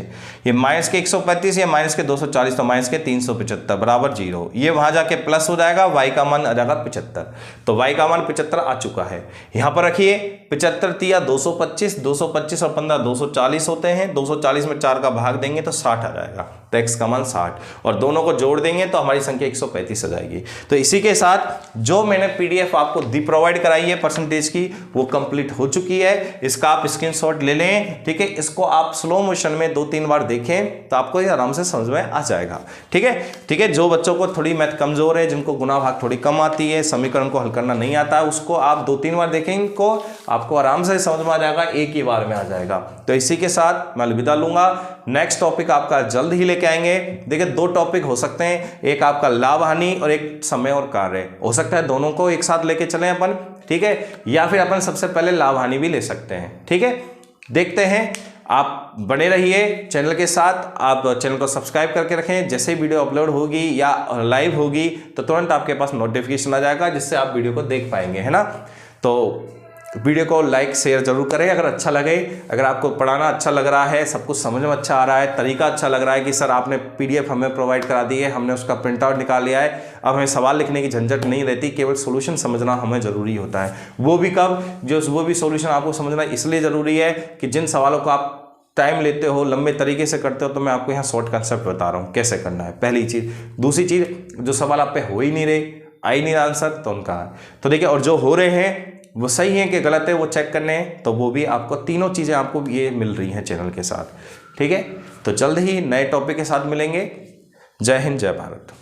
ये माइनस के 135 या माइनस के 240, तो माइनस के 375 बराबर 0। ये वहां जाके प्लस हो जाएगा, y का मान आ जाएगा 75, तो y का मान 75 आ चुका है। यहाँ पर रखिए 75 तिया 225, 225 और 15 240 होते हैं, 240 में 4 का भाग देंगे तो 60 आ जाएगा, तो x का मान 60, और दोनों को जोड़ देंगे तो हमारी संख्या 135 आ जाएगी। तो इसी के साथ जो मैंने पीडीएफ आपको प्रोवाइड कराई है परसेंटेज की, वो कंप्लीट हो चुकी है। इसका आप स्क्रीनशॉट ले लें, ठीक है, इसको आप स्लो मोशन में 2-3 बार देखें तो आपको ये आराम से समझ में आ जाएगा। ठीक है, ठीक है। जो बच्चों को थोड़ी मैथ कमजोर है, जिनको गुणा भाग थोड़ी कम आती है, समीकरण को हल करना नहीं आता है, उसको आप 2-3 बार देखें, इनको आपको आराम से समझ में आ जाएगा, एक ही बार में आ जाएगा। तो इसी के साथ मैं अलविदा लूंगा। नेक्स्ट टॉपिक आपका जल्द ही लेके आएंगे। देखिए 2 टॉपिक हो सकते हैं, एक आपका लाभ हानि और एक समय और कार्य। हो सकता है दोनों को एक साथ लेके चलें अपन, ठीक है, या फिर अपन सबसे पहले लाभ हानि भी ले सकते हैं। ठीक है, देखते हैं आप बने रहिए चैनल के साथ, आप चैनल को सब्सक्राइब करके रखें। जैसे ही वीडियो अपलोड होगी या लाइव होगी तो तुरंत आपके पास नोटिफिकेशन आ जाएगा, जिससे आप वीडियो को देख पाएंगे, है ना। तो वीडियो को लाइक शेयर जरूर करें अगर अच्छा लगे। अगर आपको पढ़ाना अच्छा लग रहा है, सब कुछ समझ में अच्छा आ रहा है, तरीका अच्छा लग रहा है कि सर आपने PDF हमें प्रोवाइड करा दी है, हमने उसका प्रिंट आउट निकाल लिया है, अब हमें सवाल लिखने की झंझट नहीं रहती, केवल सोल्यूशन समझना हमें ज़रूरी होता है। वो भी कब, वो भी सोल्यूशन आपको समझना इसलिए ज़रूरी है कि जिन सवालों को आप टाइम लेते हो, लंबे तरीके से करते हो, तो मैं आपको यहाँ शॉर्ट कंसेप्ट बता रहा हूँ कैसे करना है, पहली चीज़। दूसरी चीज़, जो सवाल आप पे हो ही नहीं रहे, आ ही नहीं रहा आंसर, तो उनका तो देखिए, और जो हो रहे हैं वो सही है कि गलत है वो चेक करने हैं, तो वो भी आपको तीनों चीज़ें आपको ये मिल रही हैं चैनल के साथ, ठीक है। तो जल्द ही नए टॉपिक के साथ मिलेंगे। जय हिंद, जय भारत।